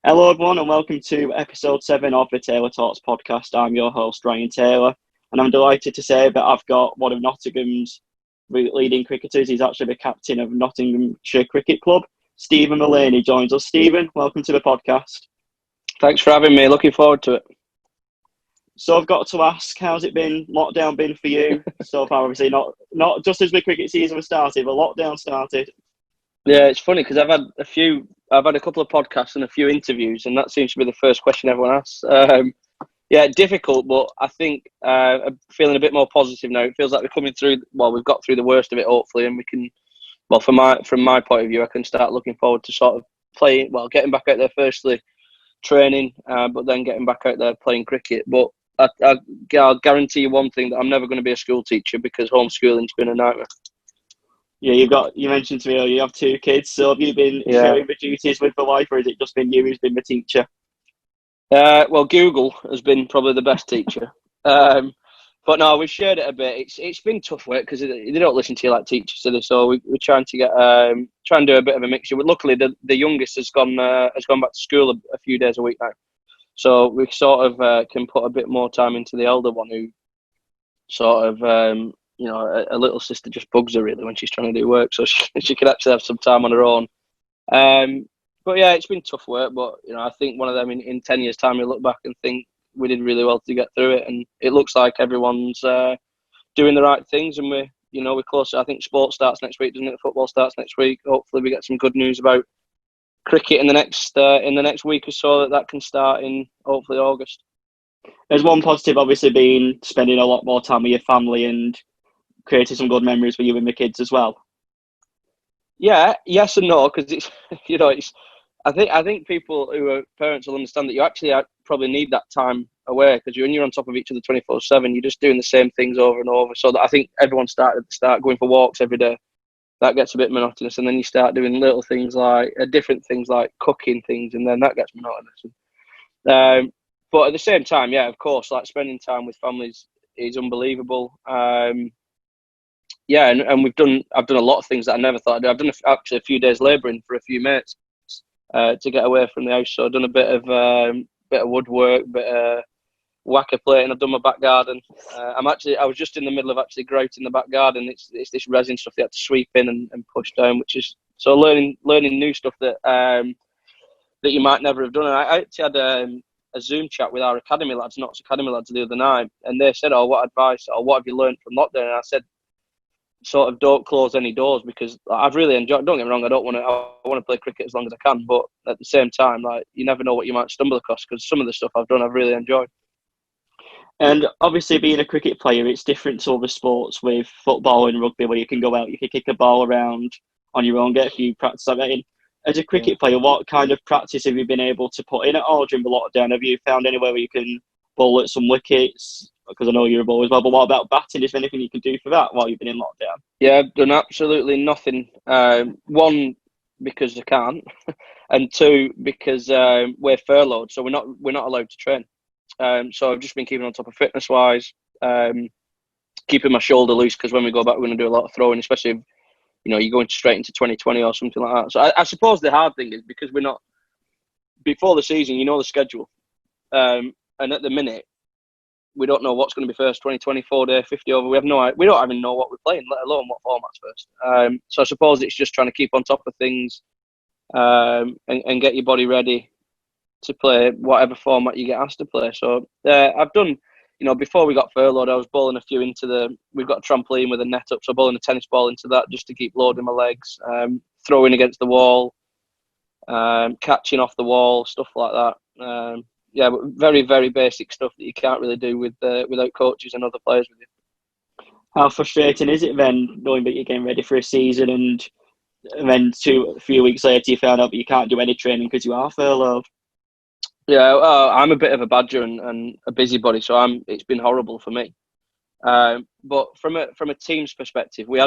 Hello, everyone, and welcome to episode 7 of the Taylor Talks podcast. I'm your host, Ryan Taylor, and I'm delighted to say that I've got one of Nottingham's leading cricketers. He's actually the captain of Nottinghamshire Cricket Club. Steven Mullaney joins us. Steven, welcome to the podcast. Thanks for having me. Looking forward to it. So I've got to ask, how's it been? Lockdown been for you so far? Obviously, not just as the cricket season was started, but lockdown started. Yeah, it's funny because I've had a couple of podcasts and a few interviews, and that seems to be the first question everyone asks. Yeah, difficult, but I think I'm feeling a bit more positive now. It feels like we're coming through. Well, we've got through the worst of it, hopefully, and we can. Well, from my point of view, I can start looking forward to sort of playing. Well, getting back out there, firstly training, but then getting back out there playing cricket. But I'll guarantee you one thing, that I'm never going to be a school teacher because homeschooling's been a nightmare. Yeah, you mentioned to me earlier you have 2 kids, so have you been sharing the duties with the wife, or has it just been you who's been the teacher? Well, Google has been probably the best teacher. But no, we've shared it a bit. It's been tough work because they don't listen to you like teachers, do they? So we're trying to get try and do a bit of a mixture. But luckily, the youngest has gone back to school a few days a week now, so we sort of can put a bit more time into the elder one, who sort of a little sister just bugs her really when she's trying to do work, so she can actually have some time on her own. But yeah, it's been tough work. But I think one of them in 10 years' time, we look back and think we did really well to get through it, and it looks like everyone's doing the right things, and we're close. I think sport starts next week, doesn't it? Football starts next week. Hopefully, we get some good news about cricket in the next week or so. That can start in hopefully August. There's one positive, obviously, being spending a lot more time with your family and creating some good memories for you and the kids as well. Yeah, yes and no, because it's I think people who are parents will understand that you actually probably need that time away, because when you're on top of each other 24/7, you're just doing the same things over and over. So that I think everyone started going for walks every day. That gets a bit monotonous, and then you start doing little things like different things like cooking things, and then that gets monotonous. But at the same time, yeah, of course, like spending time with families is unbelievable. Yeah, and I've done a lot of things that I never thought I'd do. I've done actually a few days labouring for a few mates to get away from the house. So I've done a bit of woodwork, bit of whacker plating. I've done my back garden. I was just in the middle of actually grouting the back garden. It's this resin stuff you have to sweep in and push down, which is so learning new stuff that that you might never have done. And I actually had a Zoom chat with our academy lads, Notts academy lads, the other night, and they said, "Oh, what advice or what have you learned from lockdown?" And I said, sort of don't close any doors, because I've really enjoyed. Don't get me wrong, I want to play cricket as long as I can, but at the same time, like, you never know what you might stumble across, because some of the stuff I've done I've really enjoyed. And obviously, being a cricket player, it's different to other sports with football and rugby, where you can go out, you can kick a ball around on your own, get a few practice like that in. As a cricket player, what kind of practice have you been able to put in at all during the lockdown? Have you found anywhere where you can bowl at some wickets? Because I know you're a bowler as well, but what about batting? Is there anything you can do for that while you've been in lockdown? Yeah, I've done absolutely nothing. One, because I can't, and two, because we're furloughed, so we're not allowed to train. So I've just been keeping on top of fitness wise, keeping my shoulder loose, because when we go back, we're going to do a lot of throwing, especially if you're going straight into 2020 or something like that. So I suppose the hard thing is, because we're not before the season, the schedule, and at the minute, we don't know what's going to be first, 2024 day, 50 over. We don't even know what we're playing, let alone what format's first. So I suppose it's just trying to keep on top of things, and get your body ready to play whatever format you get asked to play. So I've done, before we got furloughed, I was bowling a few we've got a trampoline with a net up, so bowling a tennis ball into that just to keep loading my legs, throwing against the wall, catching off the wall, stuff like that. Yeah, but very, very basic stuff that you can't really do without coaches and other players with you. How frustrating is it then, knowing that you're getting ready for a season, and then a few weeks later you found out that you can't do any training because you are furloughed? Yeah, I'm a bit of a badger and a busybody, so it's been horrible for me. But from a team's perspective, we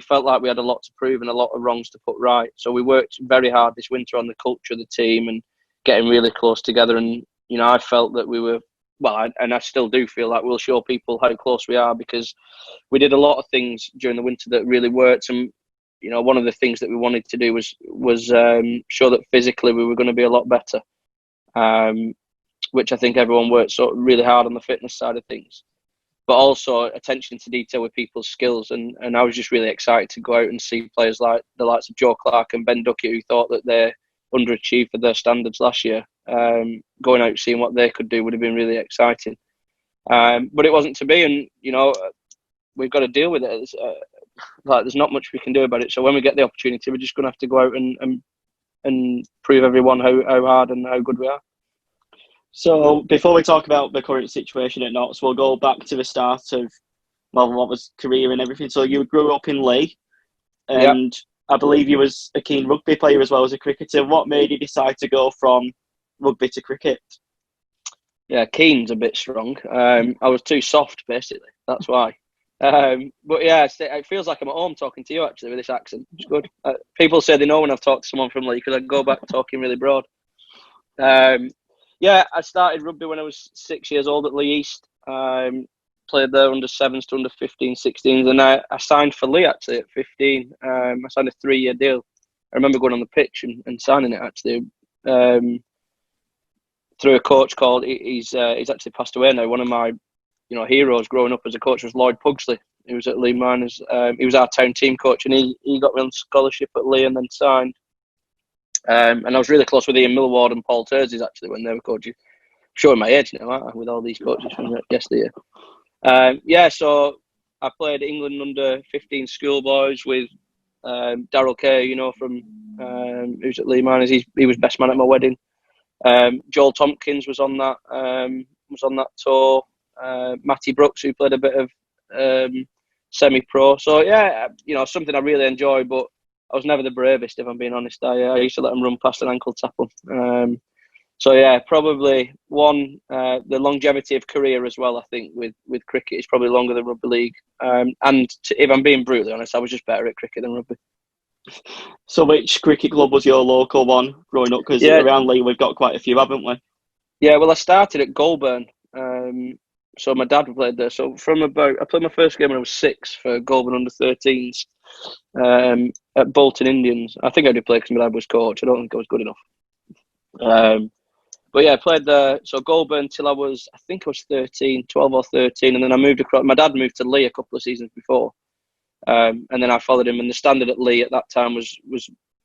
felt like we had a lot to prove and a lot of wrongs to put right. So we worked very hard this winter on the culture of the team and getting really close together. And I felt that we were and I still do feel like we'll show people how close we are, because we did a lot of things during the winter that really worked. And one of the things that we wanted to do was show that physically we were going to be a lot better. which I think everyone works sort of really hard on the fitness side of things, but also attention to detail with people's skills. And I was just really excited to go out and see players like the likes of Joe Clark and Ben Duckett, who thought that they underachieved for their standards last year. Going out seeing what they could do would have been really exciting. But it wasn't to be, and we've got to deal with it. There's not much we can do about it. So when we get the opportunity, we're just going to have to go out and prove everyone how hard and how good we are. So before we talk about the current situation at Notts, we'll go back to the start of what was career and everything. So you grew up in Leigh, and I believe you was a keen rugby player as well as a cricketer. What made you decide to go from rugby to cricket? Yeah, keen's a bit strong. I was too soft, basically. That's why. But yeah, it feels like I'm at home talking to you actually with this accent. It's good. People say they know when I've talked to someone from Leigh because I go back talking really broad. Yeah, I started rugby when I was 6 years old at Leigh East. Played there under 7s to under 15, 16s, and I signed for Leigh actually at 15. I signed a 3-year deal. I remember going on the pitch and signing it actually through a coach called. He's actually passed away now. One of my heroes growing up as a coach was Lloyd Pugsley. He was at Leigh Miners. He was our town team coach, and he got me on scholarship at Leigh and then signed. And I was really close with Ian Millward and Paul Terzies actually when they were coaching. Showing my age now, aren't I, with all these coaches from yesteryear. So I played England under 15 schoolboys with Darryl Kay, from who's at Leigh Miners. He was best man at my wedding. Joel Tompkins was on that tour. Matty Brooks, who played a bit of semi-pro. So yeah, something I really enjoy, but I was never the bravest, if I'm being honest. I used to let them run past an ankle tackle. So yeah, probably the longevity of career as well. I think with cricket is probably longer than rugby league. If I'm being brutally honest, I was just better at cricket than rugby. So which cricket club was your local one growing up? Because around Leigh we've got quite a few, haven't we? Yeah, well I started at Goulburn. So my dad played there. So I played my first game when I was 6 for Goulburn under 13s at Bolton Indians. I think I did play because my dad was coach. I don't think I was good enough. But yeah, I played there. So Goulburn till I was 12 or 13, and then I moved across. My dad moved to Leigh a couple of seasons before, and then I followed him. And the standard at Leigh at that time was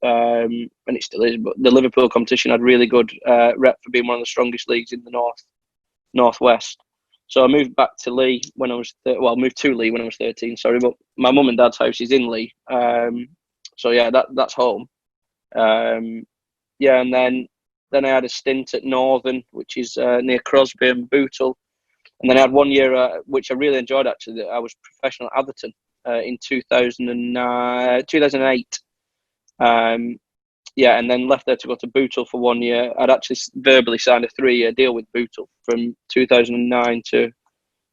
and it still is, but the Liverpool competition had really good rep for being one of the strongest leagues in the northwest. So I moved back to Leigh when I was moved to Leigh when I was 13. Sorry, but my mum and dad's house is in Leigh. So yeah, that's home. And then I had a stint at Northern, which is near Crosby and Bootle. And then I had 1 year, which I really enjoyed actually. I was professional at Atherton in 2008. And then left there to go to Bootle for 1 year. I'd actually verbally signed a 3-year deal with Bootle from 2009 to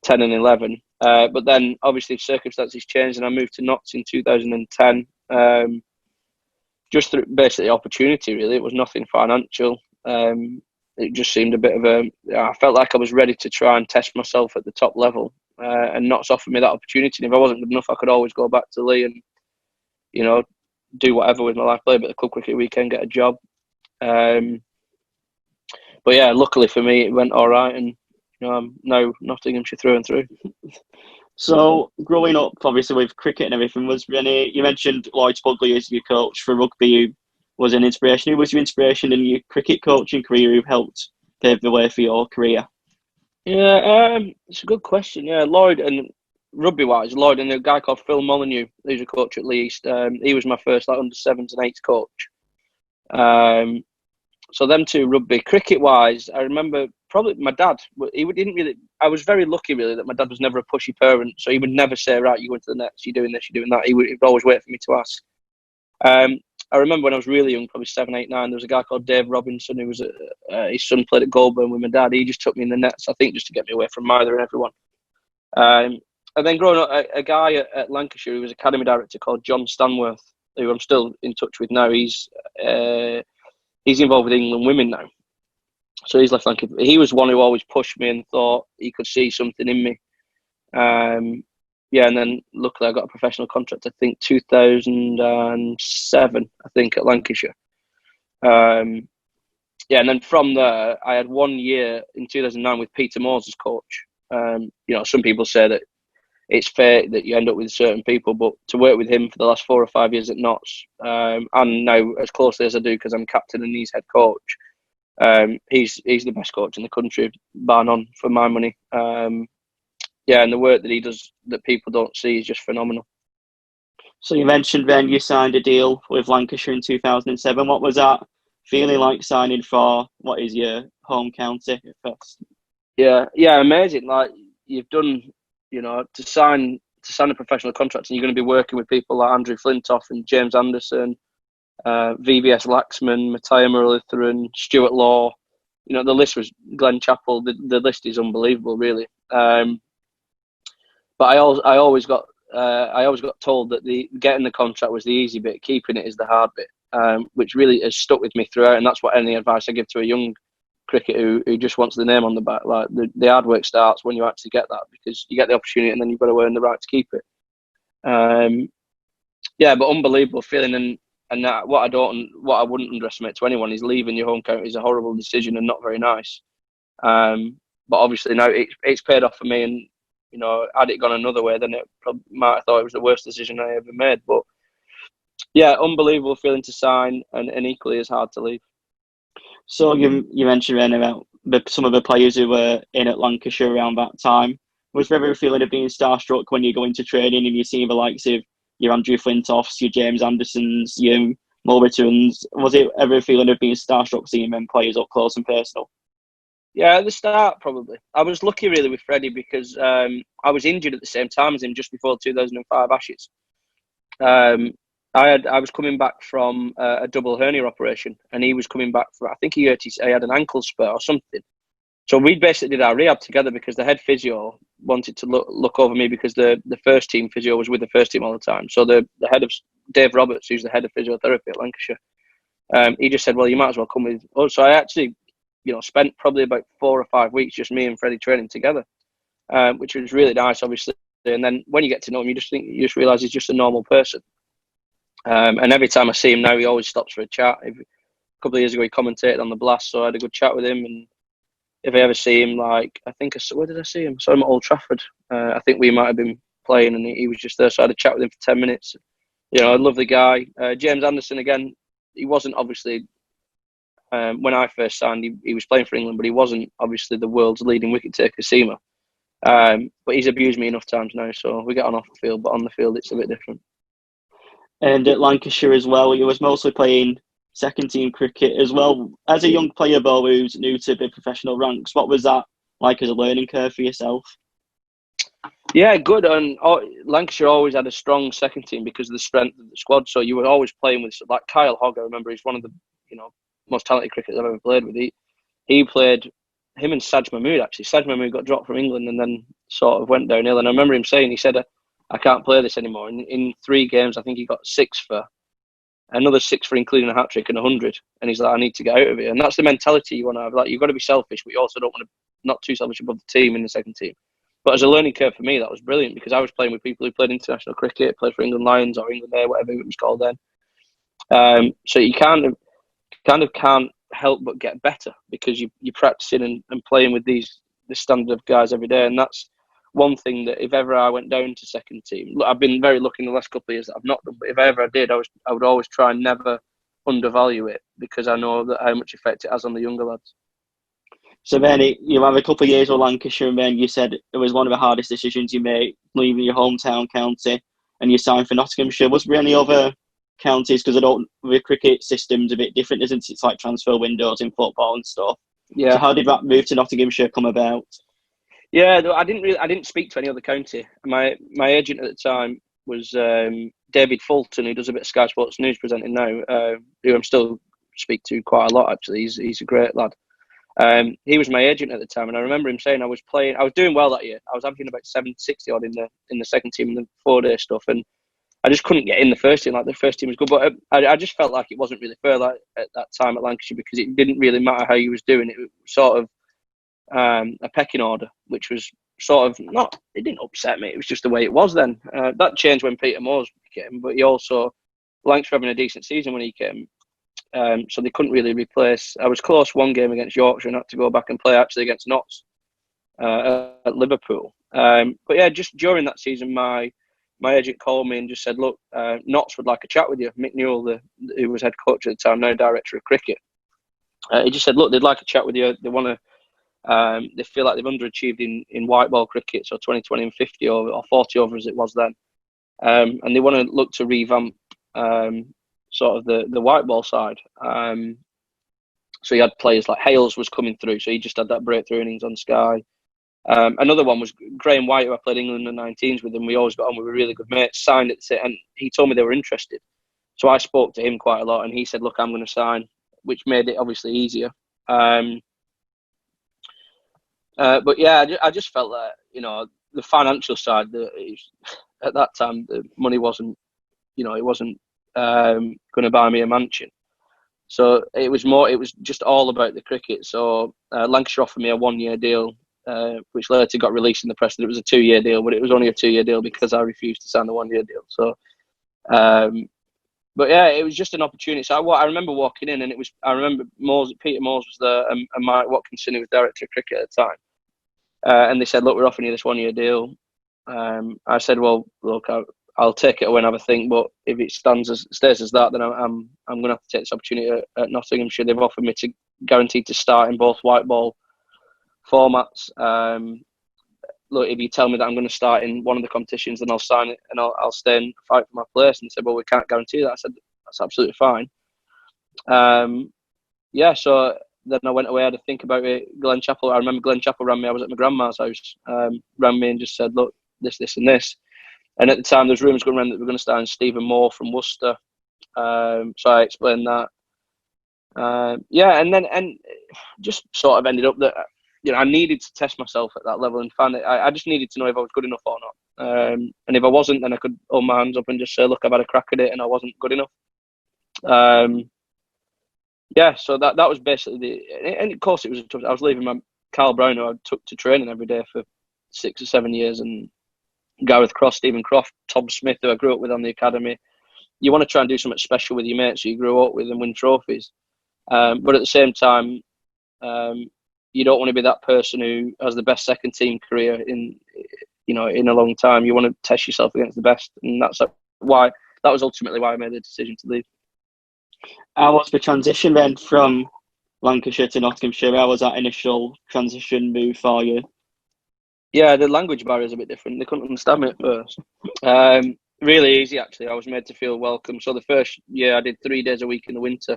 10 and 11. But then obviously circumstances changed and I moved to Notts in 2010. Just through basically opportunity, really. It was nothing financial. It just seemed a bit of I felt like I was ready to try and test myself at the top level. And Notts offered me that opportunity. And if I wasn't good enough, I could always go back to Leigh and, do whatever with my life, play a bit of club cricket weekend, get a job. But yeah, luckily for me, it went all right. And, I'm now Nottinghamshire through and through. So, growing up, obviously, with cricket and everything, you mentioned Lloyd Spugley as your coach for rugby, who was an inspiration. Who was your inspiration in your cricket coaching career who helped pave the way for your career? Yeah, it's a good question. Yeah, Lloyd and rugby-wise, Lloyd and a guy called Phil Mullaney, who's a coach at Leigh East. He was my first under 7s and 8s coach. So them two rugby. Cricket-wise, I remember probably my dad. He didn't really. I was very lucky, really, that my dad was never a pushy parent. So he would never say, "Right, you're going to the nets. You're doing this. You're doing that." He would always wait for me to ask. I remember when I was really young, probably 7, 8, 9. There was a guy called Dave Robinson who was his son played at Goulburn with my dad. He just took me in the nets, I think, just to get me away from Mither and everyone. And then growing up, a guy at Lancashire who was academy director called John Stanworth, who I'm still in touch with now. He's involved with England women now. So he's left Lancashire. He was one who always pushed me and thought he could see something in me. And then luckily I got a professional contract, I think 2007, I think, at Lancashire. yeah, and then from there, I had 1 year in 2009 with Peter Moores as coach. Some people say that it's fair that you end up with certain people, but to work with him for the last 4 or 5 years at Notts, and now as closely as I do because I'm captain and he's head coach, he's the best coach in the country, bar none, for my money. And the work that he does that people don't see is just phenomenal. So you mentioned then you signed a deal with Lancashire in 2007. What was that feeling like signing for what is your home county first? Yeah, amazing. Like you've done, to sign a professional contract, and you're going to be working with people like Andrew Flintoff and James Anderson, VBS Laxman, Matthias Muralitharan, Stuart Law. The list was Glenn Chappell. The list is unbelievable, really. But I always got told that getting the contract was the easy bit, keeping it is the hard bit, which really has stuck with me throughout. And that's what any advice I give to a young cricketer who just wants the name on the back. Like the hard work starts when you actually get that, because you get the opportunity and then you've got to earn the right to keep it. But unbelievable feeling, and that what I wouldn't underestimate to anyone is leaving your home county is a horrible decision and not very nice. But obviously now it's paid off for me, and had it gone another way, then it probably might have thought it was the worst decision I ever made. But yeah, unbelievable feeling to sign, and equally as hard to leave. So you mentioned then about some of the players who were in at Lancashire around that time. Was there ever a feeling of being starstruck when you go into training and you see the likes of your Andrew Flintoffs, your James Andersons, your Mulbertons? Was it ever a feeling of being starstruck seeing them players up close and personal? Yeah, at the start, probably. I was lucky, really, with Freddie because I was injured at the same time as him just before 2005 Ashes. I was coming back from a double hernia operation, and he was coming back from, I think he had an ankle spur or something. So we basically did our rehab together because the head physio wanted to look over me because the first team physio was with the first team all the time. So the head of Dave Roberts, who's the head of physiotherapy at Lancashire, he just said, well, you might as well come with us. So I actually, spent probably about 4 or 5 weeks just me and Freddie training together, which was really nice, obviously. And then when you get to know him, you just realise he's just a normal person. And every time I see him now, he always stops for a chat. A couple of years ago, he commentated on the Blast, so I had a good chat with him. And if I ever see him, where did I see him? I saw him at Old Trafford. I think we might have been playing, and he was just there, so I had a chat with him for 10 minutes. A lovely guy. James Anderson, again, he wasn't obviously, when I first signed, he was playing for England, but he wasn't obviously the world's leading wicket taker seamer. But he's abused me enough times now, so we get on off the field, but on the field, it's a bit different. And at Lancashire as well, you was mostly playing second team cricket as well. As a young player, Bo, who's new to the professional ranks, what was that like as a learning curve for yourself? Yeah, good. And Lancashire always had a strong second team because of the strength of the squad. So you were always playing with, like Kyle Hogg, I remember, he's one of the most talented cricketers I've ever played with. He played, him and Saj Mahmood, actually. Saj Mahmood got dropped from England and then sort of went downhill. And I remember him saying, he said, I can't play this anymore. In 3 games, I think he got 6 for, another 6 for including a hat-trick and 100. And he's like, I need to get out of it. And that's the mentality you want to have. Like, you've got to be selfish, but you also don't want to, not too selfish above the team in the second team. But as a learning curve for me, that was brilliant because I was playing with people who played international cricket, played for England Lions or England Air, whatever it was called then. So you kind of can't help but get better because you're practicing and playing with the standard of guys every day. And that's one thing that if ever I went down to second team, look, I've been very lucky in the last couple of years that I've not done, but if ever I did, I would always try and never undervalue it because I know that how much effect it has on the younger lads. So then you have a couple of years with Lancashire, and then you said it was one of the hardest decisions you made, leaving your hometown county, and you signed for Nottinghamshire. Was there any other counties? Because the cricket system's a bit different, isn't it? It's like transfer windows in football and stuff. Yeah. So how did that move to Nottinghamshire come about? Yeah, I didn't speak to any other county. My agent at the time was David Fulton, who does a bit of Sky Sports News presenting now, who I'm still speak to quite a lot actually. He's a great lad. He was my agent at the time, and I remember him saying I was doing well that year. I was averaging about 760 odd in the second team in the 4-day stuff, and I just couldn't get in the first team. Like the first team was good, but I just felt like it wasn't really fair like, at that time at Lancashire because it didn't really matter how you was doing. It was sort of a pecking order, which was sort of not. It didn't upset me. It was just the way it was then. That changed when Peter Moores came, but he also Lancashire having a decent season when he came. So they couldn't really replace. I was close one game against Yorkshire and had to go back and play actually against Notts at Liverpool. But yeah, just during that season, my agent called me and just said, look, Notts would like a chat with you. Mick Newell, who was head coach at the time, now director of cricket. He just said, look, they'd like a chat with you. They want to. They feel like they've underachieved in white ball cricket, so 20, 20 and 50 over, or 40 over as it was then. And they want to look to revamp sort of the white ball side. So he had players like Hales was coming through, so he just had that breakthrough innings on Sky. Another one was Graham White, who I played England in the 19s with, and we always got on. We were really good mates. Signed at the, and he told me they were interested. So I spoke to him quite a lot, and he said, "Look, I'm going to sign," which made it obviously easier. But yeah, I just felt that the financial side, at that time the money wasn't, it wasn't going to buy me a mansion. So it was just all about the cricket. So Lancashire offered me a 1-year deal, which later got released in the press that it was a 2-year deal, but it was only a 2-year deal because I refused to sign the 1-year deal. So, but yeah, it was just an opportunity. So I remember walking in, and I remember Peter Moores was there, and Mike Watkinson, who was director of cricket at the time. And they said, look, we're offering you this 1-year deal. I said, well, look, I'll take it away and have a think, but if it stays as that, then I'm going to have to take this opportunity at Nottinghamshire. They've offered me to guaranteed to start in both white ball formats. Look, if you tell me that I'm going to start in one of the competitions, then I'll sign it and I'll stay and fight for my place. And they said, well, we can't guarantee that. I said, that's absolutely fine. Yeah, so then I went away, I had to think about it. Glen Chappell, I remember Glen Chappell rang me. I was at my grandma's house, rang me and just said, look, this and this. And at the time, there's rumours going around that we're going to start in Stephen Moore from Worcester. So I explained that. Yeah, and just sort of ended up that I needed to test myself at that level and find it. I just needed to know if I was good enough or not. And if I wasn't, then I could hold my hands up and just say, look, I've had a crack at it and I wasn't good enough. Yeah, so that was basically and of course it was tough. I was leaving my Carl Brown, who I took to training every day for 6 or 7 years, and Gareth Cross, Stephen Croft, Tom Smith, who I grew up with on the academy. You want to try and do something special with your mates who you grew up with and win trophies. But at the same time, you don't want to be that person who has the best second team career in a long time. You want to test yourself against the best, and that was ultimately why I made the decision to leave. How was the transition then from Lancashire to Nottinghamshire? How was that initial transition move for you? Yeah, the language barrier is a bit different. They couldn't understand me at first. Really easy, actually. I was made to feel welcome. So the first year I did 3 days a week in the winter.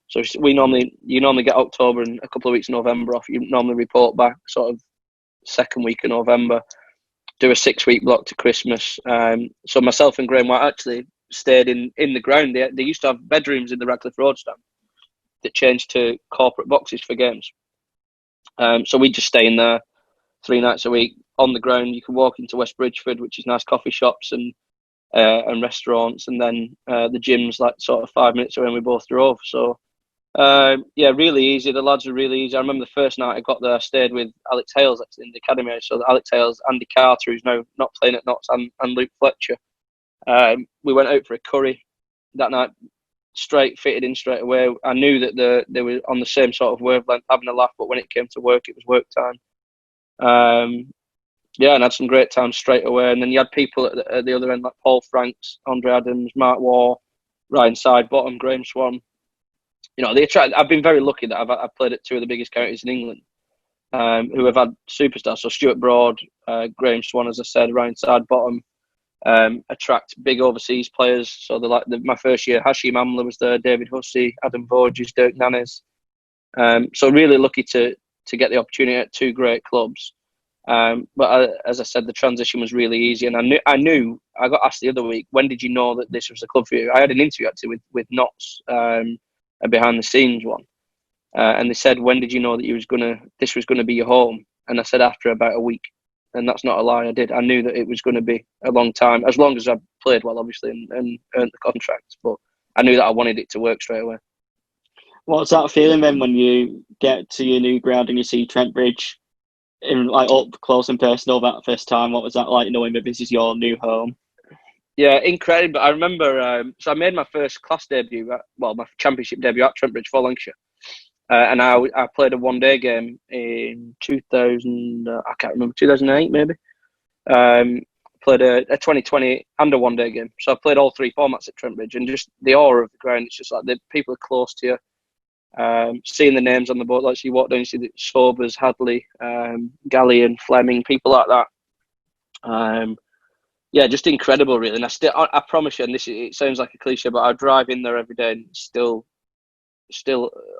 So you normally get October and a couple of weeks of November off. You normally report back sort of second week of November. Do a 6-week block to Christmas. So myself and Graham White actually stayed in the ground. They used to have bedrooms in the Radcliffe Road stand that changed to corporate boxes for games. So we just stay in there 3 nights a week on the ground. You can walk into West Bridgeford, which is nice coffee shops and restaurants, and then the gym's like sort of 5 minutes away, and we both drove. So yeah, really easy. The lads were really easy. I remember the first night I got there, I stayed with Alex Hales actually in the academy. So Alex Hales, Andy Carter, who's now not playing at Notts, and Luke Fletcher. We went out for a curry that night, fitted in straight away. I knew that they were on the same sort of wavelength, having a laugh, but when it came to work, it was work time. Yeah, and had some great times straight away. And then you had people at the other end like Paul Franks, Andre Adams, Mark Waugh, Ryan Sidebottom, Graham Swan. I've been very lucky that I've played at 2 of the biggest counties in England, who have had superstars. So Stuart Broad, Graham Swan, as I said, Ryan Sidebottom, attract big overseas players. So my first year, Hashim Amla was there, David Hussey, Adam Voges, Dirk Nannes. So really lucky to get the opportunity at 2 great clubs. But as I said, the transition was really easy, and I knew. I got asked the other week, when did you know that this was a club for you? I had an interview actually with Notts, a behind the scenes one, and they said, when did you know that this was gonna be your home? And I said, after about a week, and that's not a lie. I knew that it was going to be a long time, as long as I played well, obviously, and earned the contract. But I knew that I wanted it to work straight away. What's that feeling then when you get to your new ground and you see Trent Bridge in up close and personal that first time? What was that like, knowing that this is your new home? Yeah, incredible. I remember, so I made my first class debut, my championship debut at Trent Bridge for Lancashire. And I played a one-day game in 2000, I can't remember, 2008 maybe. Played a 2020 and a one-day game. So I played all three formats at Trent Bridge, and just the aura of the ground, it's just like the people are close to you. Seeing the names on the board, like you walk down, you see the Sobers, Hadley, Gallion, Fleming, people like that. Yeah, just incredible, really. And I promise you, and it sounds like a cliche, but I drive in there every day and still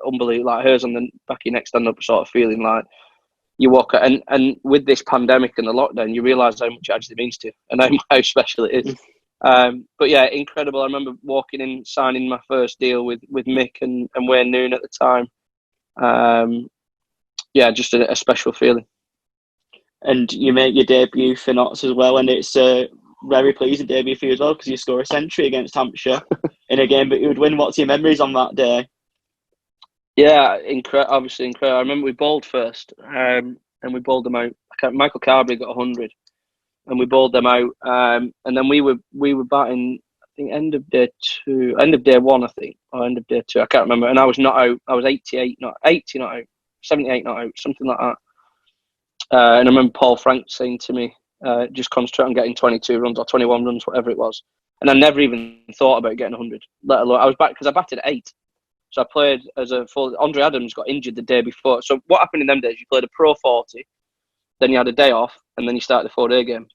unbelievable, like hairs on the back of your neck stand up sort of feeling, like you walk out, and with this pandemic and the lockdown, you realise how much it actually means to you and how special it is. But yeah, incredible. I remember walking in, signing my first deal with Mick and Wayne Noon at the time. Yeah, just a special feeling. And you make your debut for Notts as well, and it's a very pleasing debut for you as well, because you score a century against Hampshire in a game but you would win. What's your memories on that day? Yeah, obviously incredible. I remember we bowled first, and we bowled them out. Michael Carberry got 100, and we bowled them out. And then we were batting, I think, end of day one, I think, or end of day two. I can't remember. And I was not out. I was 80 not out, 78 not out, something like that. And I remember Paul Frank saying to me, just concentrate on getting 22 runs or 21 runs, whatever it was. And I never even thought about getting 100, let alone I was back because I batted at 8. So I played as a full. Andre Adams got injured the day before. So what happened in them days? You played a Pro 40, then you had a day off, and then you started the 4-day game.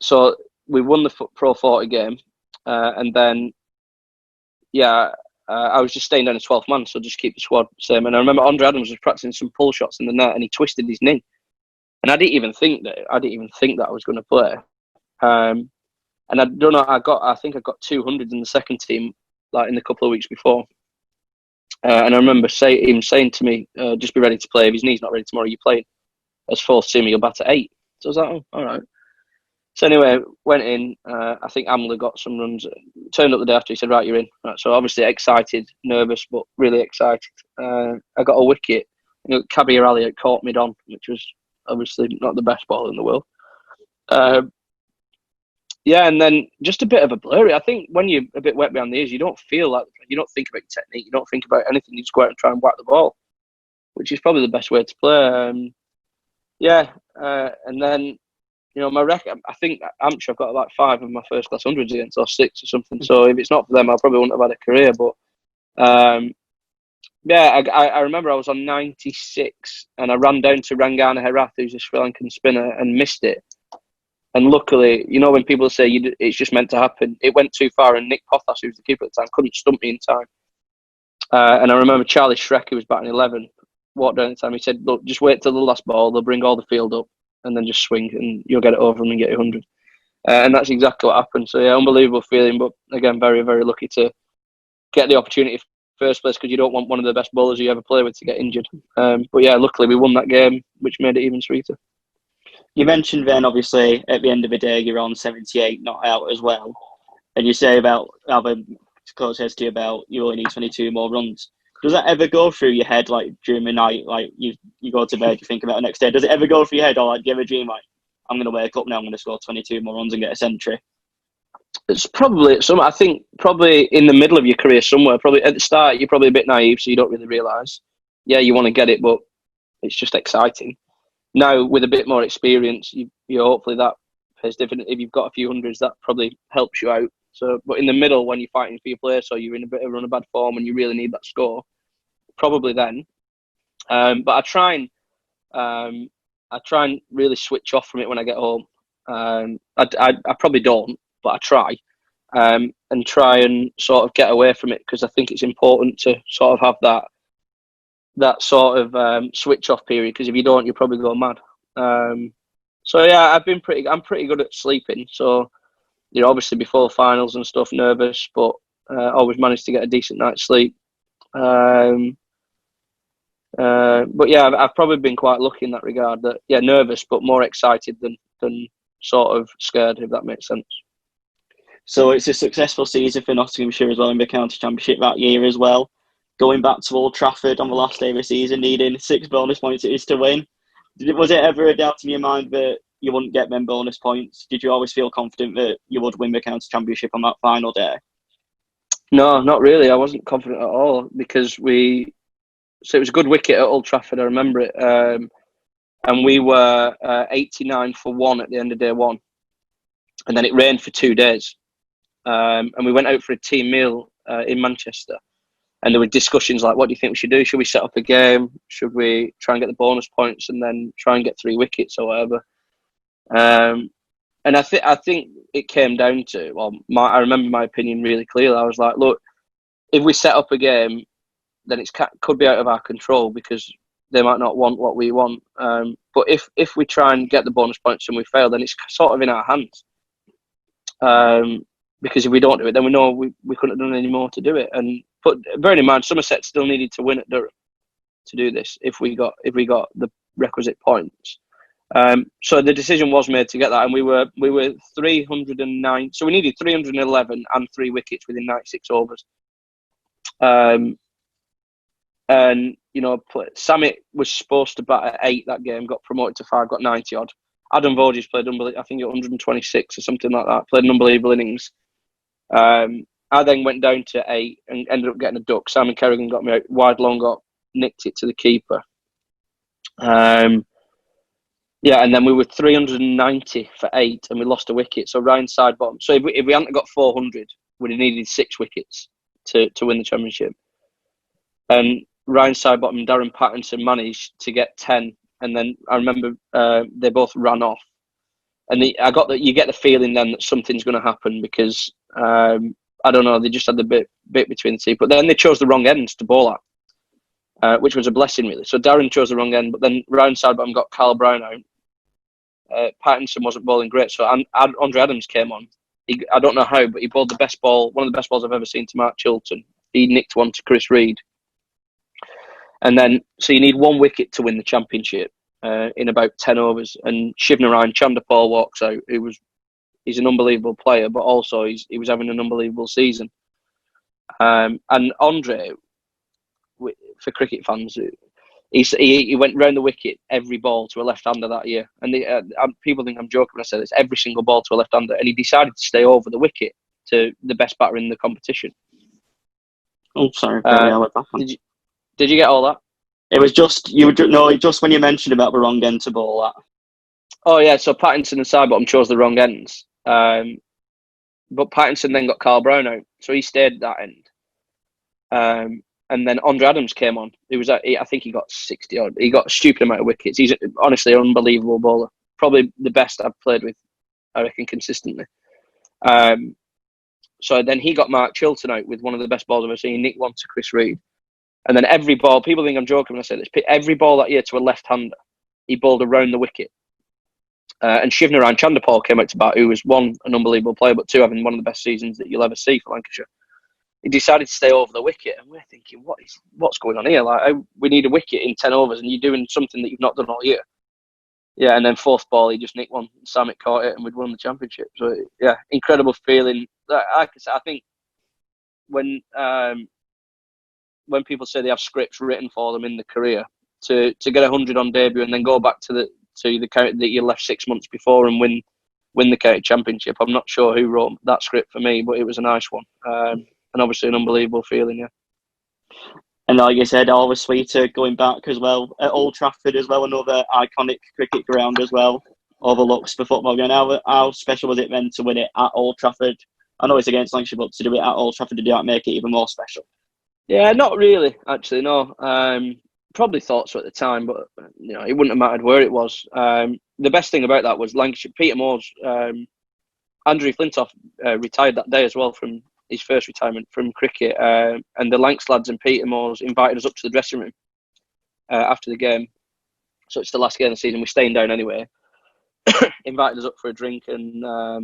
So we won the Pro 40 game, and then I was just staying down as 12th man, so just keep the squad same. And I remember Andre Adams was practicing some pull shots in the net, and he twisted his knee. And I didn't even think that I was going to play. And I don't know. I think I got 200 in the second team, like in the couple of weeks before. And I remember him saying to me, "Just be ready to play. If his knee's not ready tomorrow, you play as fourth team. You'll bat at 8." So I was like, "Oh, all right." So anyway, went in. I think Amler got some runs. Turned up the day after. He said, "Right, you're in." Right, so obviously excited, nervous, but really excited. I got a wicket. Kabir Ali caught mid-on, which was obviously not the best ball in the world. Yeah, and then just a bit of a blurry. I think when you're a bit wet behind the ears, you don't think about your technique, you don't think about anything. You just go out and try and whack the ball, which is probably the best way to play. And then my record. I think Hampshire, I've got about 5 of my first class hundreds against, or 6 or something. So if it's not for them, I probably wouldn't have had a career. But I remember I was on 96, and I ran down to Rangana Herath, who's a Sri Lankan spinner, and missed it. And luckily, when people say it's just meant to happen, it went too far, and Nick Pothas, who was the keeper at the time, couldn't stump me in time. And I remember Charlie Schreck, who was batting 11, walked down at the time. He said, "Look, just wait till the last ball. They'll bring all the field up, and then just swing, and you'll get it over them and get 100." And that's exactly what happened. So yeah, unbelievable feeling. But again, very, very lucky to get the opportunity in first place, because you don't want one of the best bowlers you ever play with to get injured. But yeah, luckily we won that game, which made it even sweeter. You mentioned then, obviously, at the end of the day, you're on 78 not out as well. And you say about Albert Coach says to you about you only need 22 more runs. Does that ever go through your head, like during the night, like you go to bed, you think about the next day? Does it ever go through your head, or like, do you ever dream like, I'm going to wake up now, I'm going to score 22 more runs and get a century? It's probably I think probably in the middle of your career somewhere. Probably at the start, you're probably a bit naive, so you don't really realise. Yeah, you want to get it, but it's just exciting. Now, with a bit more experience, you hopefully that pays dividend. If you've got a few hundreds, that probably helps you out. So, but in the middle, when you're fighting for your place, or you're in a bit of run of bad form and you really need that score, probably then. But I try and really switch off from it when I get home. I probably don't, but I try, and try and sort of get away from it, because I think it's important to sort of have that sort of switch off period, because if you don't, you'll probably go mad. So yeah, I'm pretty good at sleeping. So obviously before finals and stuff, nervous, but always managed to get a decent night's sleep. But yeah, I've probably been quite lucky in that regard. That nervous, but more excited than sort of scared, if that makes sense. So it's a successful season for Nottinghamshire as well in the county championship that year as well. Going back to Old Trafford on the last day of the season, needing 6 bonus points it is to win. Was it ever a doubt in your mind that you wouldn't get them bonus points? Did you always feel confident that you would win the county championship on that final day? No, not really. I wasn't confident at all because so it was a good wicket at Old Trafford. I remember it, and we were 89 for 1 at the end of day 1, and then it rained for 2 days, and we went out for a team meal in Manchester. And there were discussions like, what do you think we should do? Should we set up a game? Should we try and get the bonus points and then try and get 3 wickets or whatever? And I think it came down to, I remember my opinion really clearly. I was like, look, if we set up a game, then it could be out of our control because they might not want what we want. But if we try and get the bonus points and we fail, then it's sort of in our hands. Because if we don't do it, then we know we couldn't have done any more to do it. But bearing in mind, Somerset still needed to win at Durham to do this if we got the requisite points. So the decision was made to get that, and we were 309. So we needed 311 and 3 wickets within 96 overs. And Samit was supposed to bat at 8 that game, got promoted to 5, got 90 odd. Adam Voges played I think 126 or something like that. Played an unbelievable innings. I then went down to 8 and ended up getting a duck. Simon Kerrigan got me out wide long, nicked it to the keeper. And then we were 390 for 8 and we lost a wicket. So Ryan Sidebottom. So if we hadn't got 400, we'd have needed 6 wickets to win the championship. And Ryan Sidebottom and Darren Pattinson managed to get 10. And then I remember they both ran off. And I got that you get the feeling then that something's going to happen because I don't know, they just had the bit between the two. But then they chose the wrong ends to bowl at, which was a blessing really. So Darren chose the wrong end, but then Ryan Sidebottom got Carl Brown out. Pattinson wasn't bowling great, so Andre Adams came on. I don't know how, but he bowled one of the best balls I've ever seen to Mark Chilton. He nicked one to Chris Reed. And then, so you need 1 wicket to win the championship in about 10 overs. And Shivnarine Chanderpaul walks out, he's an unbelievable player, but also he was having an unbelievable season. And Andre, for cricket fans, he went round the wicket every ball to a left-hander that year. And people think I'm joking when I say this, every single ball to a left-hander. And he decided to stay over the wicket to the best batter in the competition. Oh, sorry. Did you get all that? It was just just when you mentioned about the wrong end to bowl at. Oh yeah, so Pattinson and Sidebottom chose the wrong ends, but Pattinson then got Carl Brown out, so he stayed at that end. And then Andre Adams came on. I think he got 60 odd. He got a stupid amount of wickets. He's honestly an unbelievable bowler, probably the best I've played with, I reckon, consistently. So then he got Mark Chilton out with one of the best balls I've ever seen. He nicked one to Chris Reed. And then every ball, people think I'm joking when I say this, every ball that year to a left-hander, he bowled around the wicket. And Shivnarine Chanderpaul came out to bat, who was 1, an unbelievable player, but 2, having one of the best seasons that you'll ever see for Lancashire. He decided to stay over the wicket, and we're thinking, what's going on here? Like, we need a wicket in 10 overs, and you're doing something that you've not done all year. Yeah, and then 4th ball, he just nicked one. Samit caught it, and we'd won the championship. So, yeah, incredible feeling. I think when people say they have scripts written for them in the career, to get 100 on debut and then go back to the county that you left 6 months before and win the county championship. I'm not sure who wrote that script for me, but it was a nice one, and obviously an unbelievable feeling. Yeah. And like you said, always sweeter going back as well at Old Trafford as well, another iconic cricket ground as well, overlooks the football game. How special was it then to win it at Old Trafford? I know it's against Lancashire, but to do it at Old Trafford, did that make it even more special? Yeah, not really, actually, no. Probably thought so at the time, but it wouldn't have mattered where it was. The best thing about that was Lancashire. Peter Moore's, Andrew Flintoff retired that day as well from his first retirement from cricket, and the Lancs lads and Peter Moore's invited us up to the dressing room after the game. So it's the last game of the season. We're staying down anyway. Invited us up for a drink, and I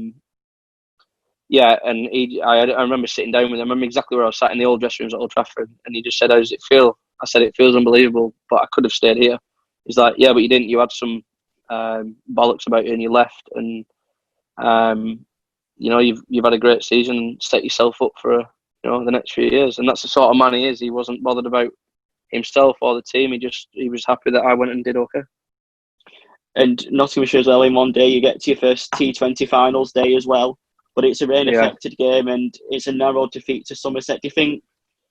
remember sitting down with him. I remember exactly where I was sat in the old dressing rooms at Old Trafford, and he just said, "How does it feel?" I said, "It feels unbelievable, but I could have stayed here." He's like, "Yeah, but you didn't. You had some bollocks about you, and you left. And you've had a great season and set yourself up for the next few years." And that's the sort of man he is. He wasn't bothered about himself or the team. He was happy that I went and did okay. And Nottinghamshire as well, in one day you get to your first T20 finals day as well. But it's a rain-affected game, and it's a narrow defeat to Somerset. Do you think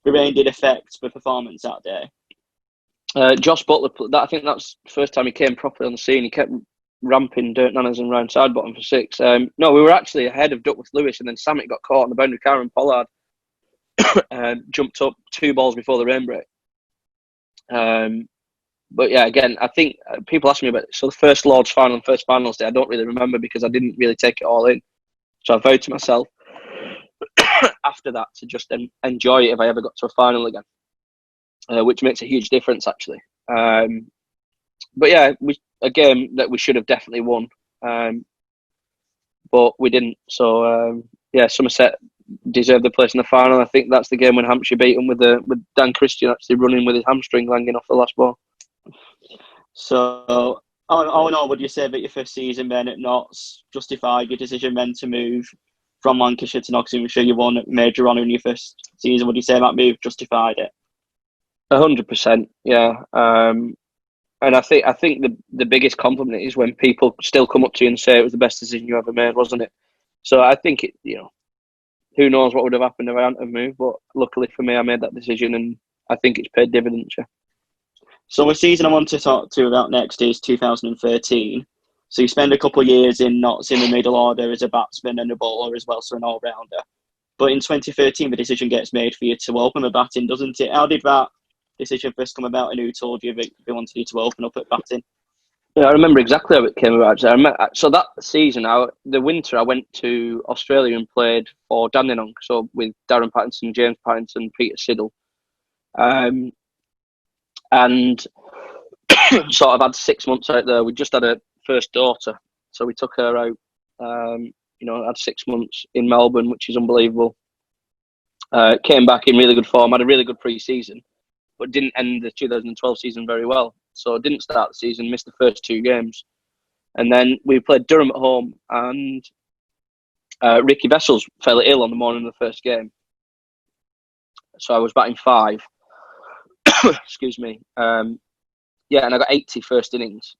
the rain did affect the performance that day? Josh Butler, I think that's the first time he came properly on the scene. He kept ramping Dirt Nanas and round side bottom for 6. No, we were actually ahead of Duckworth Lewis, and then Samet got caught on the boundary. Karen Pollard jumped up 2 balls before the rain break. But yeah, again, I think people ask me about it. So the first Lord's final and first finals day, I don't really remember because I didn't really take it all in. So I vowed to myself after that to just enjoy it if I ever got to a final again, which makes a huge difference actually. But yeah, a game that we should have definitely won, but we didn't. So yeah, Somerset deserved the place in the final. I think that's the game when Hampshire beat them with Dan Christian actually running with his hamstring hanging off the last ball. So, all in all, would you say that your first season then at Notts justified your decision then to move from Lancashire to Nottinghamshire? You won major honour in your first season. Would you say that move justified it? 100%, yeah. And I think the biggest compliment is when people still come up to you and say it was the best decision you ever made, wasn't it? So I think it, who knows what would have happened if I hadn't have moved, but luckily for me, I made that decision, and I think it's paid dividends. Yeah. So the season I want to talk to you about next is 2013. So you spend a couple of years in Notts in the middle order as a batsman and a bowler as well, so an all-rounder. But in 2013, the decision gets made for you to open the batting, doesn't it? How did that decision first come about, and who told you that they wanted you to open up at batting? Yeah, I remember exactly how it came about. So that season, the winter, I went to Australia and played for Dandenong, so with Darren Pattinson, James Pattinson, Peter Siddle. And sort of had 6 months out there. We just had a first daughter, so we took her out. Had 6 months in Melbourne, which is unbelievable. Came back in really good form, had a really good pre-season, but didn't end the 2012 season very well. So didn't start the season, missed the first 2 games. And then we played Durham at home, and Ricky Vessels fell ill on the morning of the first game. So I was batting 5. Excuse me. And I got 80 first innings,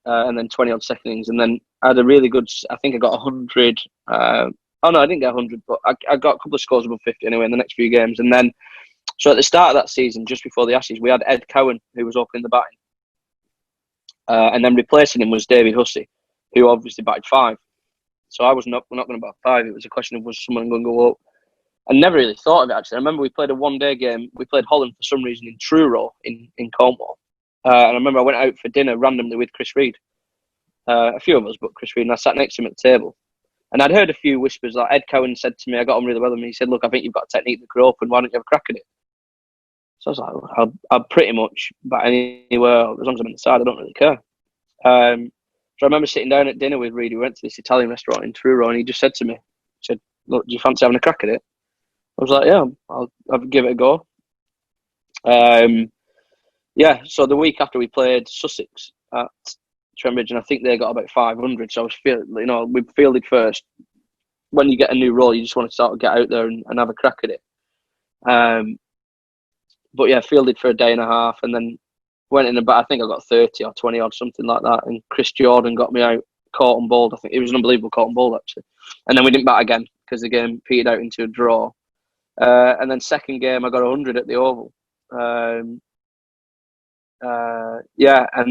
and then 20 odd second innings. And then I had a really good, I think I got 100. I didn't get 100, but I got a couple of scores above 50 anyway in the next few games. And then, so at the start of that season, just before the Ashes, we had Ed Cowan, who was opening the batting. And then replacing him was David Hussey, who obviously batted 5. So I was not going to bat 5. It was a question of was someone going to go up. I never really thought of it, actually. I remember we played a one-day game. We played Holland for some reason in Truro in Cornwall. And I remember I went out for dinner randomly with Chris Reid. A few of us, but Chris Reid, and I sat next to him at the table. And I'd heard a few whispers. Like Ed Cowan said to me, I got on really well with him. He said, "Look, I think you've got a technique that could open. Why don't you have a crack at it?" So I was like, I'll pretty much bat anywhere. As long as I'm inside, I don't really care. So I remember sitting down at dinner with Reid. We went to this Italian restaurant in Truro, and he just said to me, he said, "Look, do you fancy having a crack at it?" I was like, "Yeah, I'll give it a go." So the week after we played Sussex at Trembridge, and I think they got about 500. So I was we fielded first. When you get a new role, you just want to sort of get out there and have a crack at it. But yeah, fielded for a day and a half, and then went in about, I think I got 30 or 20 odd, something like that. And Chris Jordan got me out, caught and bowled. I think it was an unbelievable caught and bowled, actually. And then we didn't bat again because the game petered out into a draw. And then second game, I got 100 at the Oval. And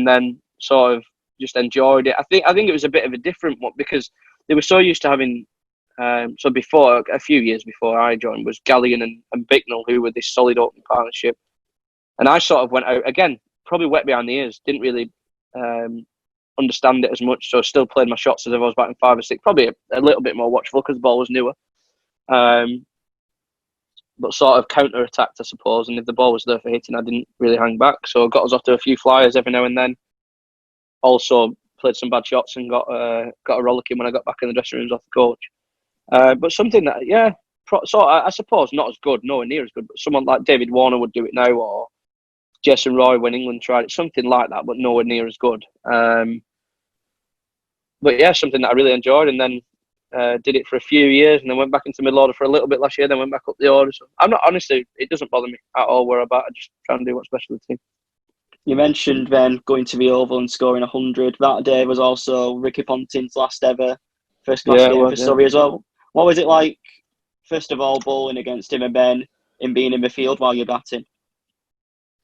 then sort of just enjoyed it. I think it was a bit of a different one because they were so used to having. So before, a few years before I joined, was Gallion and Bicknell, who were this solid opening partnership. And I sort of went out, again, probably wet behind the ears, didn't really understand it as much, so still played my shots as if I was batting 5 or 6, probably a little bit more watchful because the ball was newer. But sort of counter-attacked, I suppose, and if the ball was there for hitting, I didn't really hang back. So I got us off to a few flyers every now and then. Also played some bad shots and got a rollicking when I got back in the dressing rooms off the coach. But something that, I suppose not as good, nowhere near as good, but someone like David Warner would do it now, or Jason Roy when England tried it, something like that, but nowhere near as good. But yeah, something that I really enjoyed, and then did it for a few years, and then went back into middle order for a little bit last year, then went back up the order. So I'm not, honestly, it doesn't bother me at all where I bat. I just try and do what's best for the team. You mentioned then going to the Oval and scoring 100. That day was also Ricky Ponting's last ever first class Yeah, it game for was. Yeah. Surrey as well. What was it like, first of all, bowling against him, and then him being in the field while you're batting?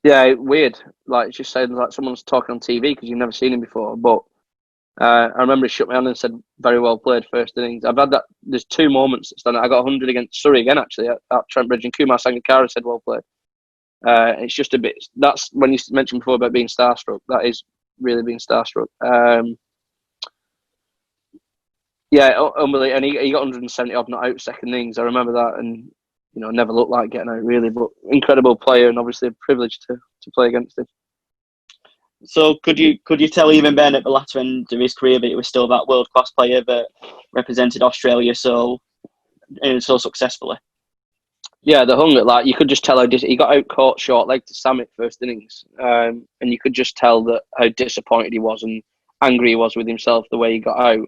Yeah, weird. Like it's just saying like someone's talking on TV because you've never seen him before. But I remember he shook my hand and said, "Very well played, first innings." I've had that. There's two moments that's done it. I got 100 against Surrey again actually at Trent Bridge, and Kumar Sangakkara said, "Well played." It's just a bit. That's when you mentioned before about being starstruck. That is really being starstruck. Yeah, unbelievable. And he got 170 odd not out second innings. I remember that, and never looked like getting out really. But incredible player, and obviously a privilege to play against him. So could you tell even Ben at the latter end of his career that he was still that world class player that represented Australia so successfully? Yeah, the hunger, like you could just tell he got out caught short leg to Sam at first innings, and you could just tell that how disappointed he was and angry he was with himself the way he got out.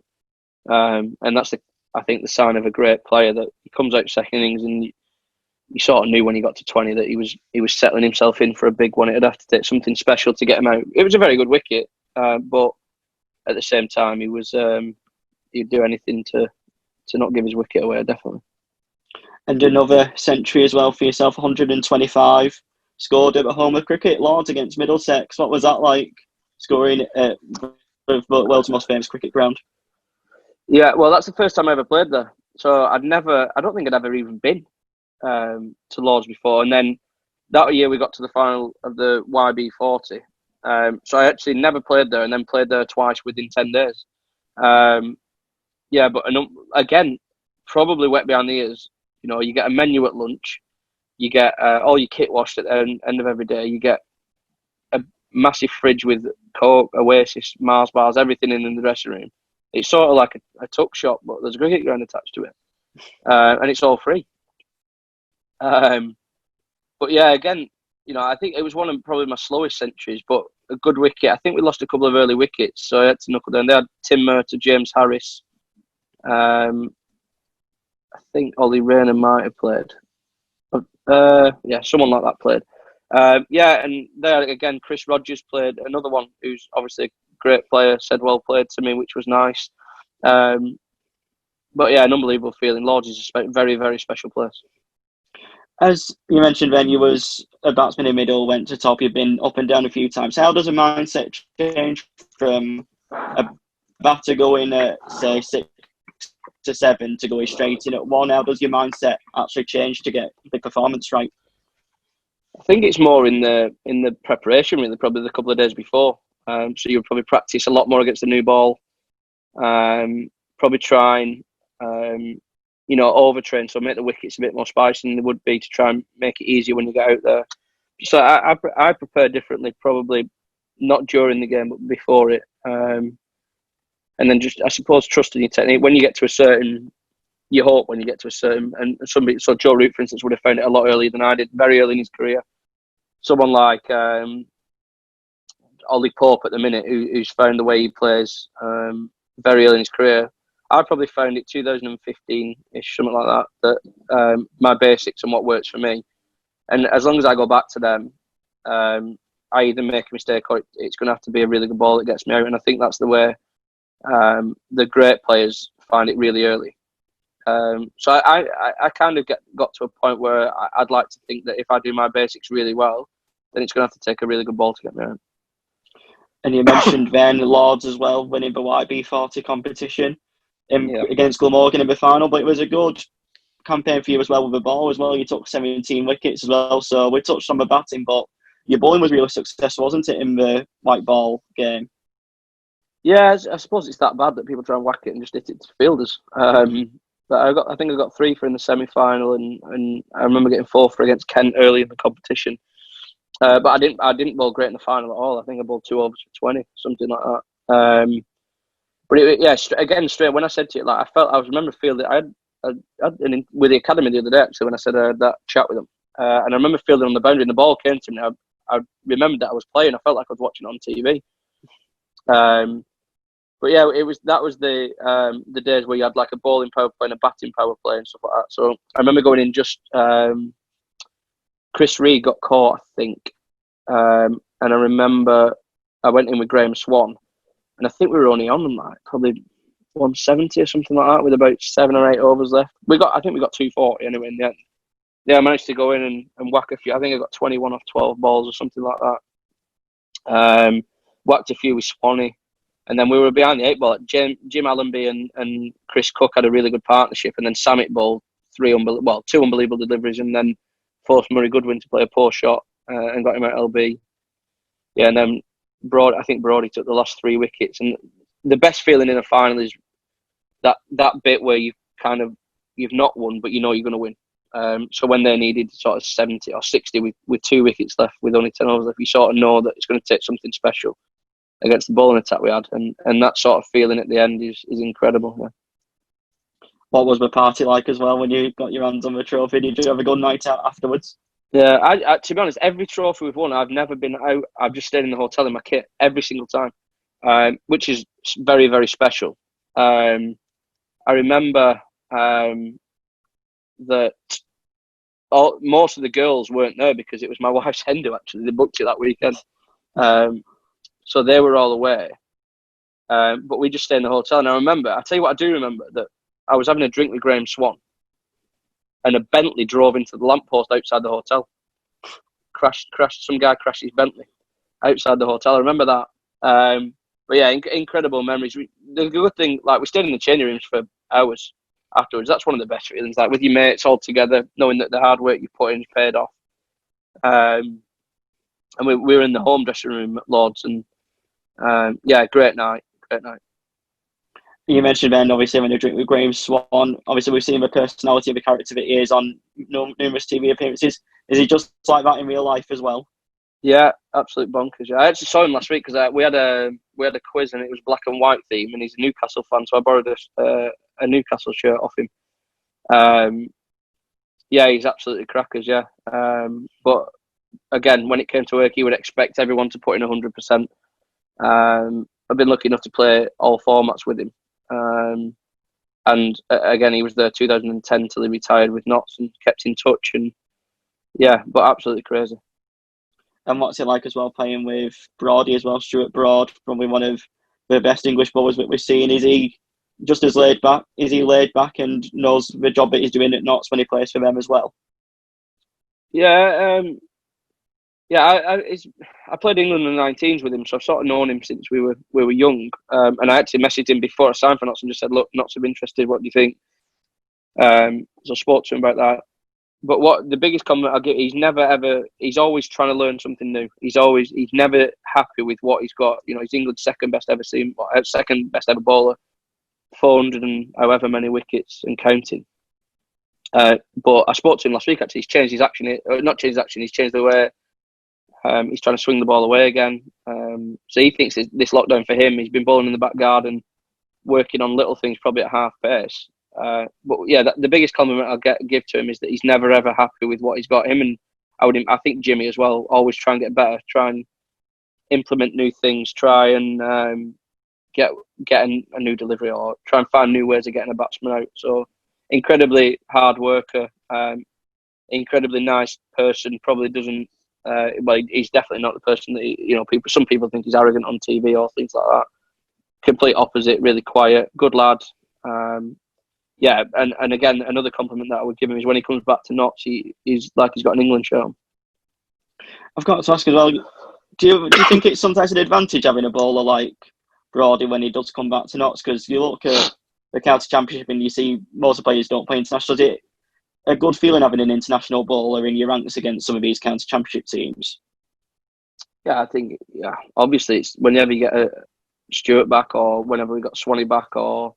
And that's I think the sign of a great player, that he comes out second innings and you sort of knew when he got to 20 that he was settling himself in for a big one. It'd have to take something special to get him out. It was a very good wicket, but at the same time he'd do anything to not give his wicket away, definitely. And another century as well for yourself, 125 scored at the home of cricket, Lords against Middlesex. What was that like, scoring at the world's most famous cricket ground? Yeah, well, that's the first time I ever played there. So I don't think I'd ever even been to Lords before. And then that year we got to the final of the YB40. So I actually never played there, and then played there twice within 10 days. Yeah, but again, probably wet behind the ears. You get a menu at lunch, you get all your kit washed at the end of every day, you get a massive fridge with Coke, Oasis, Mars bars, everything in the dressing room. It's sort of like a tuck shop, but there's a cricket ground attached to it, and it's all free. But yeah, again, I think it was one of probably my slowest centuries, but a good wicket. I think we lost a couple of early wickets, so I had to knuckle down. They had Tim Murtagh, James Harris. I think Ollie Rayner might have played. Yeah, someone like that played. Yeah, and there again, Chris Rogers played, another one who's obviously a great player, said well played to me, which was nice. But yeah, an unbelievable feeling. Lords is a very, very special place. As you mentioned, Ben, you was a batsman in middle, went to top, you've been up and down a few times. How does a mindset change from a batter going at, say, 6 to 7 to going straight in at 1? How does your mindset actually change to get the performance right? I think it's more in the preparation, really, probably the couple of days before. So you'll probably practice a lot more against the new ball. Probably try and overtrain, so make the wickets a bit more spicy than they would be, to try and make it easier when you get out there. So I prepare differently, probably not during the game, but before it. And then just, I suppose, trusting your technique. When you get to a certain, you hope when you get to a certain, and somebody, so Joe Root, for instance, would have found it a lot earlier than I did, very early in his career. Someone like Ollie Pope at the minute, who's found the way he plays very early in his career. I probably found it 2015-ish, something like that my basics and what works for me. And as long as I go back to them, I either make a mistake or it's going to have to be a really good ball that gets me out. And I think that's the way the great players find it really early. So I kind of got to a point where I'd like to think that if I do my basics really well, then it's going to have to take a really good ball to get me out. And you mentioned then Lords as well, winning the YB40 competition against Glamorgan in the final, but it was a good campaign for you as well with the ball as well. You took 17 wickets as well, so we touched on the batting, but your bowling was really successful, wasn't it, in the white ball game? Yeah, I suppose it's that bad that people try and whack it and just hit it to fielders. But I think I got 3 for in the semi-final, and I remember getting 4 for against Kent early in the competition. But I didn't bowl great in the final at all. I think I bowled 2 overs for 20, something like that. But straight when I said to you, like I remember feeling I had with the academy the other day, actually, when I said I had that chat with them, and I remember feeling on the boundary and the ball came to me. I remembered that I was playing. I felt like I was watching it on TV. But yeah, that was the days where you had like a bowling power play and a batting power play and stuff like that. So I remember going in just Chris Reed got caught, I think, and and I remember I went in with Graham Swan, and I think we were only on like probably 170 or something like that with about 7 or 8 overs left. I think we got 240 anyway in the end. Yeah, I managed to go in and whack a few. I think I got 21 off 12 balls or something like that. Whacked a few with Swanee. And then we were behind the 8 ball. Jim Allenby and Chris Cook had a really good partnership. And then Samit bowled 2 unbelievable deliveries. And then forced Murray Goodwin to play a poor shot and got him out LB. Yeah, and then I think Brodie took the last 3 wickets. And the best feeling in a final is that bit where you've not won, but you know you're going to win. So when they needed sort of 70 or 60 with 2 wickets left, with only 10 overs left, you sort of know that it's going to take something special against the bowling attack we had, and that sort of feeling at the end is incredible. Yeah. What was the party like as well when you got your hands on the trophy? Did you have a good night out afterwards? Yeah, I to be honest, every trophy we've won, I've never been out. I've just stayed in the hotel in my kit every single time, which is very, very special. I remember that most of the girls weren't there because it was my wife's hen do, actually. They booked it that weekend. So they were all away. But we just stayed in the hotel. And I'll tell you what I do remember, that I was having a drink with Graham Swan and a Bentley drove into the lamppost outside the hotel. Some guy crashed his Bentley outside the hotel. I remember that. But yeah, incredible memories. The good thing, like, we stayed in the changing rooms for hours afterwards. That's one of the best feelings, like with your mates all together, knowing that the hard work you put in is paid off. And we were in the home dressing room at Lord's, and yeah, great night. You mentioned Ben, obviously, when you drink with Graham Swan. Obviously, we've seen the personality of the character that he is on numerous TV appearances. Is he just like that in real life as well? Yeah, absolute bonkers. Yeah. I actually saw him last week because we had a quiz and it was black and white theme, and he's a Newcastle fan, so I borrowed a Newcastle shirt off him. Yeah, he's absolutely crackers. Yeah, but again, when it came to work, he would expect everyone to put in 100%. I've been lucky enough to play all formats with him. And again, he was there 2010 till he retired with Notts and kept in touch. And yeah, but absolutely crazy. And what's it like as well playing with Brodie as well? Stuart Broad, probably one of the best English bowlers that we've seen. Is he just as laid back? Is he laid back and knows the job that he's doing at Notts when he plays for them as well? Yeah, I played England in the 19s with him, so I've sort of known him since we were young. And I actually messaged him before I signed for Notts and just said, "Look, Notts are interested. What do you think?" So I spoke to him about that. But what the biggest compliment I'll give, he's always trying to learn something new. He's never happy with what he's got. You know, he's England's second best ever bowler, 400 and however many wickets and counting. But I spoke to him last week. Actually, he's changed his action. Not changed his action. He's changed the way. He's trying to swing the ball away again. So he thinks this lockdown for him, he's been bowling in the back garden, working on little things, probably at half pace. But yeah, the biggest compliment I'll give to him is that he's never ever happy with what he's got. Him and I think Jimmy as well, always try and get better, try and implement new things, try and get a new delivery, or try and find new ways of getting a batsman out. So incredibly hard worker, incredibly nice person. Probably doesn't. Well, he's definitely not the person that some people think he's arrogant on TV or things like that. Complete opposite, really quiet, good lad. Yeah, and again, another compliment that I would give him is when he comes back to Notts, he's like he's got an England shirt on. I've got to ask as well, do you think it's sometimes an advantage having a bowler like Brodie when he does come back to Notts? Because you look at the county championship and you see most of the players don't play international. Is it a good feeling having an international bowler in your ranks against some of these county championship teams? Yeah, I think, obviously it's whenever you get a Stewart back, or whenever we got Swanee back, or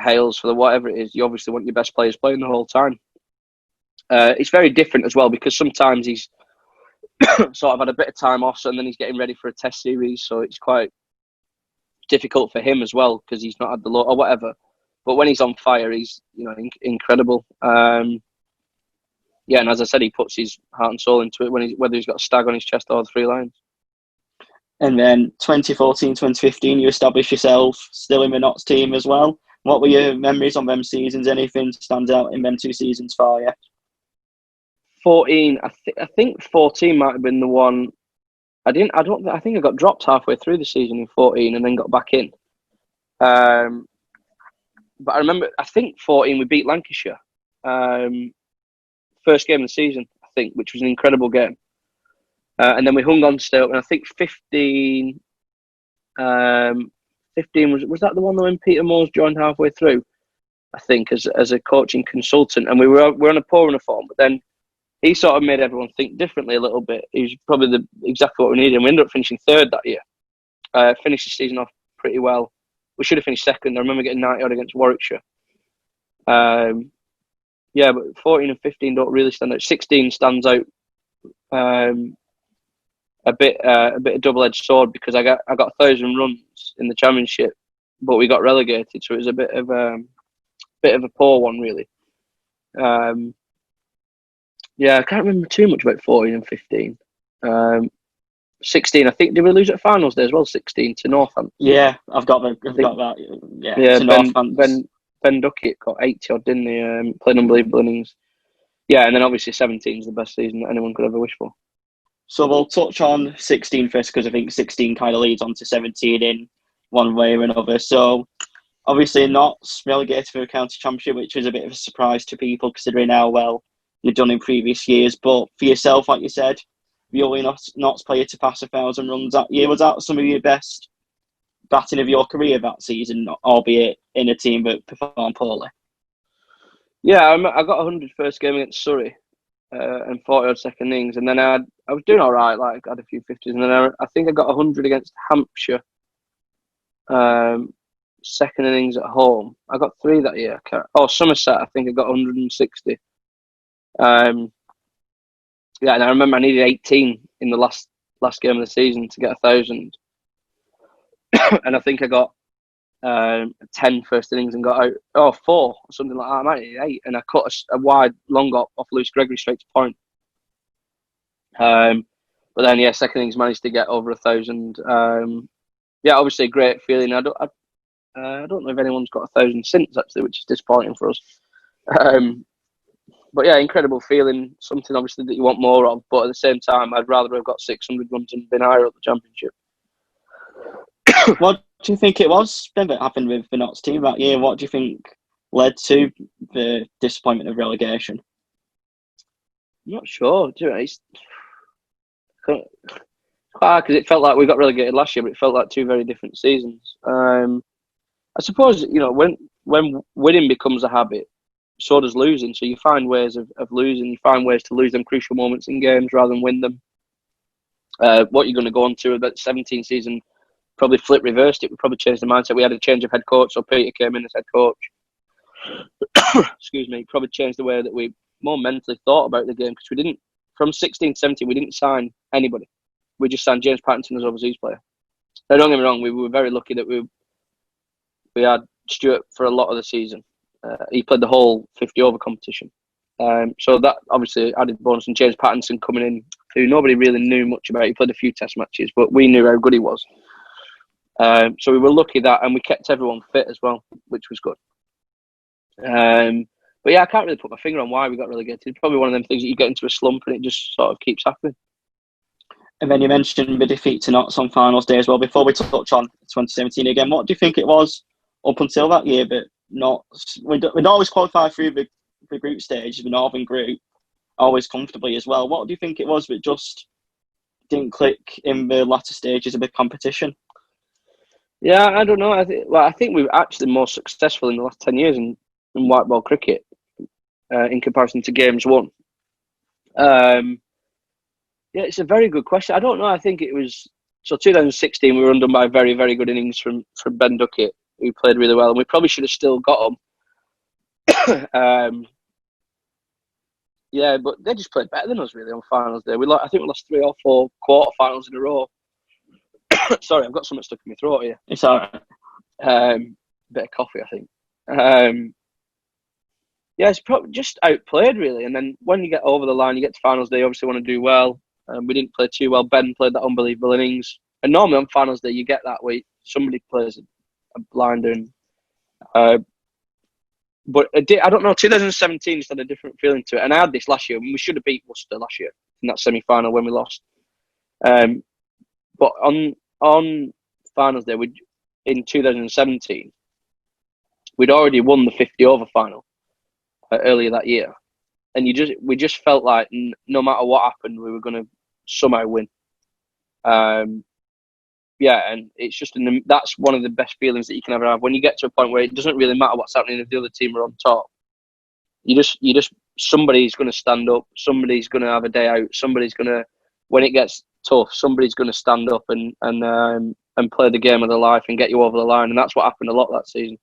Hales, for whatever it is, you obviously want your best players playing the whole time. It's very different as well, because sometimes he's sort of had a bit of time off, and then he's getting ready for a test series, so it's quite difficult for him as well, because he's not had the load or whatever. But when he's on fire, he's incredible. Yeah, and as I said, he puts his heart and soul into it, whether he's got a stag on his chest or the 3 lines. And then 2014, 2015, you established yourself still in the Notts team as well. What were your memories on them seasons? Anything stands out in them 2 seasons for you? 14, I think 14 might have been the one I didn't. I think I got dropped halfway through the season in 14, and then got back in. But I remember, I think 14 we beat Lancashire, first game of the season, I think, which was an incredible game. And then we hung on still, and I think 15. 15 was that the one when Peter Moores joined halfway through? I think as a coaching consultant, and we're on a poor form, but then he sort of made everyone think differently a little bit. He was probably exactly what we needed, and we ended up finishing third that year. Finished the season off pretty well. We should have finished second. I remember getting 90 odd against Warwickshire. But 14 and 15 don't really stand out. 16 stands out a bit of double-edged sword because I got 1,000 runs in the championship, but we got relegated, so it was a bit of a poor one really. I can't remember too much about 14 and 15. 16, I think, did we lose at finals day as well? 16 to Northampton. Yeah, I've got that. Yeah, to Northampton. Ben Duckett got 80 odd, didn't he? Played unbelievable innings. Yeah, and then obviously 17 is the best season that anyone could ever wish for. So we'll touch on 16 first because I think 16 kind of leads on to 17 in one way or another. So obviously not relegated for a county championship, which was a bit of a surprise to people considering how well you've done in previous years. But for yourself, like you said, the only Notts player to pass 1,000 runs that year. Was that some of your best batting of your career that season, albeit in a team that performed poorly? Yeah, I got 100 first game against Surrey and 40 odd second innings, and then I was doing all right. Like I had a few 50s, and then I think I got 100 against Hampshire. Second innings at home. I got 3 that year. Somerset, I think I got 160. And I remember I needed 18 in the last game of the season to get 1,000. And I think I got 10 first innings and got out 4 or something like that. I might need 8, and I cut a wide long off Lewis Gregory straight to point. But then second innings managed to get over 1,000. Obviously a great feeling. I don't know if anyone's got 1,000 since actually, which is disappointing for us. But yeah, incredible feeling. Something obviously that you want more of, but at the same time, I'd rather have got 600 runs and been higher at the championship. What do you think it was then that happened with the Notts team that year? What do you think led to the disappointment of relegation? I'm not sure. It's quite hard because it felt like we got relegated last year, but it felt like 2 very different seasons. I suppose when winning becomes a habit, so does losing. So you find ways of losing. You find ways to lose them crucial moments in games rather than win them. What you're going to go on to about the 17 season, probably flip reversed it. We probably changed the mindset. We had a change of head coach, so Peter came in as head coach. Excuse me. Probably changed the way that we more mentally thought about the game because we didn't, from 16 to 17, we didn't sign anybody. We just signed James Pattinson as overseas player. Now, don't get me wrong, we were very lucky that we had Stuart for a lot of the season. He played the whole 50 over competition. So that obviously added bonus, and James Pattinson coming in, who nobody really knew much about. He played a few test matches, but we knew how good he was. So we were lucky that, and we kept everyone fit as well, which was good. But yeah, I can't really put my finger on why we got relegated. It's probably one of them things that you get into a slump and it just sort of keeps happening. And then you mentioned the defeat to Notts on finals day as well. Before we touch on 2017 again, what do you think it was up until that year? But we'd always qualify through the group stage, the Northern group, always comfortably as well. What do you think it was that just didn't click in the latter stages of the competition? Yeah, I don't know. I think we've actually more successful in the last 10 years in white ball cricket in comparison to games won. Yeah, it's a very good question. I don't know. I think it was 2016. We were undone by very, very good innings from Ben Duckett, who played really well, and we probably should have still got him. Yeah, but they just played better than us really on finals day. I think we lost 3 or 4 quarterfinals in a row. Sorry, I've got something stuck in my throat here. It's all right. Bit of coffee, I think. Yeah, it's probably just outplayed really. And then when you get over the line, you get to finals day, you obviously want to do well. We didn't play too well. Ben played that unbelievable innings. And normally on finals day, you get that way. Somebody plays a blinder. But I don't know, 2017 just had a different feeling to it. And I had this last year. We should have beat Worcester last year in that semi-final when we lost. But on finals day, in 2017, we'd already won the 50 over final earlier that year, and we just felt like no matter what happened, we were going to somehow win. And it's just that's one of the best feelings that you can ever have when you get to a point where it doesn't really matter what's happening if the other team are on top. You just somebody's going to stand up, somebody's going to have a day out, somebody's going to, when it gets tough, somebody's going to stand up and play the game of their life and get you over the line, and that's what happened a lot that season.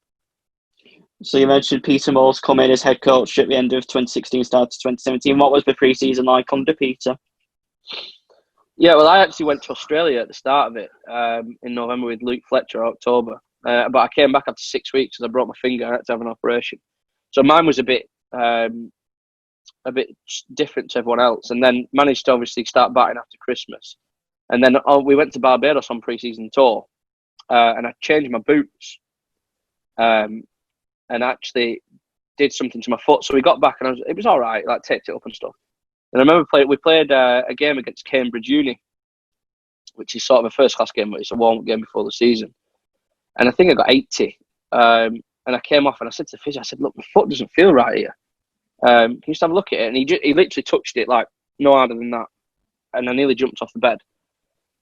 So you mentioned Peter Moore's come in as head coach at the end of 2016, start to 2017. What was the pre-season like under Peter? Yeah, well, I actually went to Australia at the start of it in November with Luke Fletcher, October. But I came back after 6 weeks because I broke my finger. I had to have an operation. So mine was a bit different to everyone else, and then managed to obviously start batting after Christmas. And then we went to Barbados on pre-season tour, and I changed my boots and actually did something to my foot. So we got back and it was all right, like taped it up and stuff. And I remember we played a game against Cambridge Uni, which is sort of a first-class game, but it's a warm-up game before the season. And I think I got 80. And I came off and I said to the physio, I said, look, my foot doesn't feel right here. Can you just have a look at it? And he literally touched it like no harder than that. And I nearly jumped off the bed.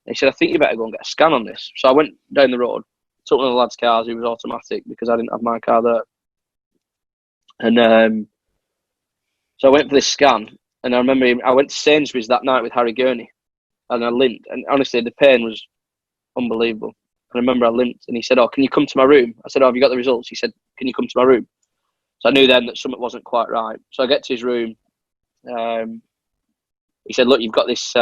And he said, I think you better go and get a scan on this. So I went down the road, took one of the lads' cars, he was automatic because I didn't have my car there. And so I went for this scan. And I remember I went to Sainsbury's that night with Harry Gurney, and I limped. And honestly, the pain was unbelievable. And I remember I limped, and he said, "Oh, can you come to my room?" I said, "Oh, have you got the results?" He said, "Can you come to my room?" So I knew then that something wasn't quite right. So I get to his room. He said, "Look, you've got this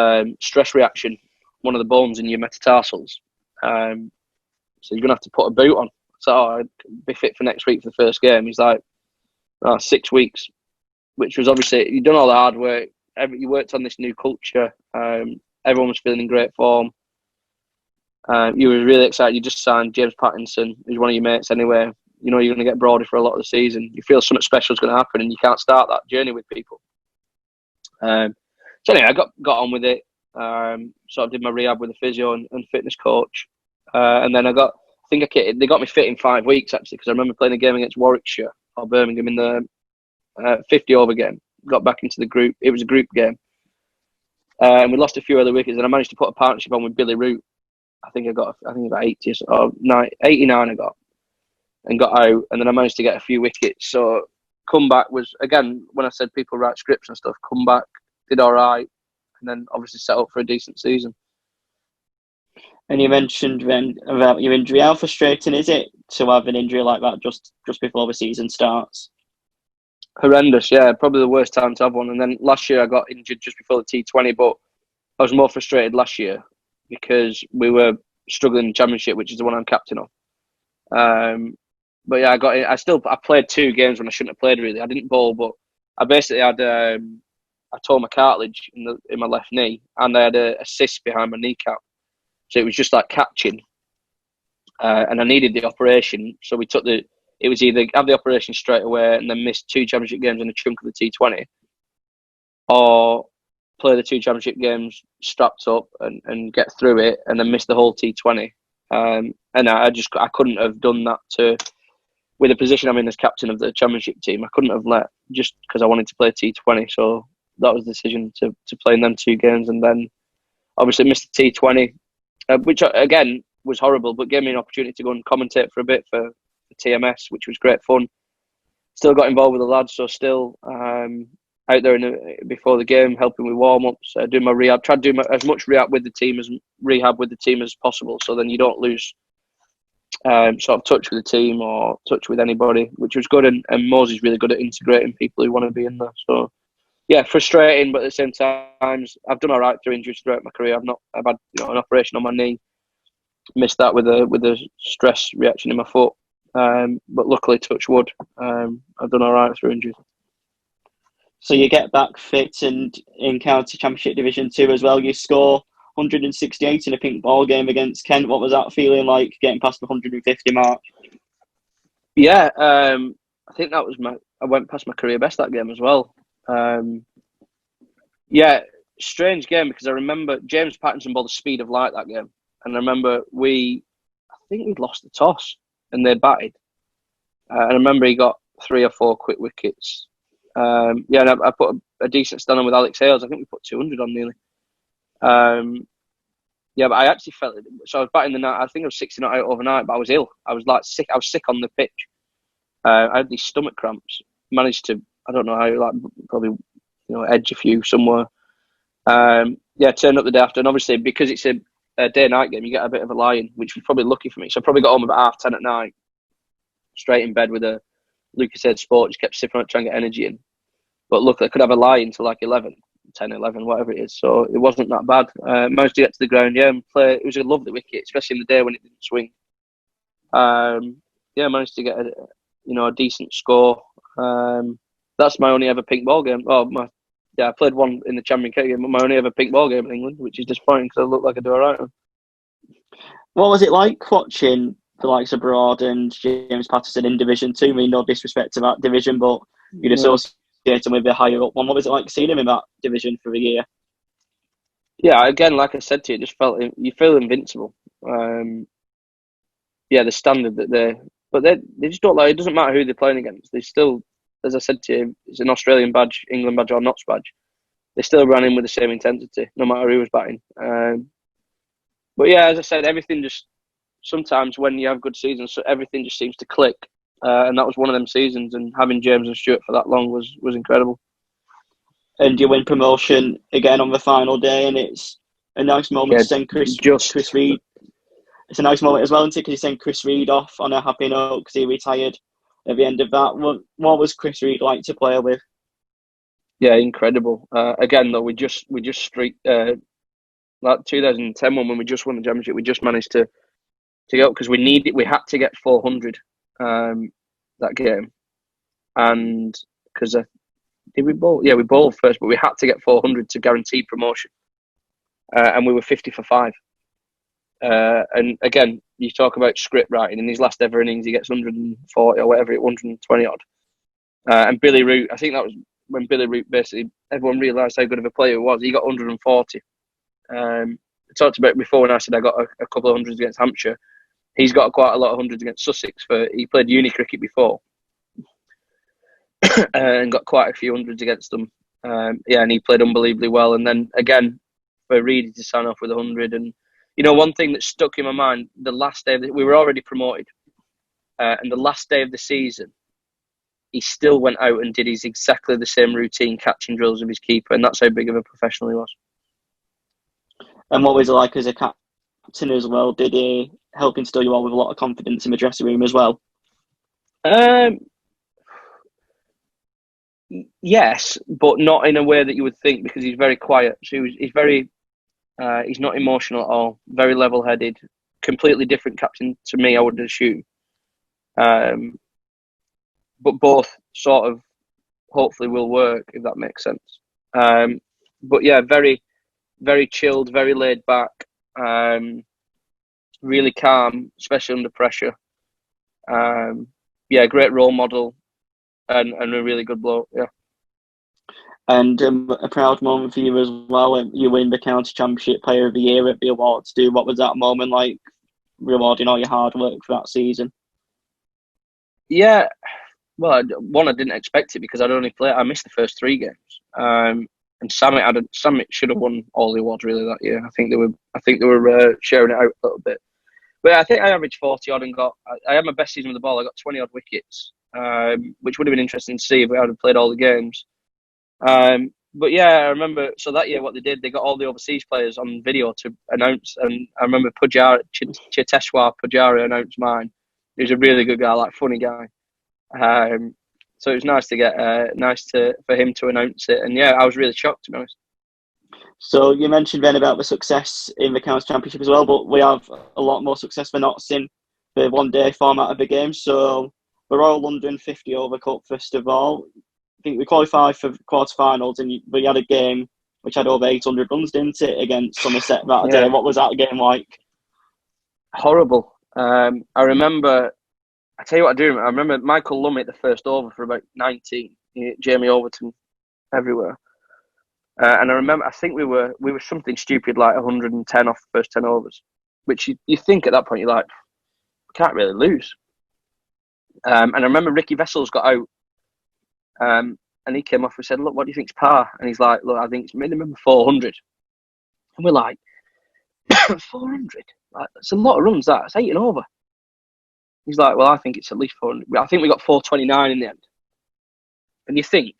stress reaction, one of the bones in your metatarsals. So you're gonna have to put a boot on." So I'd be fit for next week for the first game. He's like, 6 weeks. Which was obviously, you've done all the hard work. You worked on this new culture. Everyone was feeling in great form. You were really excited. You just signed James Pattinson, who's one of your mates anyway. You know you're going to get Brody for a lot of the season. You feel something special is going to happen, and you can't start that journey with people. So anyway, I got on with it. Sort of did my rehab with the physio and fitness coach, and then they got me fit in 5 weeks actually, because I remember playing a game against Warwickshire or Birmingham in the 50 over game. Got back into the group. It was a group game, and we lost a few other wickets. And I managed to put a partnership on with Billy Root. I think about 80 or 89. I got out, and then I managed to get a few wickets. So comeback was, again, when I said people write scripts and stuff, comeback, did all right, and then obviously set up for a decent season. And you mentioned then about your injury. How frustrating is it to have an injury like that just before the season starts? Horrendous, yeah. Probably the worst time to have one. And then last year I got injured just before the T20, but I was more frustrated last year because we were struggling in the Championship, which is the one I'm captain of. But yeah, I played 2 games when I shouldn't have played really. I didn't bowl, but I basically had I tore my cartilage in my left knee, and I had a cyst behind my kneecap. So it was just like catching, and I needed the operation. So we took it was either have the operation straight away and then miss 2 Championship games and a chunk of the T20, or play the 2 Championship games strapped up and get through it and then miss the whole T20. And I couldn't have done that with the position I'm in as captain of the Championship team. I couldn't have let, just because I wanted to play T20. So that was the decision to play in them 2 games, and then obviously missed the T20, which again was horrible, but gave me an opportunity to go and commentate for a bit for TMS, which was great fun. Still got involved with the lads, so still out there before the game, helping with warm-ups, doing my rehab. Tried to do as much rehab with the team as possible, so then you don't lose sort of touch with the team or touch with anybody, which was good. And Mosey's really good at integrating people who want to be in there. So yeah, frustrating, but at the same time, I've done all right through injuries throughout my career. I've had an operation on my knee, missed that with a stress reaction in my foot. But luckily, touch wood, I've done all right through injuries. So you get back fit and in County Championship Division 2 as well. You score 168 in a pink ball game against Kent. What was that feeling like, getting past the 150 mark? Yeah, I think that was I went past my career best that game as well. Yeah, strange game because I remember James Pattinson bowled the speed of light that game. and I remember I think we'd lost the toss, and they batted. And I remember he got 3 or 4 quick wickets. And I put a decent stand on with Alex Hales. I think we put 200 on nearly. But I actually felt it. So I was batting the night. I think I was 60 not out overnight, but I was ill. I was like sick. I was sick on the pitch. I had these stomach cramps. Managed to, I don't know how, like probably, edge a few somewhere. Turned up the day after, and obviously because it's a day-night game, you get a bit of a lie-in, which was probably lucky for me. So I probably got home about 10:30 at night, straight in bed with a Lucozade Sport. Just kept sipping on it, trying to get energy in. But look, I could have a lie-in till like 10, 11, whatever it is. So it wasn't that bad. Managed to get to the ground, and play. It was a lovely wicket, especially in the day when it didn't swing. Managed to get a decent score. That's my only ever pink ball game. I played one in the Champion Cricket game, but my only ever pink ball game in England, which is disappointing because I look like I do all right. What was it like watching the likes of Broad and James Patterson in Division 2? I mean, no disrespect to that division, but you'd associate him with the higher up one. What was it like seeing him in that division for a year? Yeah, again, like I said to you, just you feel invincible. The standard that they just don't like. It doesn't matter who they're playing against. They still, as I said to you, it's an Australian badge, England badge, or Notts badge. They still ran in with the same intensity, no matter who was batting. As I said, everything just sometimes when you have good seasons, so everything just seems to click. And that was one of them seasons. And having James and Stuart for that long was incredible. And you win promotion again on the final day, and it's a nice moment to send Chris Reed. It's a nice moment as well, isn't it? Because you send Chris Reed off on a happy note because he retired at the end of that. What was Chris Reed like to play with? Yeah, incredible. Again, though, we just streaked like 2010 when we just won the championship. We just managed to go because we had to get 400 that game, and because did we bowl? Yeah, we bowled first, but we had to get 400 to guarantee promotion, and we were 50 for 5. And again, you talk about script writing. In his last ever innings, he gets 140 or whatever, 120 odd. And Billy Root, I think that was when Billy Root basically everyone realised how good of a player he was. He got 140. I talked about it before when I said I got a couple of hundreds against Hampshire. He's got quite a lot of hundreds against Sussex. He played uni cricket before and got quite a few hundreds against them. And he played unbelievably well. And then again, for Reedy to sign off with 100. And one thing that stuck in my mind, the last day we were already promoted, and the last day of the season, he still went out and did exactly the same routine catching drills with his keeper, and that's how big of a professional he was. And what was it like as a captain as well? Did he help instill you all with a lot of confidence in the dressing room as well? Yes, but not in a way that you would think, because he's very quiet. So he's very, he's not emotional at all. Very level-headed, completely different captain to me, I would assume. But both sort of hopefully will work, if that makes sense. Very, very chilled, very laid back, really calm, especially under pressure. Great role model and a really good bloke, yeah. And a proud moment for you as well. You win the County Championship Player of the Year at the awards. What was that moment like, rewarding all your hard work for that season? Yeah, well, I didn't expect it because I missed the first 3 games. And Summit should have won all the awards really that year. I think they were sharing it out a little bit. But I think I averaged 40 odd and I had my best season with the ball. I got 20 odd wickets, which would have been interesting to see if we had played all the games. I remember. So that year, what they did, they got all the overseas players on video to announce. And I remember Chiteshwar Pujara announced mine. He was a really good guy, funny guy. So it was nice to get for him to announce it, and I was really shocked, to be honest. So you mentioned then about the success in the County Championship as well, but we have a lot more success for Notts in the one-day format of the game. So the Royal London 50 over Cup, first of all, I think we qualified for quarterfinals, and we had a game which had over 800 runs, didn't it, against Somerset that day? What was that game like? Horrible. I remember. I tell you what I do. I remember Michael Lummett the first over for about 19. Jamie Overton everywhere. And I remember, I think we were something stupid like 110 off the first 10 overs. which you think at that point, you're like, can't really lose. And I remember Ricky Vessels got out, and he came off and said, look, what do you think's par? And he's like, look, I think it's minimum 400. And we're like, 400? Like, that's a lot of runs, that. It's 8 and over. He's like, well, I think it's at least 400. I think we got 429 in the end. And you think,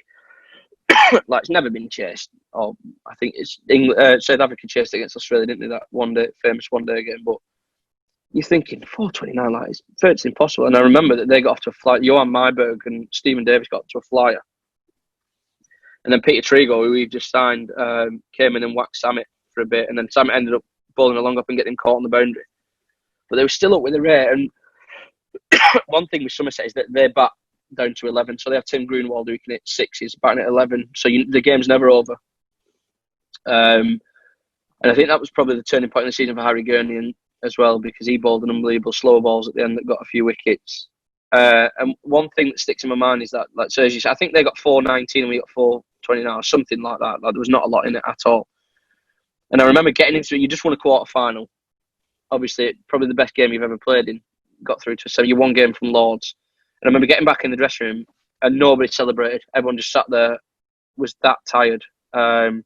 like, it's never been chased. Or I think it's South Africa chased against Australia, didn't they? That famous one day game. But you're thinking 429, like, it's impossible. And I remember that they got off to a flight. Johan Myberg and Stephen Davis got to a flyer. And then Peter Trigo, who we've just signed, came in and whacked Samet for a bit. And then Samet ended up bowling along up and getting caught on the boundary. But they were still up with the rate. And one thing with Somerset is that they bat down to 11. So they have Tim Greenwald who can hit sixes, batting at 11. So the game's never over. And I think that was probably the turning point in the season for Harry Gurney as well, because he bowled an unbelievable slow balls at the end that got a few wickets. And one thing that sticks in my mind is that, like Sergi said, I think they got 419 and we got 429 or something like that. Like, there was not a lot in it at all. And I remember getting into it. You just won a quarter final. Obviously, probably the best game you've ever played in. Got through to 7. You won game from Lords. And I remember getting back in the dressing room and nobody celebrated. Everyone just sat there, was that tired. And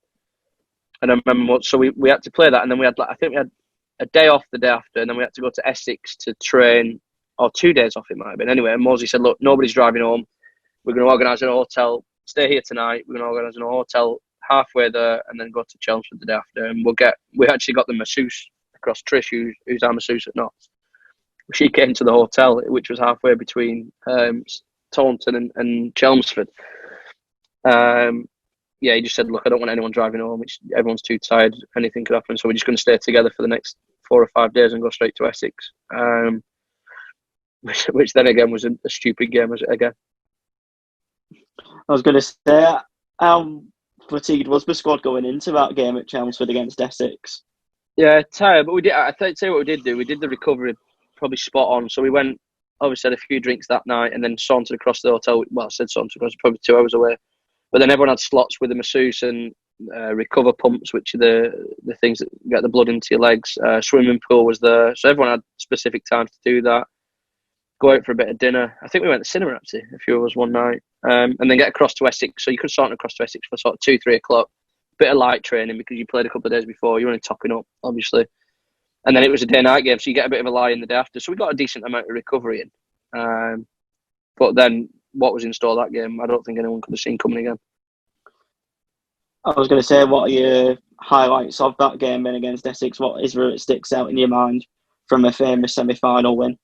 I remember, so we had to play that, and then we had, I think we had a day off the day after, and then we had to go to Essex to train, or 2 days off it might have been. Anyway, and Mosey said, look, nobody's driving home. We're going to organise an hotel, stay here tonight. We're going to organise an hotel halfway there, and then go to Chelmsford the day after. And we actually got the masseuse across, Trish, who's our masseuse at Notts. She came to the hotel, which was halfway between Taunton and Chelmsford. Yeah, he just said, look, I don't want anyone driving home. Everyone's too tired. Anything could happen. So we're just going to stay together for the next 4 or 5 days and go straight to Essex. Which then again was a stupid game again. I was going to say, how fatigued was the squad going into that game at Chelmsford against Essex? Yeah, tired. But I tell you what we did do. We did the recovery probably spot on. So we went, obviously had a few drinks that night and then sauntered across the hotel. Well, I said sauntered across, probably 2 hours away. But then everyone had slots with the masseuse and recover pumps, which are the things that get the blood into your legs. Swimming pool was there. So everyone had specific times to do that. Go out for a bit of dinner. I think we went to cinema, actually, a few of us one night. And then get across to Essex. So you could saunter across to Essex for sort of 2, 3 o'clock. Bit of light training because you played a couple of days before. You're only topping up, obviously. And then it was a day-night game, so you get a bit of a lie in the day after. So we got a decent amount of recovery in. But then what was in store that game, I don't think anyone could have seen coming again. I was going to say, what are your highlights of that game then against Essex? What is there that sticks out in your mind from a famous semi-final win?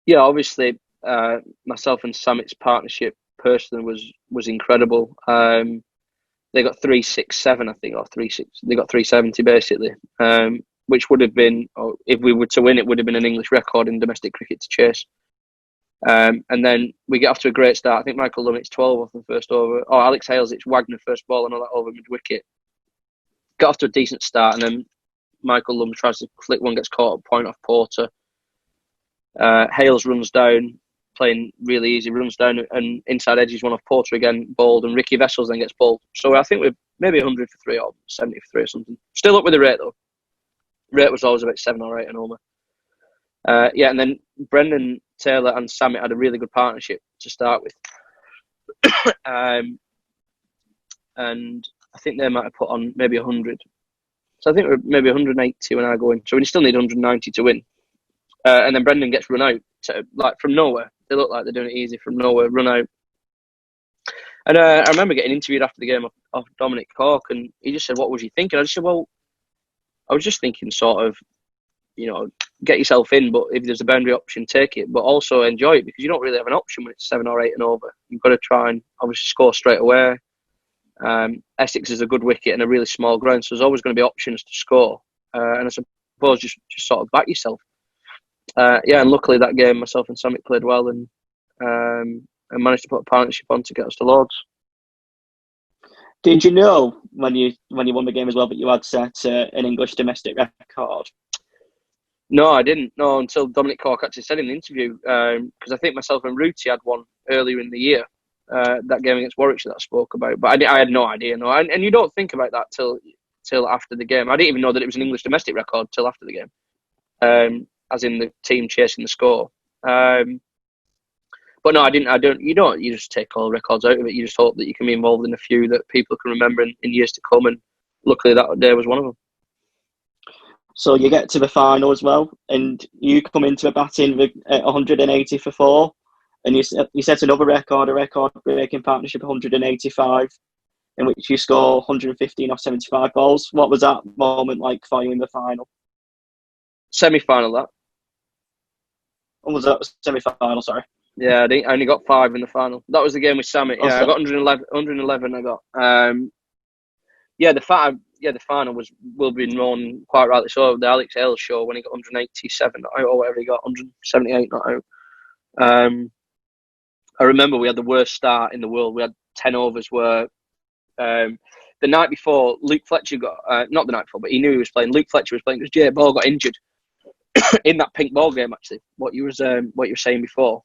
Yeah, obviously, myself and Samit's partnership personally was incredible. They got 367, I think, or 36. They got 370 basically, which would have been, or if we were to win, it would have been an English record in domestic cricket to chase. And then we get off to a great start. I think Michael Lummett's 12 off the first over. Oh, Alex Hales, it's Wagner first ball and all that over mid-wicket. Got off to a decent start, and then Michael Lumme tries to flick one, gets caught at point off Porter. Hales runs down, playing really easy, runs down and inside edges one off Porter again, bowled, and Ricky Vessels then gets bowled. So I think we're maybe 100 for 3 or 70 for 3 or something. Still up with the rate though. Rate was always about 7 or 8 and over. Yeah, and then Brendan Taylor and Samet had a really good partnership to start with. And I think they might have put on maybe 100. So I think we're maybe 180 when I go in. So we still need 190 to win. And then Brendan gets run out like from nowhere. They look like they're doing it easy from nowhere, run out. And I remember getting interviewed after the game of Dominic Cork, and he just said, "What was you thinking?" I just said, "Well, I was just thinking sort of, get yourself in, but if there's a boundary option, take it, but also enjoy it because you don't really have an option when it's 7 or 8 and over. You've got to try and obviously score straight away. Essex is a good wicket and a really small ground, so there's always going to be options to score. And I suppose just sort of back yourself." Yeah, and luckily that game, myself and Samet played well and managed to put a partnership on to get us to Lords. Did you know when you won the game as well that you had set an English domestic record? No, I didn't. No, until Dominic Cork actually said in the interview, because I think myself and Ruti had one earlier in the year, that game against Warwickshire that I spoke about. But I had no idea. No, and you don't think about that till till after the game. I didn't even know that it was an English domestic record till after the game, as in the team chasing the score. But no, I didn't. I don't. You just take all records out of it. You just hope that you can be involved in a few that people can remember in years to come. And luckily, that day was one of them. So you get to the final as well, and you come into a batting with 180 for 4, and you set another record, a record-breaking partnership, 185, in which you score 115 off 75 balls. What was that moment like for you in the final? Semi-final, that. Or was that semi-final? Sorry. Yeah, I only got 5 in the final. That was the game with Sammy. Yeah, I got 111. 111. I got. The final will be known quite rightly so. The Alex Hales show when he got 187 not out, or whatever he got, 178 not out. I remember we had the worst start in the world. We had 10 overs where the night before Luke Fletcher got not the night before, but he knew he was playing. Luke Fletcher was playing because Jay Ball got injured in that pink ball game. Actually, what you were saying before.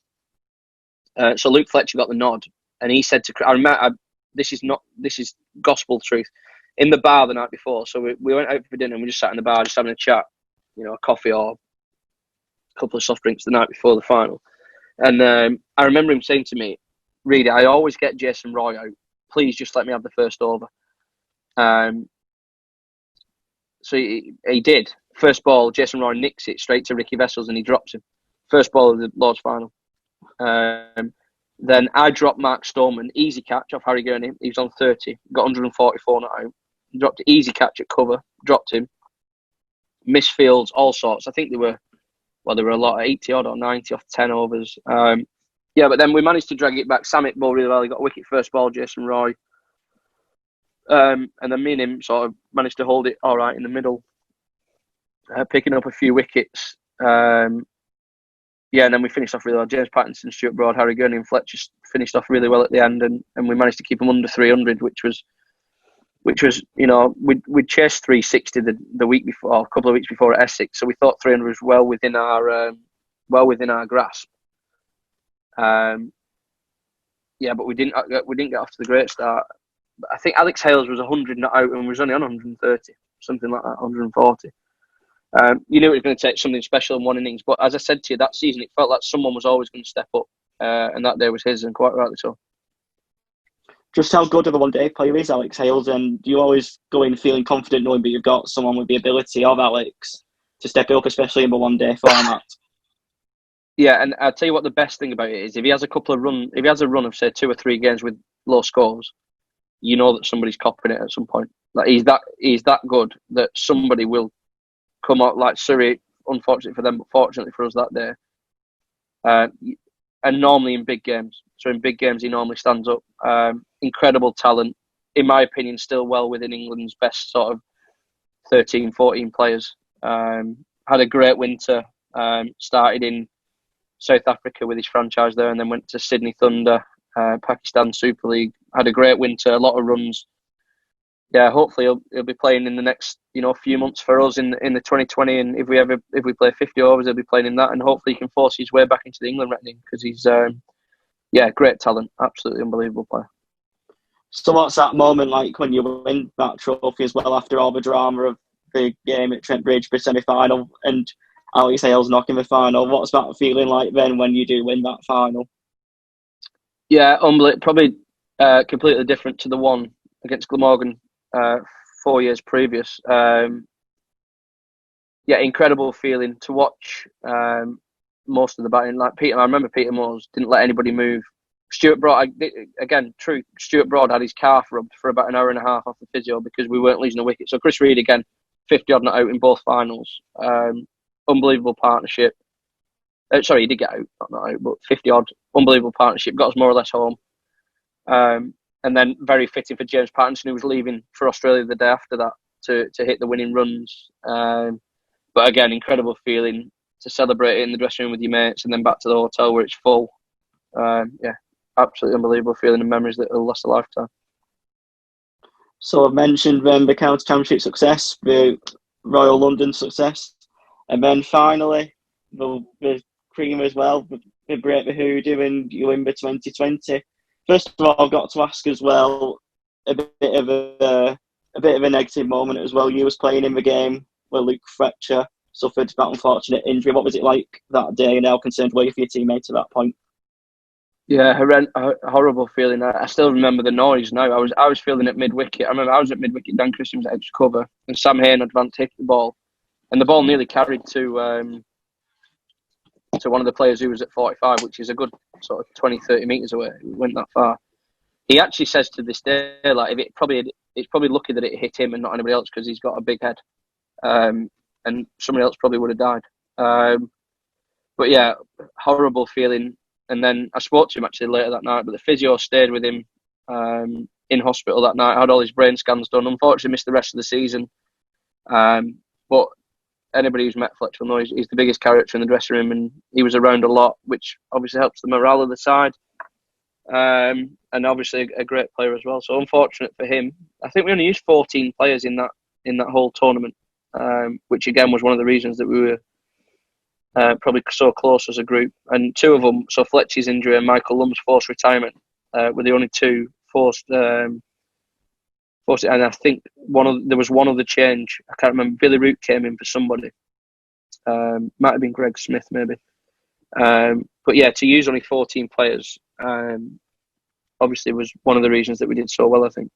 So Luke Fletcher got the nod, and he said to I remember this is gospel truth. In the bar the night before, so we went out for dinner and we just sat in the bar just having a chat, a coffee or a couple of soft drinks the night before the final. And I remember him saying to me, "Reedy, I always get Jason Roy out. Please just let me have the first over." So he did. First ball, Jason Roy nicks it straight to Ricky Vessels and he drops him. First ball of the Lord's final. Then I dropped Mark Stoneman, easy catch off Harry Gurney. He was on 30, got 144 not out. Dropped an easy catch at cover, dropped him. Missed fields, all sorts. I think there were a lot, 80 odd or 90 off 10 overs. But then we managed to drag it back. Sam hit ball really well. He got a wicket first ball, Jason Roy. And then me and him sort of managed to hold it all right in the middle, picking up a few wickets. And then we finished off really well. James Pattinson, Stuart Broad, Harry Gurney and Fletcher finished off really well at the end, and we managed to keep them under 300, which was we'd chased 360 the week before, a couple of weeks before at Essex, so we thought 300 was well within our grasp. But we didn't get off to the great start. I think Alex Hales was 100 not out and was only on 130, something like that, 140. You knew it was going to take something special in one innings, but as I said to you, that season it felt like someone was always going to step up, and that day was his, and quite rightly so. Just how good of a one-day player is Alex Hales, and do you always go in feeling confident knowing that you've got someone with the ability of Alex to step up, especially in the one-day format? Yeah, and I'll tell you what the best thing about it is, if he has a run of say 2 or 3 games with low scores, you know that somebody's copping it at some point. Like he's that good that somebody will come out, like Surrey, unfortunately for them, but fortunately for us that day. And normally in big games. So in big games, he normally stands up. Incredible talent. In my opinion, still well within England's best sort of 13, 14 players. Had a great winter. Started in South Africa with his franchise there and then went to Sydney Thunder, Pakistan Super League. Had a great winter, a lot of runs. Yeah, hopefully he'll be playing in the next few months for us in the 2020, and if we play 50 overs, he'll be playing in that, and hopefully he can force his way back into the England reckoning because he's great talent, absolutely unbelievable player. So what's that moment like when you win that trophy as well after all the drama of the game at Trent Bridge, the semi-final, and Alex Hales knocking the final? What's that feeling like then when you do win that final? Yeah, probably completely different to the one against Glamorgan 4 years previous. Incredible feeling to watch most of the batting. Like I remember Peter Moores didn't let anybody move. Stuart Broad, again, true. Stuart Broad had his calf rubbed for about an hour and a half off the physio because we weren't losing a wicket. So Chris Reid, again, 50 odd not out in both finals. Unbelievable partnership. Sorry, he did get out, not out, but 50 odd. Unbelievable partnership. Got us more or less home. And then very fitting for James Pattinson, who was leaving for Australia the day after that to hit the winning runs. But again, incredible feeling to celebrate it in the dressing room with your mates and then back to the hotel where it's full. Absolutely unbelievable feeling and memories that will last a lifetime. So I've mentioned the County Championship success, the Royal London success, and then finally the cream as well, the Break the Hoodoo and you win the 2020. First of all, I've got to ask as well a bit of a a bit of a negative moment as well. You was playing in the game where Luke Fletcher suffered that unfortunate injury. What was it like that day, and how concerned were you for your teammates at that point? Yeah, horrible feeling. I still remember the noise now. I was feeling it mid wicket. I remember I was at mid wicket. Dan Christian was at extra cover, and Sam Hayne advanced hit the ball, and the ball nearly carried to one of the players who was at 45, which is a good sort of 20, 30 metres away. It went that far. He actually says to this day, like, if it's probably lucky that it hit him and not anybody else because he's got a big head, and somebody else probably would have died. But yeah, horrible feeling. And then I spoke to him actually later that night, but the physio stayed with him in hospital that night, had all his brain scans done. Unfortunately, missed the rest of the season. But anybody who's met Fletcher will know he's the biggest character in the dressing room, and he was around a lot, which obviously helps the morale of the side. And obviously a great player as well. So unfortunate for him. I think we only used 14 players in that whole tournament, which again was one of the reasons that we were probably so close as a group. And two of them, so Fletcher's injury and Michael Lum's forced retirement, were the only two forced. And I think there was one other change. I can't remember. Billy Root came in for somebody. Might have been Greg Smith, maybe. But yeah, to use only 14 players, obviously was one of the reasons that we did so well, I think.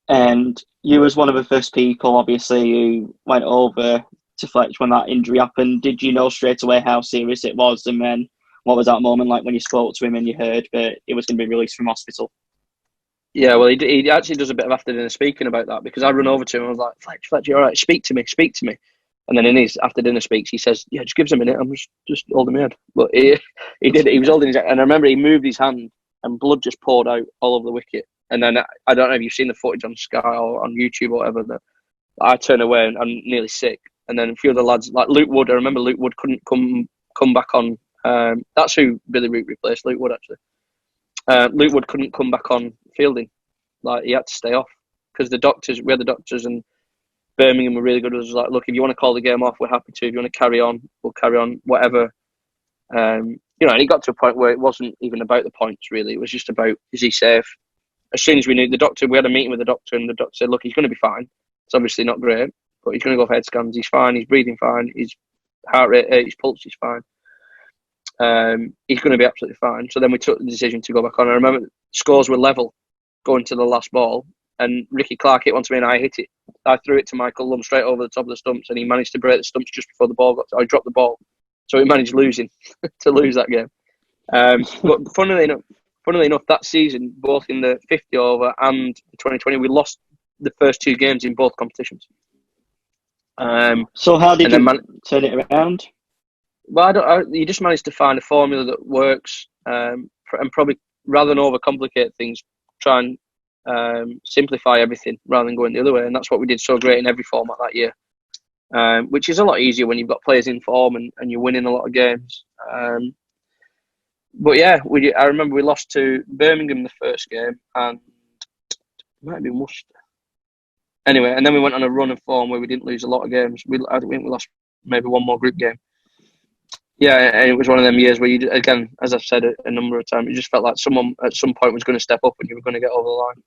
And you was one of the first people, obviously, who went over to Fletch when that injury happened. Did you know straight away how serious it was? And then what was that moment like when you spoke to him and you heard that he was going to be released from hospital? Yeah, well, he actually does a bit of after dinner speaking about that, because I run over to him and I was like, Fletch, you all right? Speak to me. And then in his after dinner speaks, he says, yeah, just give us a minute. I'm just holding my head. But he did it. He was holding his head. And I remember he moved his hand and blood just poured out all over the wicket. And then I don't know if you've seen the footage on Sky or on YouTube or whatever, that I turned away and I'm nearly sick. And then a few of the lads, like Luke Wood, I remember Luke Wood couldn't come back on. That's who Billy Root replaced, Luke Wood, actually. Luke Wood couldn't come back on fielding. Like, he had to stay off because we had the doctors, and Birmingham were really good. It was like, look, if you want to call the game off, we're happy to. If you want to carry on, we'll carry on, whatever. And it got to a point where it wasn't even about the points, really. It was just about, is he safe? As soon as we knew we had a meeting with the doctor, and the doctor said, look, he's going to be fine. It's obviously not great, but he's going to go for head scans. He's fine. He's breathing fine. His heart rate, his pulse is fine. He's going to be absolutely fine. So then we took the decision to go back on. I remember scores were level going to the last ball, and Ricky Clark hit one to me and I hit it. I threw it to Michael Lum straight over the top of the stumps, and he managed to break the stumps just before the ball I dropped the ball. So he managed losing to lose that game. But funnily enough, that season, both in the 50 over and 2020, we lost the first two games in both competitions. So how did you turn it around? Well, you just managed to find a formula that works, and probably rather than overcomplicate things, try and simplify everything rather than going the other way. And that's what we did so great in every format that year, which is a lot easier when you've got players in form and you're winning a lot of games. But yeah, I remember we lost to Birmingham the first game, and it might have been Worcester. Anyway, and then we went on a run of form where we didn't lose a lot of games. I think we lost maybe one more group game. Yeah, and it was one of them years where you, again, as I've said a number of times, you just felt like someone at some point was going to step up and you were going to get over the line.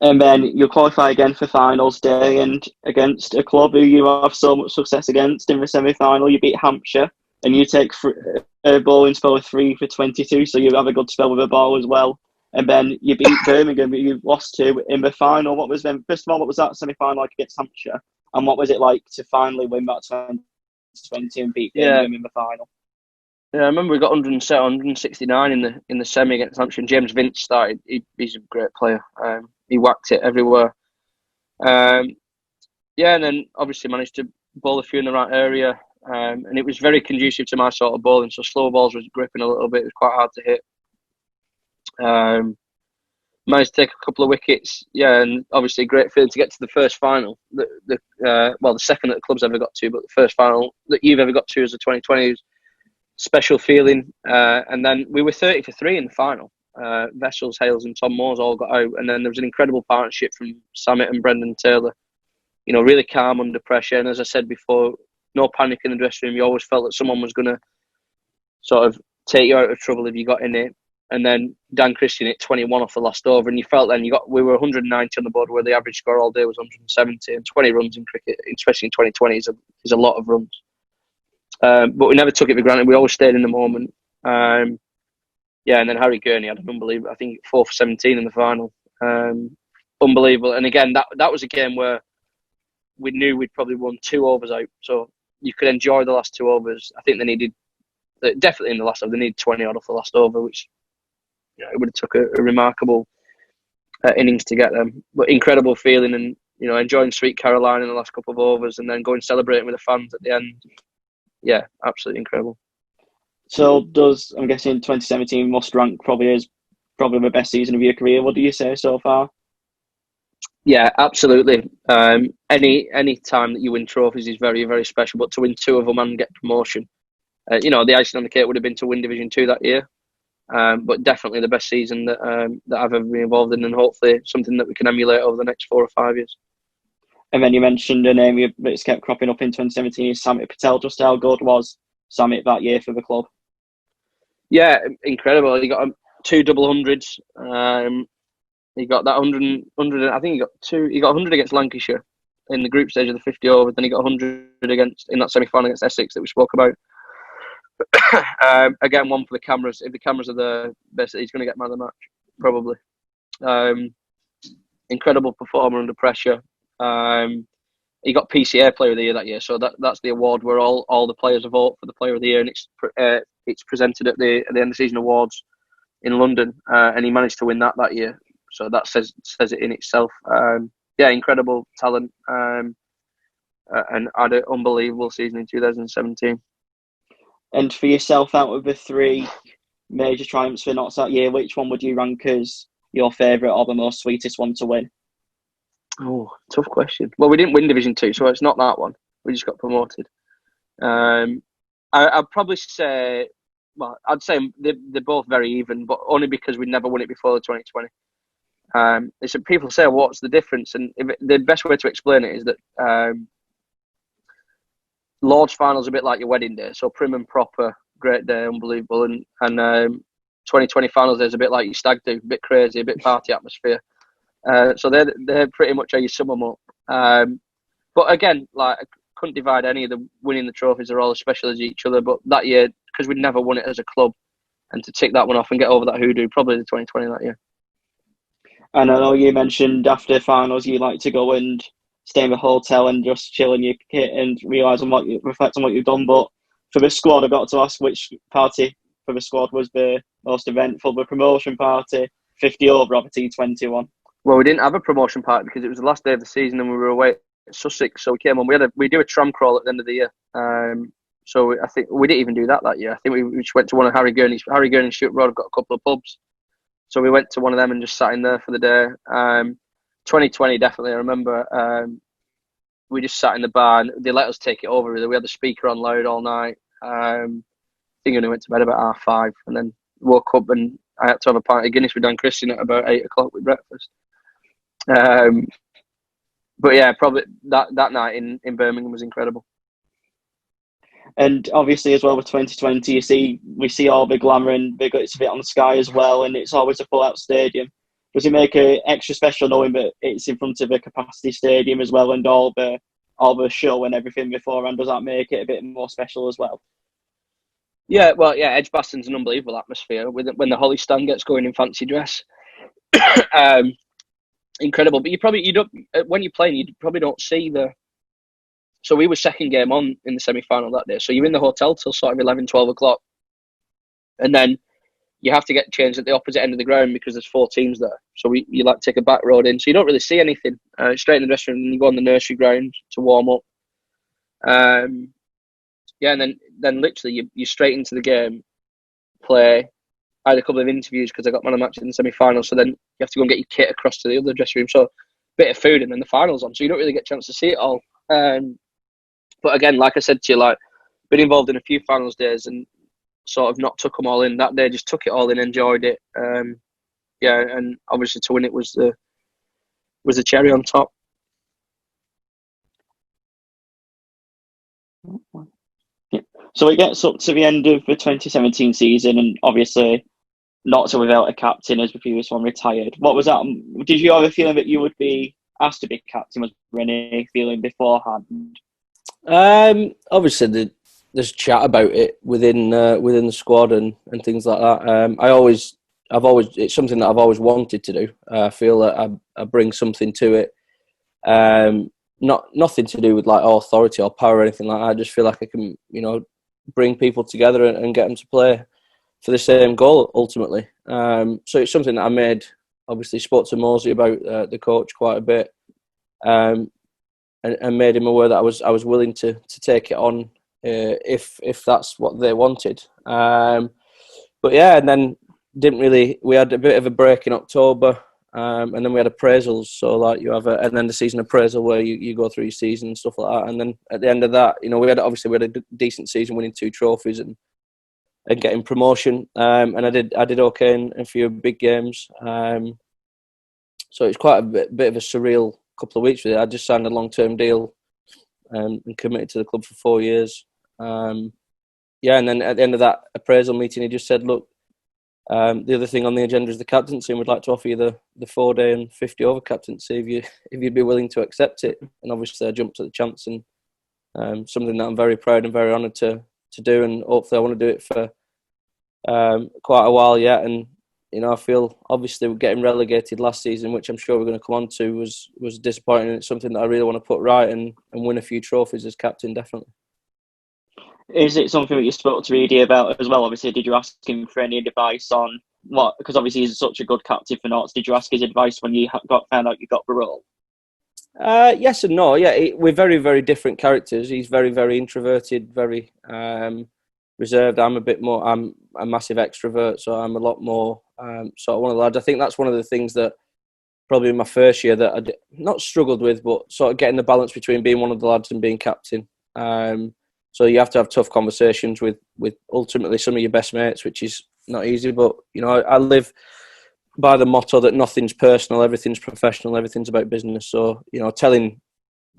And then you qualify again for finals day, and against a club who you have so much success against in the semi-final, you beat Hampshire, and you take a bowling spell of 3 for 22, so you have a good spell with a ball as well. And then you beat Birmingham, but you lost to in the final. First of all, what was that semi-final like against Hampshire? And what was it like to finally win that 2020 and beat Birmingham in the final? Yeah, I remember we got 169 in the semi against Lancashire, and James Vince started. He's a great player. He whacked it everywhere. And then obviously managed to bowl a few in the right area. And it was very conducive to my sort of bowling. So slow balls was gripping a little bit. It was quite hard to hit. Managed to take a couple of wickets. Yeah, and obviously a great feeling to get to the first final. The second that the club's ever got to, but the first final that you've ever got to as a 2020 was special feeling. And then we were 30 for 3 in the final. Vessels, Hales and Tom Moores all got out. And then there was an incredible partnership from Samet and Brendan Taylor. Really calm under pressure. And as I said before, no panic in the dressing room. You always felt that someone was going to sort of take you out of trouble if you got in it. and then Dan Christian hit 21 off the last over, and you felt then we were 190 on the board, where the average score all day was 170, and 20 runs in cricket, especially in 2020, is a lot of runs. But we never took it for granted. We always stayed in the moment. And then Harry Gurney had an unbelievable, I think 4 for 17 in the final. Unbelievable. And again, that was a game where we knew we'd probably won 2 overs out, so you could enjoy the last 2 overs. I think they needed, definitely in the last over, they needed 20 odd off the last over, which it would have took a remarkable innings to get them. But incredible feeling, and enjoying Sweet Caroline in the last couple of overs, and then going celebrating with the fans at the end. Yeah, absolutely incredible. So I'm guessing 2017 must rank probably as probably the best season of your career. What do you say so far? Yeah, absolutely. Any time that you win trophies is very, very special, but to win 2 of them and get promotion, the icing on the cake would have been to win Division 2 that year. But definitely the best season that I've ever been involved in, and hopefully something that we can emulate over the next 4 or 5 years. And then you mentioned a name that's kept cropping up in 2017 is Samit Patel. Just how good was Samit that year for the club? Yeah, incredible. He got 2 double hundreds. He got that 100. I think he got 2. He got 100 against Lancashire in the group stage of the 50 overs. Then he got 100 in that semi-final against Essex that we spoke about. Again, one for the cameras. If the cameras are there, basically he's going to get man of the match, probably. Incredible performer under pressure. He got PCA Player of the Year that year, so that's the award where all the players vote for the Player of the Year, and it's presented at the end of season awards in London, and he managed to win that year. So that says it in itself. Incredible talent, and had an unbelievable season in 2017. And for yourself, out of the 3 major triumphs for Notts that year, which one would you rank as your favourite or the most sweetest one to win? Oh, tough question. Well, we didn't win Division 2, so it's not that one. We just got promoted. I'd probably say, I'd say they're both very even, but only because we'd never won it before the 2020. People say, what's the difference? And the best way to explain it is that Lord's final's a bit like your wedding day, so prim and proper, great day, unbelievable, and 2020 finals day is a bit like your stag do, a bit crazy, a bit party atmosphere. So they're pretty much how you sum them up. But again, I couldn't divide any of the winning the trophies. They're all as special as each other. But that year, because we'd never won it as a club, and to tick that one off and get over that hoodoo, probably the 2020 that year. And I know you mentioned after finals you like to go and stay in the hotel and just chill in your kit and reflect on what you've done. But for the squad, I've got to ask which party for the squad was the most eventful. The promotion party, 50 over of a T21. Well, we didn't have a promotion party because it was the last day of the season and we were away at Sussex. So we came on. We do a tram crawl at the end of the year. So I think we didn't even do that year. I think we just went to one of Harry Gurney's. Harry Gurney and Stuart Road have got a couple of pubs. So we went to one of them and just sat in there for the day. 2020, definitely. I remember we just sat in the bar and they let us take it over. Really. We had the speaker on loud all night. I think I only went to bed about 5:30 and then woke up and I had to have a pint of Guinness with Dan Christian at about 8 o'clock with breakfast. But yeah, probably that night in Birmingham was incredible. And obviously as well with 2020, we see all the glamour and the glitz of it on the Sky as well, and it's always a full-out stadium. Does it make it extra special knowing that it's in front of a capacity stadium as well, and all the show and everything beforehand? Does that make it a bit more special as well? Yeah, Edgbaston's an unbelievable atmosphere when the Holly stand gets going in fancy dress. Incredible, but you don't when you're playing, you probably don't see the. So we were second game on in the semi-final that day. So you're in the hotel till sort of 11, 12 o'clock, and then you have to get changed at the opposite end of the ground because there's 4 teams there. So you take a back road in, so you don't really see anything. Straight in the dressing room, and you go on the nursery ground to warm up. And then literally you're straight into the game, play. I had a couple of interviews because I got man of the match in the semi-final, so then you have to go and get your kit across to the other dressing room. So a bit of food and then the finals on, so you don't really get a chance to see it all. But again, like I said to you, been involved in a few finals days and sort of not took them all in. That day just took it all in, enjoyed it. And obviously to win it was the cherry on top. Yeah. So it gets up to the end of the 2017 season, and obviously not so without a captain as the previous one retired. What was that? Did you have a feeling that you would be asked to be captain? Was there any feeling beforehand? Obviously, there's chat about it within the squad and things like that. It's something that I've always wanted to do. I feel that I bring something to it. Nothing to do with like authority or power or anything like that. I just feel like I can, bring people together and get them to play for the same goal ultimately. So it's something that I made. Obviously, spoke to Mosley about the coach quite a bit, and made him aware that I was willing to take it on if that's what they wanted. But yeah, and then we had a bit of a break in October, and then we had appraisals. So like and then the season appraisal where you go through your season and stuff like that. And then at the end of that, we had a decent season, winning 2 trophies and getting promotion. And I did okay in a few big games. So it's quite a bit of a surreal couple of weeks with it. I just signed a long-term deal and committed to the club for 4 years. And then at the end of that appraisal meeting, he just said, look, the other thing on the agenda is the captaincy, and we'd like to offer you the 4-day and 50 over captaincy if you'd be willing to accept it. And obviously I jumped at the chance, and something that I'm very proud and very honoured to do, and hopefully I want to do it for quite a while yet. And I feel obviously getting relegated last season, which I'm sure we're going to come on to, was disappointing. It's something that I really want to put right and win a few trophies as captain, definitely. Is it something that you spoke to Reedy about as well? Obviously, did you ask him for any advice on what? Because obviously he's such a good captain for Notts. Did you ask his advice when you found out you got the role? Yes and no. Yeah, we're very, very different characters. He's very, very introverted, very reserved. I'm a bit more. I'm a massive extrovert, so I'm a lot more sort of one of the lads. I think that's one of the things that probably in my first year that I not struggled with, but sort of getting the balance between being one of the lads and being captain. So you have to have tough conversations with ultimately some of your best mates, which is not easy. But I live by the motto that nothing's personal, everything's professional, everything's about business. So telling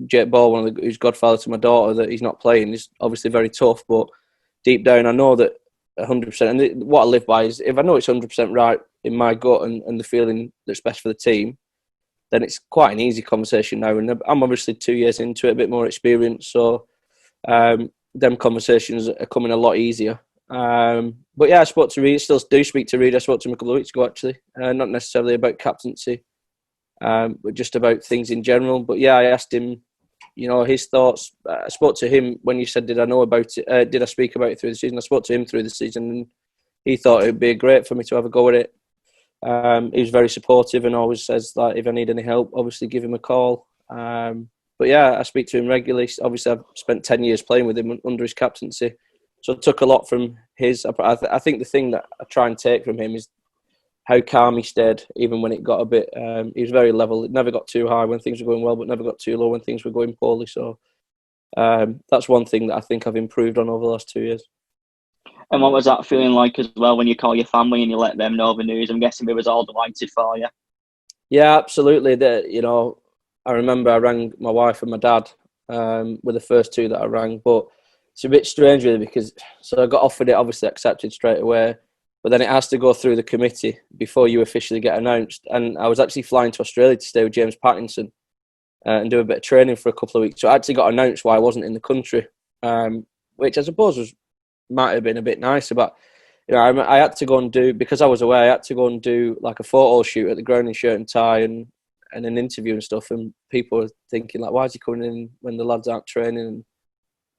Jake Ball, who's godfather to my daughter, that he's not playing is obviously very tough. But deep down, I know that 100%. And what I live by is if I know it's 100% right in my gut and the feeling that's best for the team, then it's quite an easy conversation now. And I'm obviously 2 years into it, a bit more experience, so. Them conversations are coming a lot easier. But yeah, I spoke to Reed. Still do speak to Reed. I spoke to him a couple of weeks ago, actually. Not necessarily about captaincy, but just about things in general. But yeah, I asked him, his thoughts. I spoke to him when you said, "Did I know about it? Did I speak about it through the season?" I spoke to him through the season, and he thought it would be great for me to have a go at it. He was very supportive and always says that if I need any help, obviously give him a call. But yeah, I speak to him regularly. Obviously, I've spent 10 years playing with him under his captaincy. So I took a lot from his. I think the thing that I try and take from him is how calm he stayed, even when it got a bit. He was very level. It never got too high when things were going well, but never got too low when things were going poorly. So that's one thing that I think I've improved on over the last 2 years. And what was that feeling like as well when you call your family and you let them know the news? I'm guessing it was all delighted for you. Yeah, absolutely. I remember I rang my wife and my dad were the first two that I rang, but it's a bit strange really because I got offered it, obviously accepted straight away, but then it has to go through the committee before you officially get announced. And I was actually flying to Australia to stay with James Pattinson and do a bit of training for a couple of weeks. So I actually got announced while I wasn't in the country, which I suppose might have been a bit nicer, but I had to go and do, because I was away, I had to go and do like a photo shoot at the ground in shirt and tie and an interview and stuff, and people were thinking like, why is he coming in when the lads aren't training?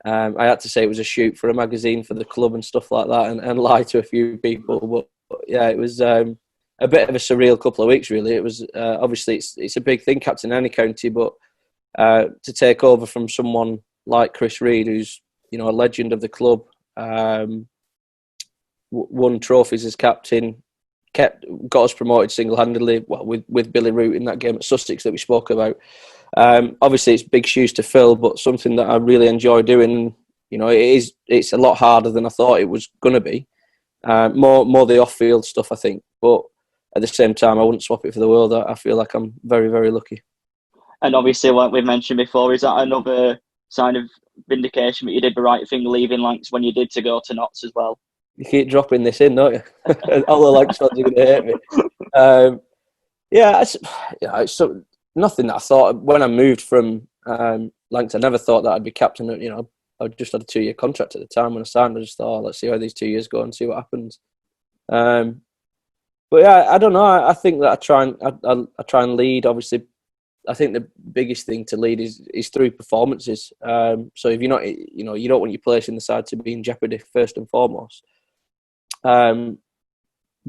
And I had to say it was a shoot for a magazine for the club and stuff like that, and lie to a few people. But yeah, it was a bit of a surreal couple of weeks really. It was obviously it's a big thing, captain any county, but to take over from someone like Chris Reed, who's a legend of the club, won trophies as captain, got us promoted single-handedly, with Billy Root in that game at Sussex that we spoke about. Obviously, it's big shoes to fill, but something that I really enjoy doing. It's a lot harder than I thought it was going to be. More the off-field stuff, I think. But at the same time, I wouldn't swap it for the world. I feel like I'm very, very lucky. And obviously, like we've mentioned before, is that another sign of vindication that you did the right thing leaving Lancs when you did to go to Notts as well? You keep dropping this in, don't you? All the Lancashire fans are going to hate me. It's nothing that I thought when I moved from Lancashire. I never thought that I'd be captain. You know, I just had a 2-year contract at the time when I signed. I just thought, let's see how these 2 years go and see what happens. But yeah, I don't know. I think that I try and lead. Obviously, I think the biggest thing to lead is through performances. So if you're not, you know, you don't want your place in the side to be in jeopardy first and foremost. But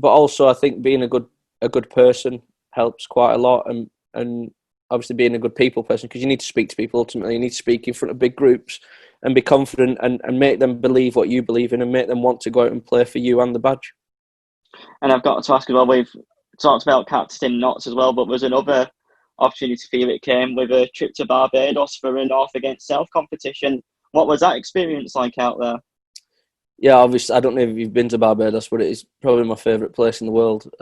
also, I think being a good person helps quite a lot, and obviously being a good people person, because you need to speak to people. Ultimately, you need to speak in front of big groups and be confident and make them believe what you believe in and make them want to go out and play for you and the badge. And I've got to ask as well, we've talked about captaining knots as well, but there's another opportunity for you that came with a trip to Barbados for a North against South competition. What was that experience like out there? Yeah, obviously, I don't know if you've been to Barbados, but it is probably my favourite place in the world.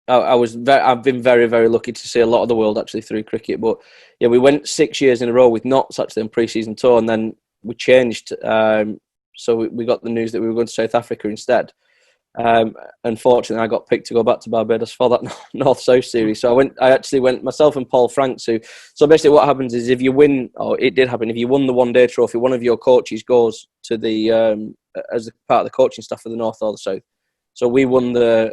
I've been very, very lucky to see a lot of the world actually through cricket. But yeah, we went 6 years in a row with knots actually on pre-season tour, and then we changed. So we got the news that we were going to South Africa instead. Unfortunately, I got picked to go back to Barbados for that North-South series. So I actually went myself and Paul Franks. So basically, what happens is if you win, or it did happen, if you won the one-day trophy, one of your coaches goes to the as a part of the coaching staff for the North or the South. So we won the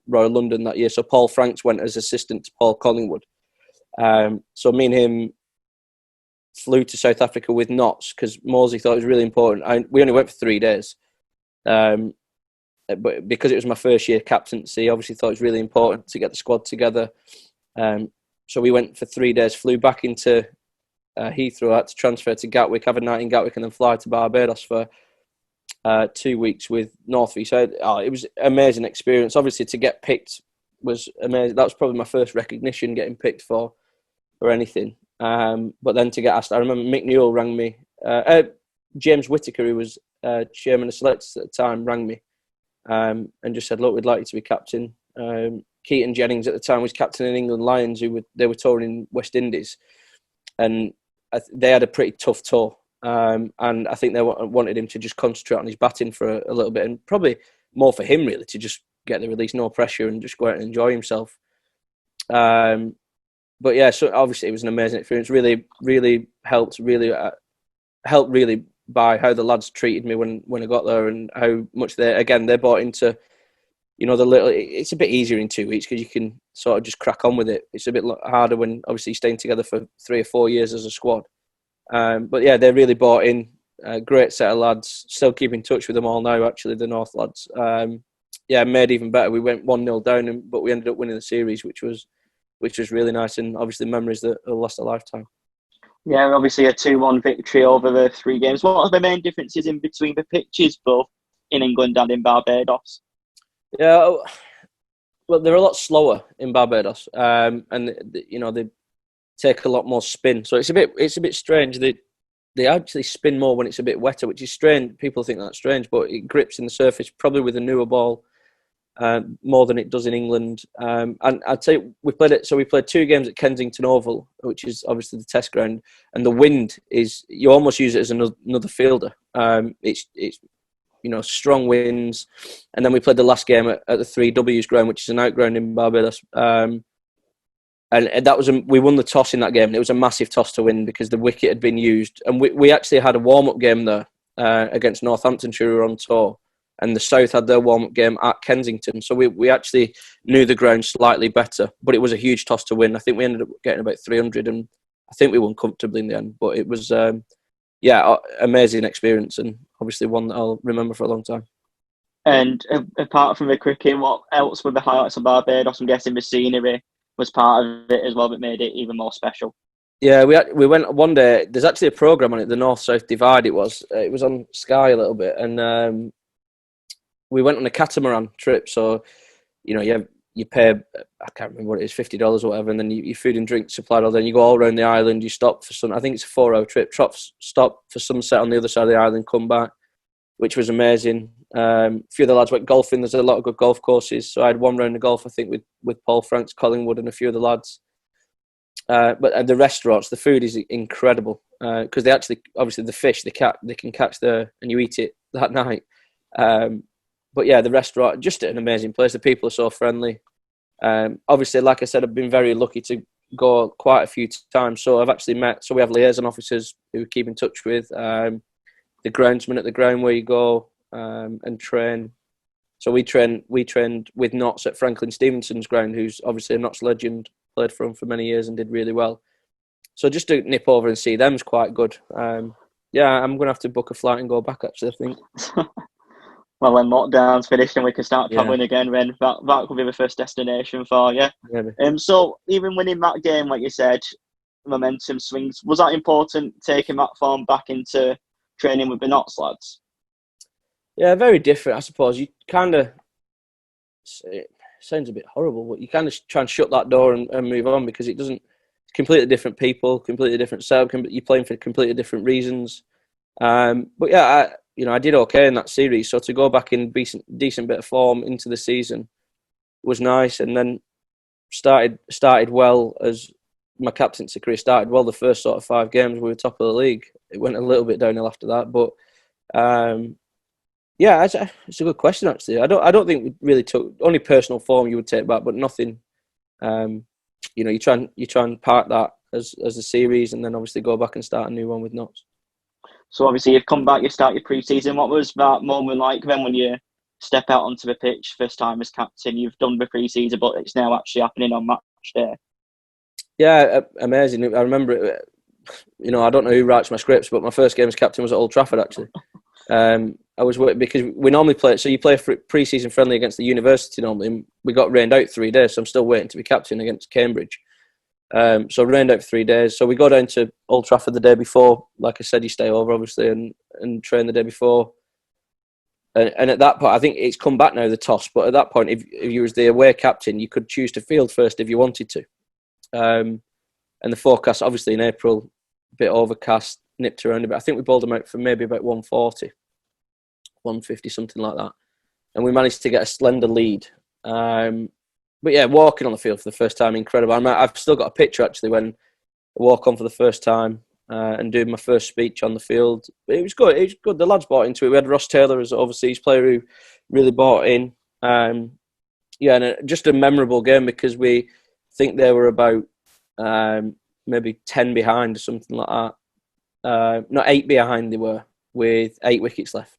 Royal London that year. So Paul Franks went as assistant to Paul Collingwood. So me and him flew to South Africa with knots because Morsey thought it was really important. We only went for 3 days. But because it was my first year captaincy, obviously thought it was really important to get the squad together. So we went for 3 days, flew back into Heathrow, had to transfer to Gatwick, have a night in Gatwick, and then fly to Barbados for 2 weeks with Northview. So it was an amazing experience. Obviously, to get picked was amazing. That was probably my first recognition getting picked for anything. But then to get asked, I remember Mick Newell rang me. James Whittaker, who was chairman of selectors at the time, rang me. And just said, look, we'd like you to be captain. Keaton Jennings at the time was captain in England Lions, they were touring in West Indies, and they had a pretty tough tour. And I think they wanted him to just concentrate on his batting for a little bit, and probably more for him really to just get the release, no pressure, and just go out and enjoy himself. But yeah, so obviously it was an amazing experience. Really, really helped. Really by how the lads treated me when I got there, and how much they bought into, you know, it's a bit easier in 2 weeks because you can sort of just crack on with it. It's a bit harder when obviously staying together for 3 or 4 years as a squad. But yeah, they really bought in. Great set of lads. Still keep in touch with them all now, actually, the North lads. Made even better. We went 1-0 down, but we ended up winning the series, which was really nice, and obviously memories that will last a lifetime. Yeah, obviously a 2-1 victory over the 3 games. What are the main differences in between the pitches, both in England and in Barbados? Yeah, well, they're a lot slower in Barbados, and you know they take a lot more spin. So it's a bit strange. They actually spin more when it's a bit wetter, which is strange. People think that's strange, but it grips in the surface probably with a newer ball more than it does in England. And I'd say we played 2 games at Kensington Oval, which is obviously the test ground, and the wind is, you almost use it as another fielder. It's you know, strong winds, and then we played the last game at the 3Ws ground, which is an outground in Barbados. And that we won the toss in that game, and it was a massive toss to win because the wicket had been used, and we actually had a warm-up game there against Nottinghamshire, who were on tour. And the South had their warm-up game at Kensington. So we actually knew the ground slightly better. But it was a huge toss to win. I think we ended up getting about 300, and I think we won comfortably in the end. But it was, amazing experience, and obviously one that I'll remember for a long time. And apart from the cricket, what else were the highlights of Barbados? I'm guessing the scenery was part of it as well that made it even more special. Yeah, we went one day. There's actually a programme on it, the North-South Divide. It was on Sky a little bit, and we went on a catamaran trip. So, you know, you pay, I can't remember what it is, $50 or whatever, and then your food and drink supplied. Or then you go all around the island. You stop for I think it's a 4-hour trip. Stop for sunset on the other side of the island, come back, which was amazing. A few of the lads went golfing. There's a lot of good golf courses. So I had one round of golf, I think, with Paul Franks, Collingwood, and a few of the lads. But the restaurants, the food is incredible because they actually, obviously, the fish they can catch there, and you eat it that night. But yeah, the restaurant, just an amazing place. The people are so friendly. Obviously, like I said, I've been very lucky to go quite a few times. So I've actually met, so we have liaison officers who we keep in touch with, the groundsman at the ground where you go and train. So we trained with Notts at Franklin Stevenson's ground, who's obviously a Notts legend, played for him for many years and did really well. So just to nip over and see them's quite good. Yeah, I'm going to have to book a flight and go back, actually, I think. Well, when lockdown's finished and we can start travelling again, then that could be the first destination for you. Maybe. So even winning that game, like you said, momentum swings. Was that important, taking that form back into training with the Notts lads? Yeah, very different, I suppose. You kind of, it sounds a bit horrible, but you kind of try and shut that door and move on, because it doesn't, completely different people, completely different setup. You're playing for completely different reasons. But yeah, I did okay in that series. So to go back in decent bit of form into the season was nice, and then started well. As my captaincy career started well, the first sort of 5 games we were top of the league. It went a little bit downhill after that, but yeah, it's a good question actually. I don't think we really took, only personal form you would take back, but nothing. You try and park that as a series, and then obviously go back and start a new one with Notts. So obviously you've come back, you start your pre-season. What was that moment like then when you step out onto the pitch first time as captain? You've done the pre-season, but it's now actually happening on match day. Yeah, amazing. I remember it. I don't know who writes my scripts, but my first game as captain was at Old Trafford actually. I was because we normally play. So you play for pre-season friendly against the university normally. And we got rained out 3 days, so I'm still waiting to be captain against Cambridge. So rained out for 3 days. So we go down to Old Trafford the day before. Like I said, you stay over obviously and train the day before. And at that point, I think it's come back now, the toss. But at that point, if you was the away captain, you could choose to field first if you wanted to. And the forecast, obviously in April, a bit overcast, nipped around a bit. I think we bowled them out for maybe about 140, 150, something like that. And we managed to get a slender lead. But yeah, walking on the field for the first time, incredible. I've still got a picture actually when I walk on for the first time and doing my first speech on the field. But it was good. It was good. The lads bought into it. We had Ross Taylor as an overseas player who really bought in. And just a memorable game because we think they were about maybe 10 behind or something like that. Not 8 behind they were, with 8 wickets left.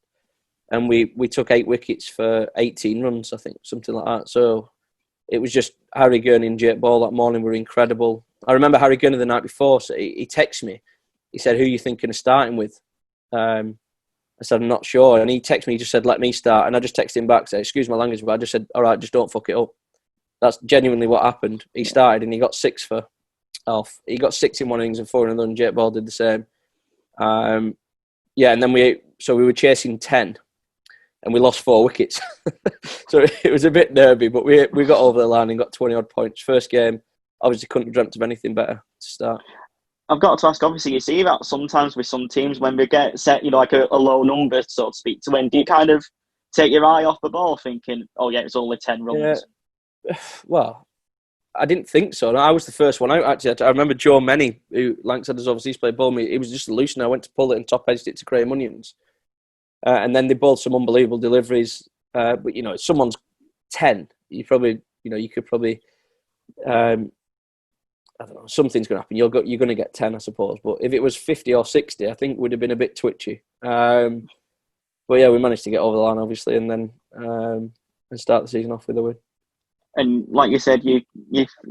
And we took 8 wickets for 18 runs, I think, something like that. So it was just Harry Gurney and Jake Ball that morning were incredible. I remember Harry Gurney the night before, so he texted me. He said, "Who are you thinking of starting with?" I said, "I'm not sure." And he texted me, he just said, "Let me start." And I just texted him back, said, "Excuse my language," but I just said, "All right, just don't fuck it up." That's genuinely what happened. He started and he got 6 for off. He got 6 in one innings and 4 in another, and Jake Ball did the same. And then we were chasing 10. And we lost 4 wickets. So it was a bit nervy, but we got over the line and got 20-odd points. First game, obviously couldn't have dreamt of anything better to start. I've got to ask, obviously you see that sometimes with some teams when they get set, like a low number, so to speak, to win, do you kind of take your eye off the ball thinking, oh yeah, it's only 10 runs? Yeah. Well, I didn't think so. I was the first one out, actually. I remember Joe Menny, who Lancashire has overseas played, bowled me. It was just a loose, and I went to pull it and top-edged it to Graham Onions. And then they bowled some unbelievable deliveries. But, if someone's 10, you could probably, I don't know, something's going to happen. You're going to get 10, I suppose. But if it was 50 or 60, I think it would have been a bit twitchy. But yeah, we managed to get over the line, obviously, and then and start the season off with a win. And like you said, your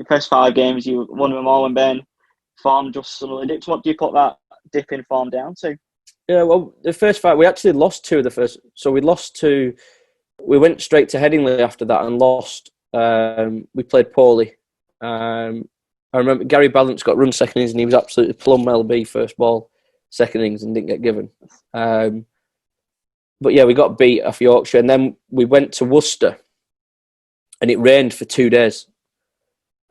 first 5 games, you won them all, and then form just suddenly dipped. What do you put that dip in form down to? Yeah, well, the first 5, we actually lost 2 of the first. So we lost 2. We went straight to Headingley after that and lost. We played poorly. I remember Gary Ballance got run second innings and he was absolutely plumb LB first ball, second innings, and didn't get given. But yeah, we got beat off Yorkshire, and then we went to Worcester and it rained for 2 days.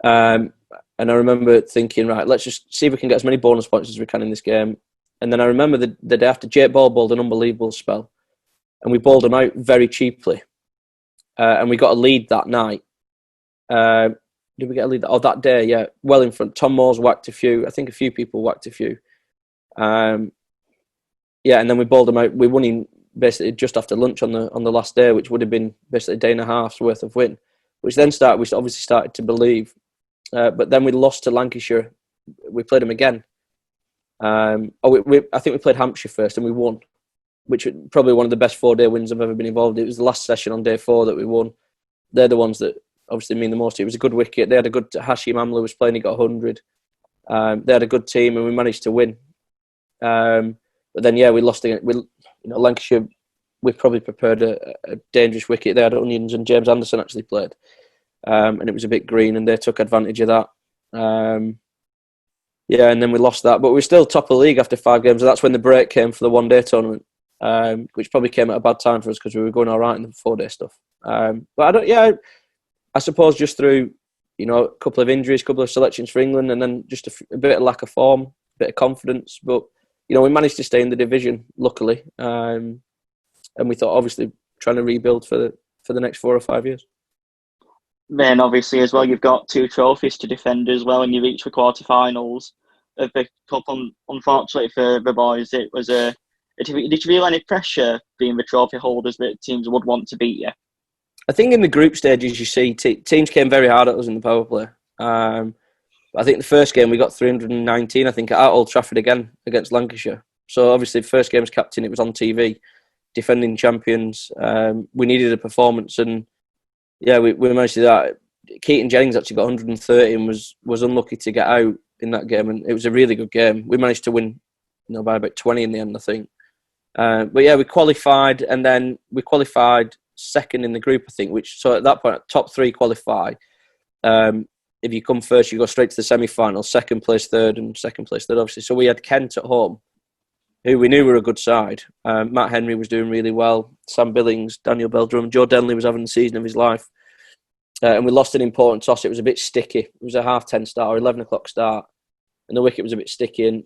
And I remember thinking, right, let's just see if we can get as many bonus points as we can in this game. And then I remember the day after, Jake Ball bowled an unbelievable spell. And we bowled him out very cheaply. And we got a lead that night. Did we get a lead? Oh, that day, yeah. Well in front. Tom Moore's whacked a few. I think a few people whacked a few. And then we bowled him out. We won him basically just after lunch on the last day, which would have been basically a day and a half's worth of win. Which then we obviously started to believe, but then we lost to Lancashire. We played them again. I think we played Hampshire first and we won, which was probably one of the best 4-day wins I've ever been involved in. It was the last session on day 4 that we won. They're the ones that obviously mean the most. It was a good wicket. They had a good Hashim Amla was playing. He got 100. They had a good team and we managed to win. But then we lost again. Lancashire. We probably prepared a dangerous wicket. They had Onions and James Anderson actually played, and it was a bit green, and they took advantage of that. And then we lost that, but we were still top of the league after 5 games. And that's when the break came for the 1-day tournament, which probably came at a bad time for us because we were going all right in the 4-day stuff. But I suppose just through a couple of injuries, a couple of selections for England, and then just a bit of lack of form, a bit of confidence. But we managed to stay in the division, luckily. And we thought, obviously, trying to rebuild for the next 4 or 5 years. Then, obviously, as well, you've got 2 trophies to defend as well, and you reach the quarterfinals of the cup. Unfortunately for the boys, it was a. Did you feel any pressure being the trophy holders that teams would want to beat you? I think in the group stages, you see teams came very hard at us in the power play. I think the first game we got 319. I think at Old Trafford again against Lancashire. So obviously, first game as captain, it was on TV. Defending champions, we needed a performance, and we managed to do that. Keaton Jennings actually got 130 and was unlucky to get out in that game, and it was a really good game. We managed to win, by about 20 in the end, I think. But we qualified, and then we qualified second in the group, I think. So at that point, top 3 qualify. If you come first, you go straight to the semi-final. Second place, third, and second place, third, obviously. So we had Kent at home, who we knew were a good side. Matt Henry was doing really well. Sam Billings, Daniel Beldrum, Joe Denley was having the season of his life. And we lost an important toss. It was a bit sticky. It was a 10:30 start or 11 o'clock start. And the wicket was a bit sticky. And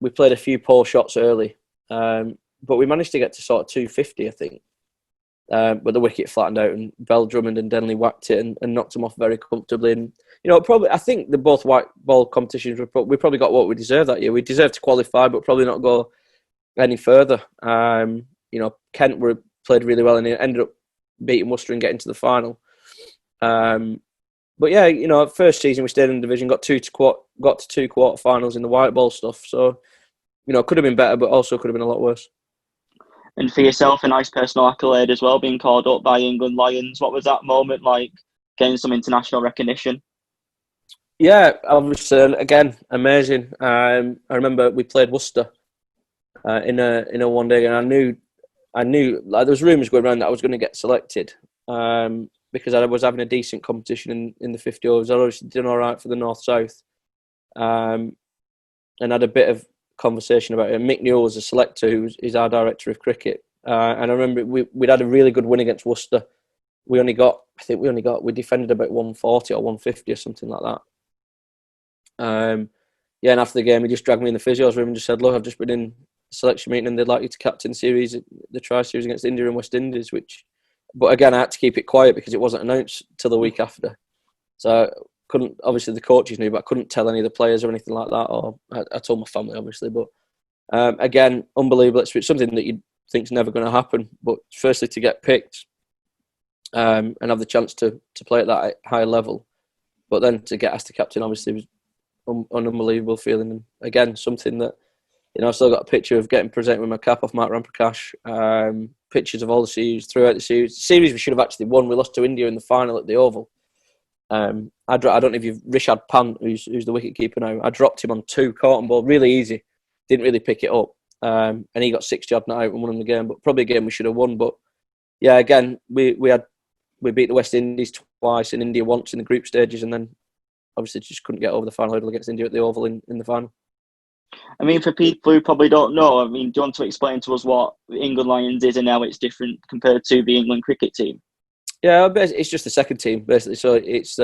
we played a few poor shots early. But we managed to get to sort of 250, I think. But the wicket flattened out and Beldrum and Denley whacked it and knocked them off very comfortably. And, I think the both white ball competitions, we probably got what we deserved that year. We deserved to qualify, but probably not go any further. Kent played really well and ended up beating Worcester and getting to the final. First season we stayed in the division, got to 2 quarterfinals in the white ball stuff. So, could have been better, but also could have been a lot worse. And for yourself, a nice personal accolade as well, being called up by England Lions. What was that moment like, getting some international recognition? Yeah, obviously, again, amazing. I remember we played Worcester in a 1-day, and I knew like there was rumours going around that I was going to get selected because I was having a decent competition in the 50 overs. I was doing all right for the North-South, and had a bit of conversation about it. Mick Newell was a selector who is our director of cricket, and I remember we'd had a really good win against Worcester. We defended about 140 or 150 or something like that. And after the game, he just dragged me in the physio's room and just said, "Look, I've just been in a selection meeting and they'd like you to captain the tri-series against India and West Indies." But again, I had to keep it quiet because it wasn't announced till the week after. So obviously the coaches knew, but I couldn't tell any of the players or anything like that. Or I told my family, obviously. But again, unbelievable. It's something that you'd think's never going to happen. But firstly, to get picked and have the chance to play at that high level, but then to get asked to captain, obviously, was an unbelievable feeling. And again, something that I've still got a picture of getting presented with my cap off Mark Ramprakash. Pictures of all the series throughout the series. The series we should have actually won. We lost to India in the final at the Oval. I don't know if you've Rishad Pant, who's the wicket keeper now. I dropped him on 2 caught on ball, really easy. Didn't really pick it up, and he got 6 yard not out and won the game. But probably a game we should have won. But yeah, again, we beat the West Indies twice and India once in the group stages, and then obviously just couldn't get over the final hurdle against India at the Oval in the final. I mean, for people who probably don't know, do you want to explain to us what the England Lions is and how it's different compared to the England cricket team? Yeah, it's just the second team, basically. So it's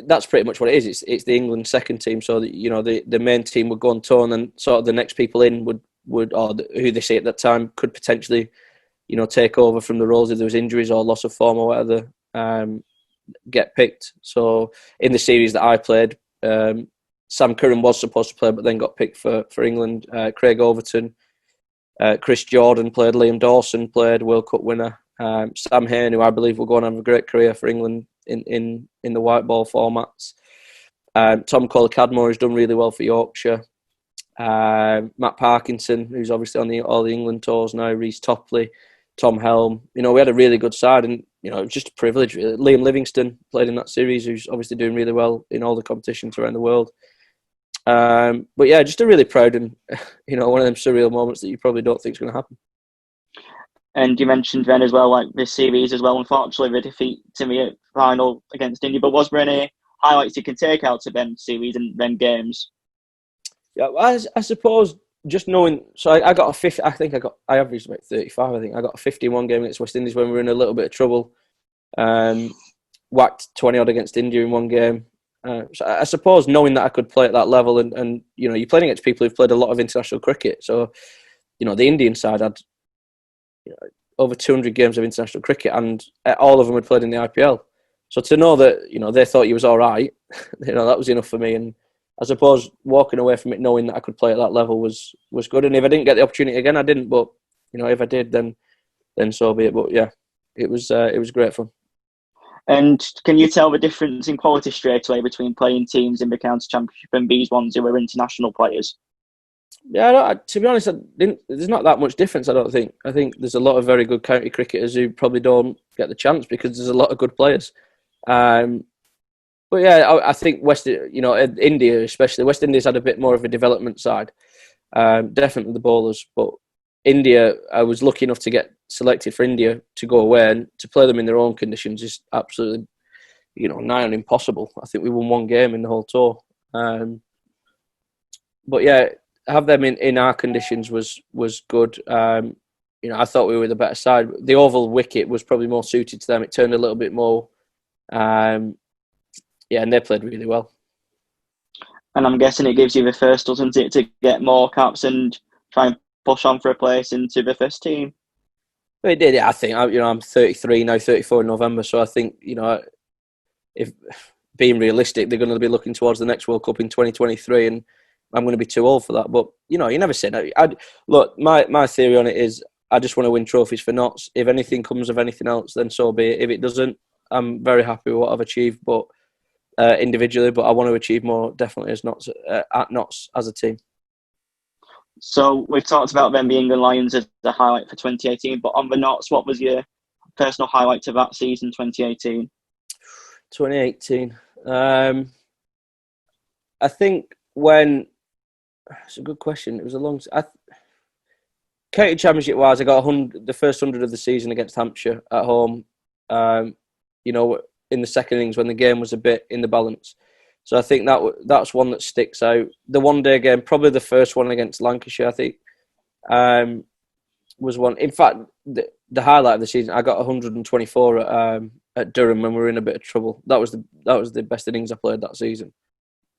that's pretty much what it is. It's the England second team. So the main team would go on tour, and then sort of the next people in would who they say at that time could potentially take over from the roles if there was injuries or loss of form or whatever, get picked. So in the series that I played, Sam Curran was supposed to play, but then got picked for England. Craig Overton, Chris Jordan played, Liam Dawson played, World Cup winner. Sam Hain, who I believe will go on and have a great career for England in the white ball formats. Tom Kohler-Cadmore, who's done really well for Yorkshire. Matt Parkinson, who's obviously on all the England tours now. Reece Topley, Tom Helm. We had a really good side, and it was just a privilege. Really. Liam Livingston played in that series, who's obviously doing really well in all the competitions around the world. But yeah, just a really proud and one of them surreal moments that you probably don't think is going to happen. And you mentioned then as well, like this series as well. Unfortunately, the defeat to me final against India. But was there any highlights you can take out of them series and them games? Yeah, I suppose just knowing. So I got a 50. I averaged about 35. I think I got a 51 game against West Indies when we were in a little bit of trouble. Whacked 20 odd against India in one game. So I suppose knowing that I could play at that level, and you're playing against people who've played a lot of international cricket. So the Indian side had over 200 games of international cricket, and all of them had played in the IPL. So to know that they thought he was all right, that was enough for me. And I suppose walking away from it knowing that I could play at that level was good. And if I didn't get the opportunity again, I didn't. But if I did, then so be it. But yeah, it was great fun. And can you tell the difference in quality straight away between playing teams in the county championship and these ones who were international players? Yeah, to be honest, there's not that much difference, I don't think. I think there's a lot of very good county cricketers who probably don't get the chance because there's a lot of good players. But yeah, I think India especially, West Indies had a bit more of a development side. Definitely the bowlers, but India, I was lucky enough to get selected for India to go away and to play them in their own conditions is absolutely, nigh on impossible. I think we won one game in the whole tour. But yeah, have them in our conditions was good. I thought we were the better side. The oval wicket was probably more suited to them. It turned a little bit more. And they played really well. And I'm guessing it gives you the first, doesn't it, to get more caps and try and push on for a place into the first team? It did. Yeah, I think I'm 33 now, 34 in November. So I think if being realistic, they're going to be looking towards the next World Cup in 2023, and I'm going to be too old for that. But you never say no. Look, my theory on it is I just want to win trophies for Notts. If anything comes of anything else, then so be it. If it doesn't, I'm very happy with what I've achieved, but individually. But I want to achieve more, definitely, as Notts at Notts as a team. So we've talked about them, the England Lions, as the highlight for 2018. But on the Notts, what was your personal highlight to that season, 2018? 2018. I think when it's a good question. It was a long. County Championship wise, I got the first 100 of the season against Hampshire at home. In the second innings when the game was a bit in the balance. So I think that's one that sticks out. The one-day game, probably the first one against Lancashire, I think, was one. In fact, the highlight of the season, I got 124 at Durham when we were in a bit of trouble. That was the best innings I played that season.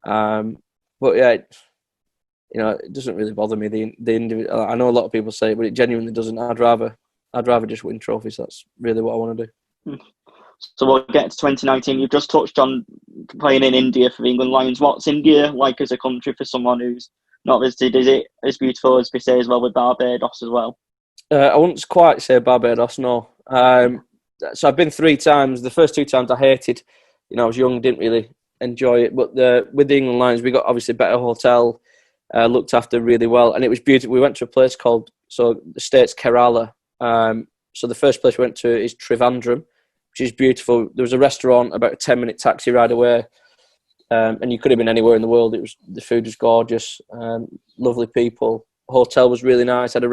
But yeah, it doesn't really bother me. The individual. I know a lot of people say it, but it genuinely doesn't. I'd rather just win trophies. That's really what I want to do. So we'll get to 2019. You've just touched on playing in India for the England Lions. What's India like as a country for someone who's not visited? Is it as beautiful as we say as well with Barbados as well? I wouldn't quite say Barbados, no. So I've been 3 times. The first 2 times I hated. I was young, didn't really enjoy it. But with the England Lions, we got obviously a better hotel, looked after really well. And it was beautiful. We went to a place called, the state's Kerala. So the first place we went to is Trivandrum, which is beautiful. There was a restaurant about a 10-minute taxi ride away, and you could have been anywhere in the world. The food was gorgeous, lovely people. The hotel was really nice. Had 2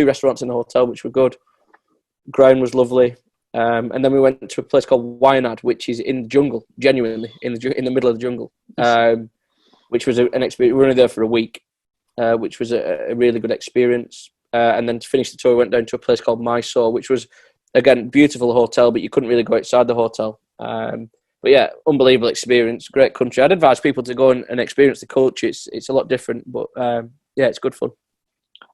restaurants in the hotel, which were good. Ground was lovely, and then we went to a place called Wayanad, which is in the jungle, genuinely in the middle of the jungle, which was an experience. We were only there for a week, which was a really good experience. And then to finish the tour, we went down to a place called Mysore, which was, again, beautiful hotel, but you couldn't really go outside the hotel. But yeah, unbelievable experience, great country. I'd advise people to go and experience the culture. It's a lot different, but yeah, it's good fun.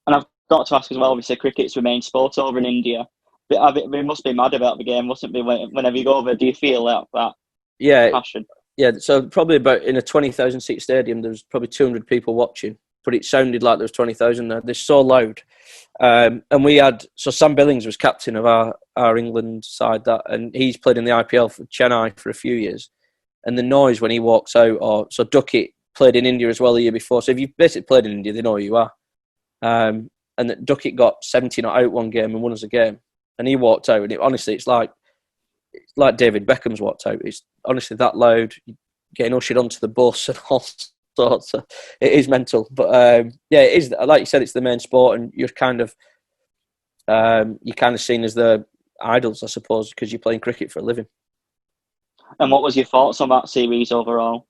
And I've got to ask as well, obviously, cricket's the main sport over in India. But they must be mad about the game, mustn't they? Whenever you go over, do you feel that passion? Yeah, so probably about in a 20,000 seat stadium, there's probably 200 people watching. but it sounded like there was 20,000 there. They're so loud. And we had, so Sam Billings was captain of our England side, and he's played in the IPL for Chennai for a few years. And the noise when he walks out, so Duckett played in India as well the year before. So if you've basically played in India, they know who you are. And that Duckett got 70 not out one game and won us a game. And he walked out, and honestly, it's like David Beckham's walked out. It's honestly that loud, getting ushered onto the bus and all sorts. It is mental, but yeah, it is. Like you said, it's the main sport, and you're kind of seen as the idols, I suppose, because you're playing cricket for a living. And what was your thoughts on that series overall?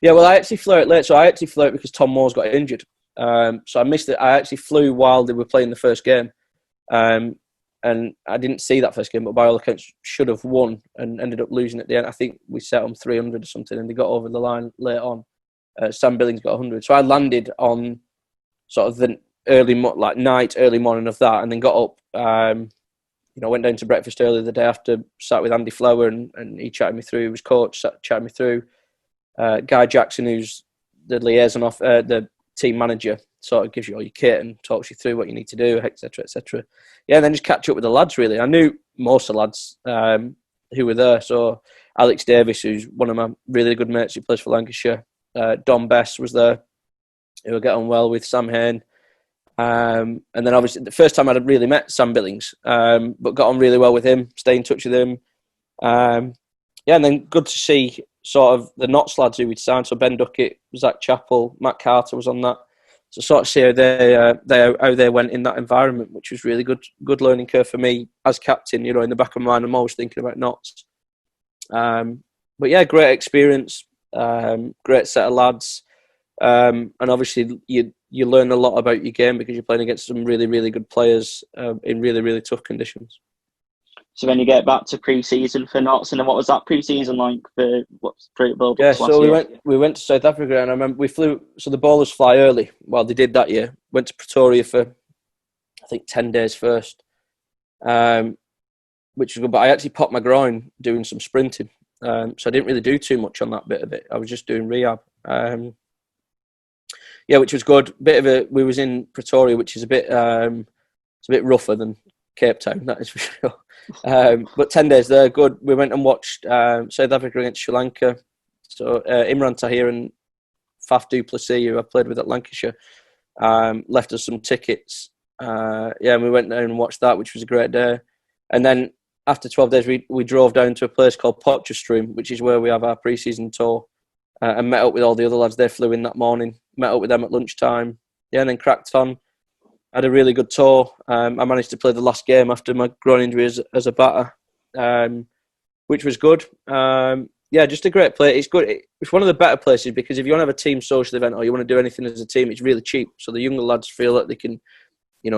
Yeah, well, I actually flew out late. So I actually flew out because Tom Moore's got injured. So I missed it. I actually flew while they were playing the first game. And I didn't see that first game, but by all accounts, should have won and ended up losing at the end. I think we set them 300 or something, and they got over the line late on. Sam Billings got 100. So I landed on sort of the early morning of that, and then got up. Went down to breakfast early the day after, sat with Andy Flower, and he chatted me through. He was coach, chatted me through. Guy Jackson, who's the liaison of the team manager, sort of gives you all your kit and talks you through what you need to do, etc., etc. Yeah, and then just catch up with the lads, really. I knew most of the lads who were there. So Alex Davis, who's one of my really good mates who plays for Lancashire. Don Bess was there, who I get on well with, Sam Hain. And then obviously the first time I'd really met Sam Billings, but got on really well with him, stay in touch with him. And then good to see sort of the Notts lads who we'd signed. So Ben Duckett, Zach Chappell, Matt Carter was on that. So sort of see how they went in that environment, which was really good learning curve for me as captain. In the back of my mind, I'm always thinking about Notts. But yeah, great experience, great set of lads, and obviously you learn a lot about your game because you're playing against some really, really good players in really, really tough conditions. So when you get back to pre-season for Notts, and then what was that pre-season like for build-up? Yeah, so we went to South Africa, and I remember we flew. So the bowlers fly early. Well, they did that year. Went to Pretoria for, I think, 10 days first, which was good. But I actually popped my groin doing some sprinting, so I didn't really do too much on that bit of it. I was just doing rehab. Which was good. We was in Pretoria, which is it's a bit rougher than Cape Town, that is for sure. But 10 days there, good. We went and watched South Africa against Sri Lanka. So Imran Tahir and Faf du Plessis, who I played with at Lancashire, left us some tickets. And we went down and watched that, which was a great day. And then after 12 days, we drove down to a place called Potchefstroom, which is where we have our pre-season tour, and met up with all the other lads. They flew in that morning, met up with them at lunchtime. Yeah, and then cracked on. Had a really good tour. I managed to play the last game after my groin injury as a batter, which was good. Just a great place. It's good. It's one of the better places because if you want to have a team social event or you want to do anything as a team, it's really cheap. So the younger lads feel that they can,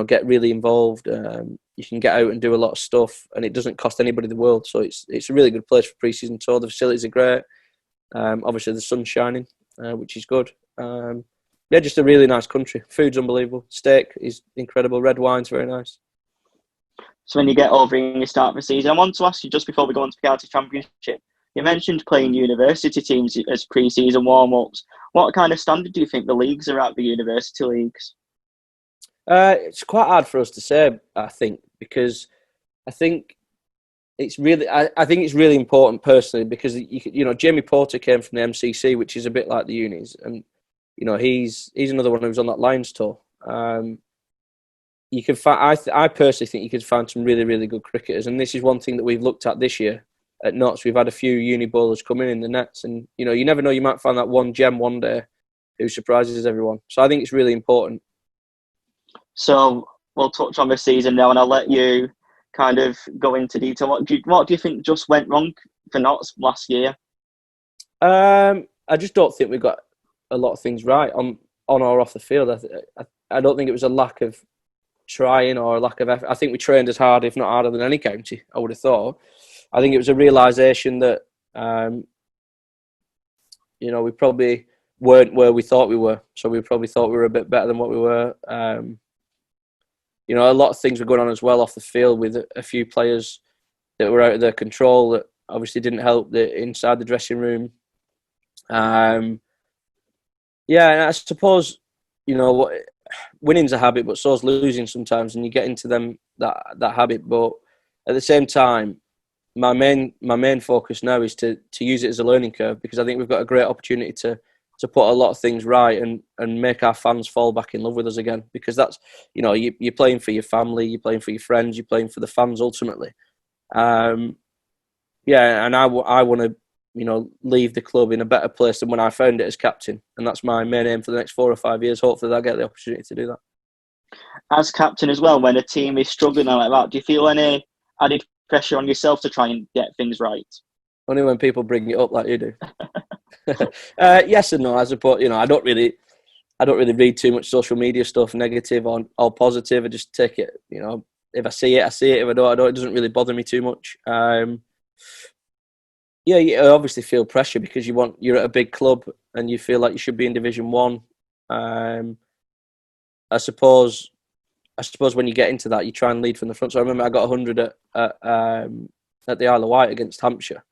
get really involved. You can get out and do a lot of stuff, and it doesn't cost anybody the world. So it's a really good place for pre-season tour. The facilities are great. Obviously the sun's shining, which is good. Just a really nice country. Food's unbelievable. Steak is incredible. Red wine's very nice. So when you get over and you start the season, I want to ask you just before we go on to the County Championship, you mentioned playing university teams as pre-season warm-ups. What kind of standard do you think the leagues are at, the university leagues? It's quite hard for us to say, I think, because I think it's really, I think it's really important personally because Jamie Porter came from the MCC, which is a bit like the unis, and he's another one who was on that Lions tour. You can find. I personally think you could find some really, really good cricketers, and this is one thing that we've looked at this year at Notts. We've had a few uni bowlers come in the nets, and you never know. You might find that one gem one day who surprises everyone. So I think it's really important. So we'll touch on this season now, and I'll let you kind of go into detail. What do you think just went wrong for Notts last year? I just don't think we got a lot of things right on or off the field. I don't think it was a lack of trying or a lack of effort. I think we trained as hard, if not harder, than any county, I would have thought. I think it was a realisation that, we probably weren't where we thought we were. So we probably thought we were a bit better than what we were. A lot of things were going on as well off the field with a few players that were out of their control that obviously didn't help inside the dressing room. And I suppose you know what, winning's a habit, but so's losing sometimes, and you get into that habit. But at the same time, my main focus now is to use it as a learning curve, because I think we've got a great opportunity to put a lot of things right and make our fans fall back in love with us again, because that's, you know, you're playing for your family, you're playing for your friends, you're playing for the fans ultimately. And I want to, you know, leave the club in a better place than when I found it as captain, and that's my main aim for the next 4 or 5 years. Hopefully I'll get the opportunity to do that. As captain as well, when a team is struggling like that, do you feel any added pressure on yourself to try and get things right? Only when people bring it up like you do. Yes and no. I suppose, you know, I don't really read too much social media stuff, negative or positive. I just take it, you know, if I see it, I see it. If I don't, it doesn't really bother me too much. You obviously feel pressure because you're at a big club and you feel like you should be in Division 1. I suppose when you get into that, you try and lead from the front. So I remember I got 100 at the Isle of Wight against Hampshire.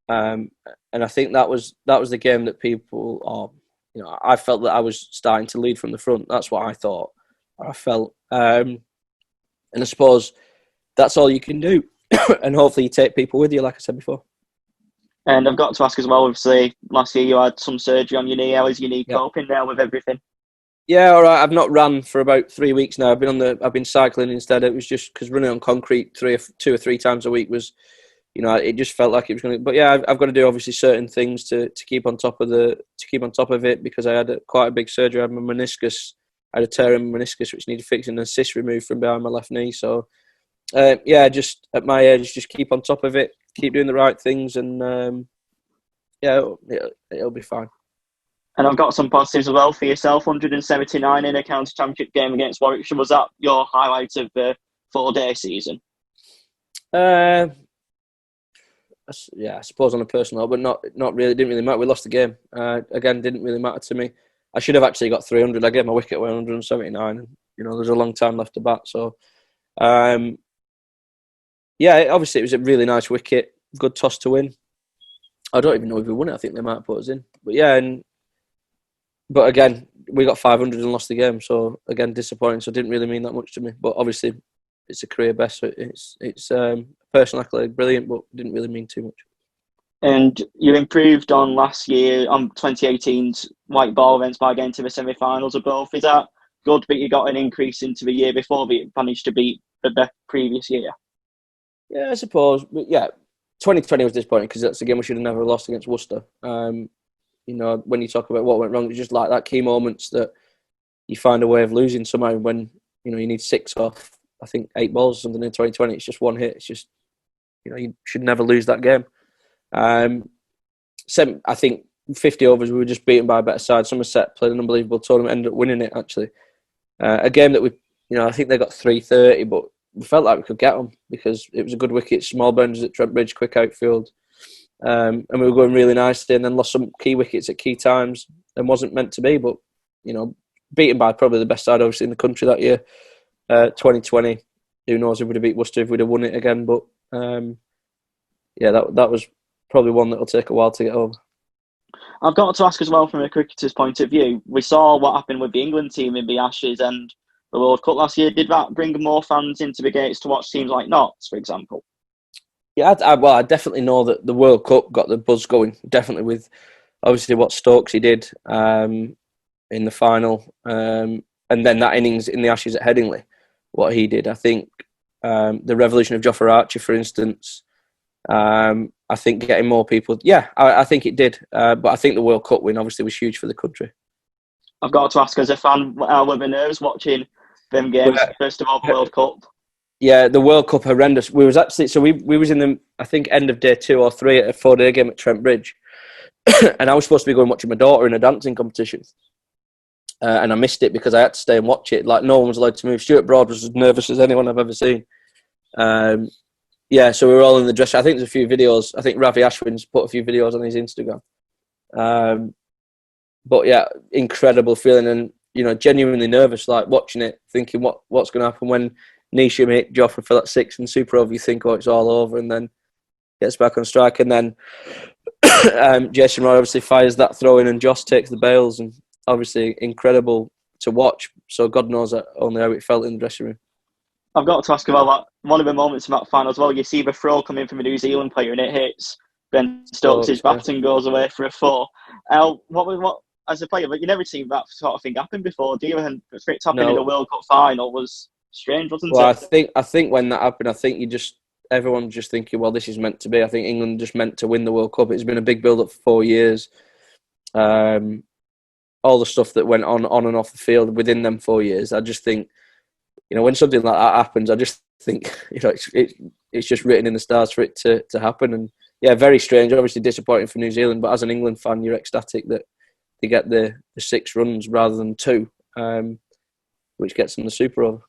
And I think that was the game that people, you know, I felt that I was starting to lead from the front. That's what I thought, or I felt. And I suppose that's all you can do. And hopefully you take people with you, like I said before. And I've got to ask as well, obviously, last year you had some surgery on your knee. How is your knee coping now with everything? Yeah, all right. I've not run for about 3 weeks now. I've been cycling instead. It was just because running on concrete 2 or 3 times a week was, you know, it just felt like it was going to. But yeah, I've got to do obviously certain things to keep on top of it, because I had quite a big surgery. I had my meniscus. I had a tear in my meniscus which needed fixing, and a cyst removed from behind my left knee. So just at my age, just keep on top of it, keep doing the right things, and it'll be fine. And I've got some positives as well for yourself. 179 in a county championship game against Warwickshire. Was that your highlight of the 4-day season? I suppose on a personal, but not really. It didn't really matter. We lost the game. Again, didn't really matter to me. I should have actually got 300. I gave my wicket away 179, and you know there's a long time left to bat. So, obviously it was a really nice wicket, good toss to win. I don't even know if we won it. I think they might have put us in, but yeah. But again, we got 500 and lost the game. So again, disappointing. So it didn't really mean that much to me. But obviously, it's a career best. So it's personal accolade, brilliant, but didn't really mean too much. And you improved on last year, on 2018's white ball events by getting to the semi-finals of both. Is that good that you got an increase into the year before, but you managed to beat the previous year? Yeah, I suppose. But yeah, 2020 was disappointing because that's a game we should have never lost against Worcester. You know, when you talk about what went wrong, it's just like that key moments that you find a way of losing somehow when, you know, you need 6 off, I think 8 balls or something in 2020. It's just one hit. It's just, you know, you should never lose that game. I think 50 overs, we were just beaten by a better side. Somerset played an unbelievable tournament, ended up winning it, actually. A game that I think they got 330, but we felt like we could get them because it was a good wicket, small boundaries at Trent Bridge, quick outfield. And we were going really nicely, and then lost some key wickets at key times and wasn't meant to be, but, you know, beaten by probably the best side, obviously, in the country that year. 2020, who knows if we'd have beat Worcester if we'd have won it again, but that was probably one that'll take a while to get over. I've got to ask as well, from a cricketer's point of view, we saw what happened with the England team in the Ashes and the World Cup last year. Did that bring more fans into the gates to watch teams like Notts, for example? Yeah, I definitely know that the World Cup got the buzz going, definitely, with obviously what Stokes he did in the final, and then that innings in the Ashes at Headingley, what he did. I think the revolution of Jofra Archer, for instance, I think getting more people, I think it did, but I think the World Cup win obviously was huge for the country. I've got to ask, as a fan, were the nerves watching them games, first of all, the World Cup? Yeah, the World Cup, horrendous. We was actually, so we was in the, I think, end of day 2 or 3 at a 4-day game at Trent Bridge. And I was supposed to be going watching my daughter in a dancing competition. And I missed it because I had to stay and watch it. Like, no one was allowed to move. Stuart Broad was as nervous as anyone I've ever seen. So we were all in the dress. I think there's a few videos. I think Ravi Ashwin's put a few videos on his Instagram. But yeah, incredible feeling, and, you know, genuinely nervous, like watching it, thinking what's going to happen when Nisham hit Jofra for that 6 and super over. You think, oh, it's all over, and then gets back on strike, and then Jason Roy obviously fires that throw in, and Joss takes the bails, and obviously incredible to watch. So God knows only how it felt in the dressing room. I've got to ask about that. One of the moments in that final as well, you see the throw coming from a New Zealand player and it hits Ben Stokes' bat and goes away for a 4. What as a player, but you never seen that sort of thing happen before, do you? And for it to happen in a World Cup final was strange, wasn't it? I think when that happened, I think everyone's just thinking, well, this is meant to be. I think England just meant to win the World Cup. It's been a big build-up for 4 years. All the stuff that went on and off the field within them 4 years. I just think, when something like that happens, I just think, it's just written in the stars for it to happen. And yeah, very strange. Obviously disappointing for New Zealand, but as an England fan, you're ecstatic that they get the 6 runs rather than 2, which gets them the Super over.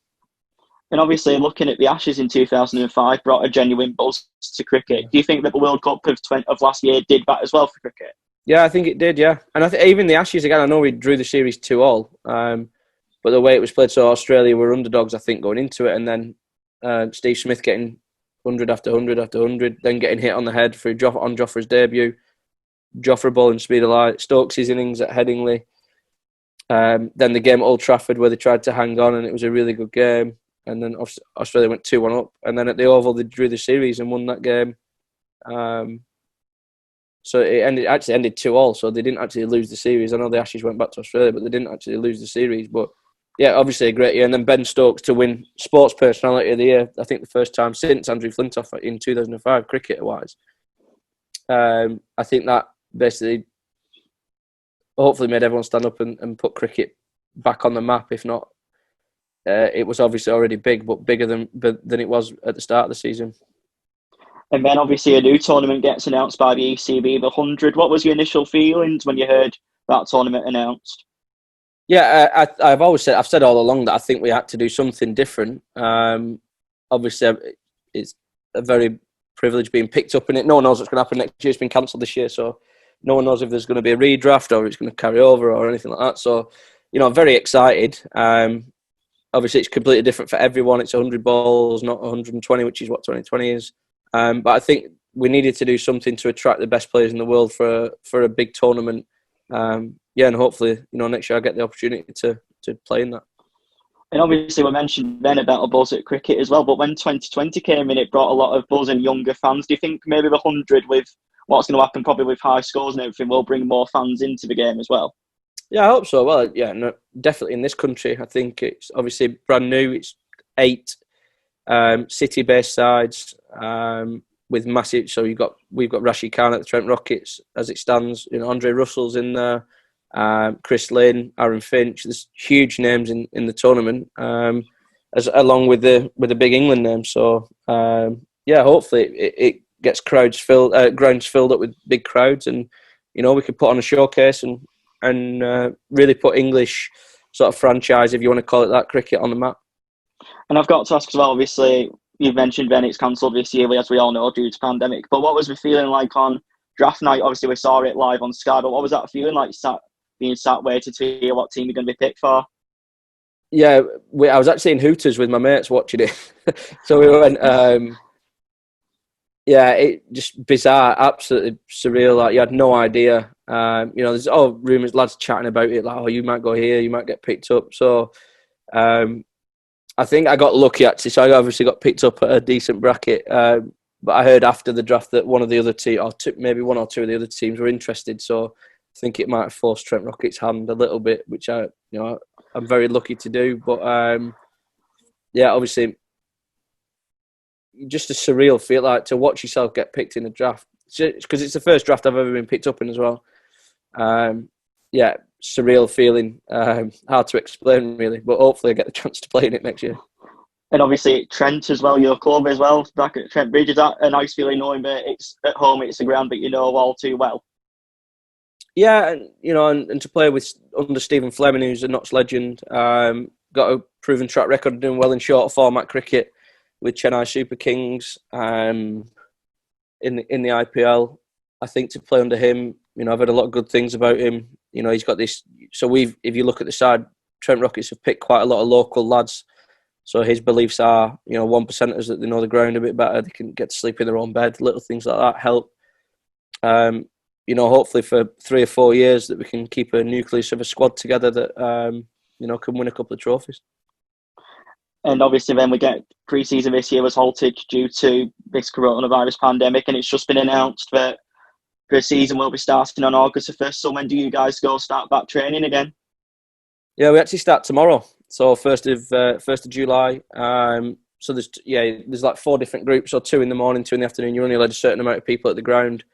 And obviously, looking at the Ashes in 2005 brought a genuine buzz to cricket. Do you think that the World Cup of last year did that as well for cricket? Yeah, I think it did, yeah. And I think even the Ashes, again, I know we drew the series 2-2, but the way it was played, so Australia were underdogs, I think, going into it, and then Steve Smith getting 100 after 100 after 100, then getting hit on the head on Jofra's debut, Jofra bowling speed of light, Stokes' innings at Headingley, then the game at Old Trafford where they tried to hang on and it was a really good game, and then Australia went 2-1 up, and then at the Oval they drew the series and won that game. So it actually ended 2-2, so they didn't actually lose the series. I know the Ashes went back to Australia, but they didn't actually lose the series. But yeah, obviously a great year. And then Ben Stokes to win Sports Personality of the Year, I think the first time since Andrew Flintoff in 2005, cricketer-wise. I think that basically hopefully made everyone stand up and put cricket back on the map. If not, it was obviously already big, but bigger than it was at the start of the season. And then obviously a new tournament gets announced by the ECB, the 100. What was your initial feelings when you heard that tournament announced? Yeah, I've said all along that I think we had to do something different. Obviously, it's a very privilege being picked up in it. No one knows what's going to happen next year. It's been cancelled this year, so no one knows if there's going to be a redraft or it's going to carry over or anything like that. So, I'm very excited. Obviously, it's completely different for everyone. It's 100 balls, not 120, which is what 2020 is. But I think we needed to do something to attract the best players in the world for a big tournament. And hopefully, next year I get the opportunity to play in that. And obviously, we mentioned then about a buzz at cricket as well. But when 2020 came in, it brought a lot of buzz and younger fans. Do you think maybe the 100 with what's going to happen, probably with high scores and everything, will bring more fans into the game as well? Yeah, I hope so. Well, yeah, no, definitely in this country. I think it's obviously brand new. It's 8 city-based sides with massive. So we've got Rashid Khan at the Trent Rockets as it stands. Andre Russell's in there, Chris Lynn, Aaron Finch. There's huge names in the tournament, along with the big England names. So hopefully it gets grounds filled up with big crowds, and we could put on a showcase and really put English sort of franchise, if you want to call it that, cricket on the map. And I've got to ask as well, obviously, you've mentioned Ben, it's cancelled this year, as we all know, due to pandemic. But what was the feeling like on draft night? Obviously, we saw it live on Sky, but what was that feeling like, being sat waiting to hear what team you're going to be picked for? Yeah, I was actually in Hooters with my mates watching it. So we went, it just bizarre, absolutely surreal. Like, you had no idea. There's all rumours, lads chatting about it, like, oh, you might go here, you might get picked up. So, I think I got lucky, actually. So I obviously got picked up at a decent bracket. But I heard after the draft that one of the other teams, or maybe one or two of the other teams were interested. So I think it might have forced Trent Rocket's hand a little bit, which I'm very lucky to do. But obviously, just a surreal feel, like, to watch yourself get picked in a draft, because it's the first draft I've ever been picked up in as well. Surreal feeling, hard to explain really, but hopefully I get the chance to play in it next year. And obviously Trent as well, your club as well, back at Trent Bridge. Is that a nice feeling knowing that it's at home, it's a ground that you know all too well? Yeah, and to play under Stephen Fleming, who's a Notts legend, got a proven track record of doing well in short format cricket with Chennai Super Kings in the IPL. I think to play under him, I've heard a lot of good things about him. He's got this. So if you look at the side, Trent Rockets have picked quite a lot of local lads. So his beliefs are, 1%ers that they know the ground a bit better. They can get to sleep in their own bed. Little things like that help. Hopefully for 3 or 4 years that we can keep a nucleus of a squad together that, can win a couple of trophies. And obviously then we get pre-season this year was halted due to this coronavirus pandemic, and it's just been announced that the season will be starting on August the 1st. So when do you guys go start back training again? Yeah, we actually start tomorrow. So 1st of July. So there's like 4 different groups, so 2 in the morning, 2 in the afternoon. You're only allowed a certain amount of people at the ground.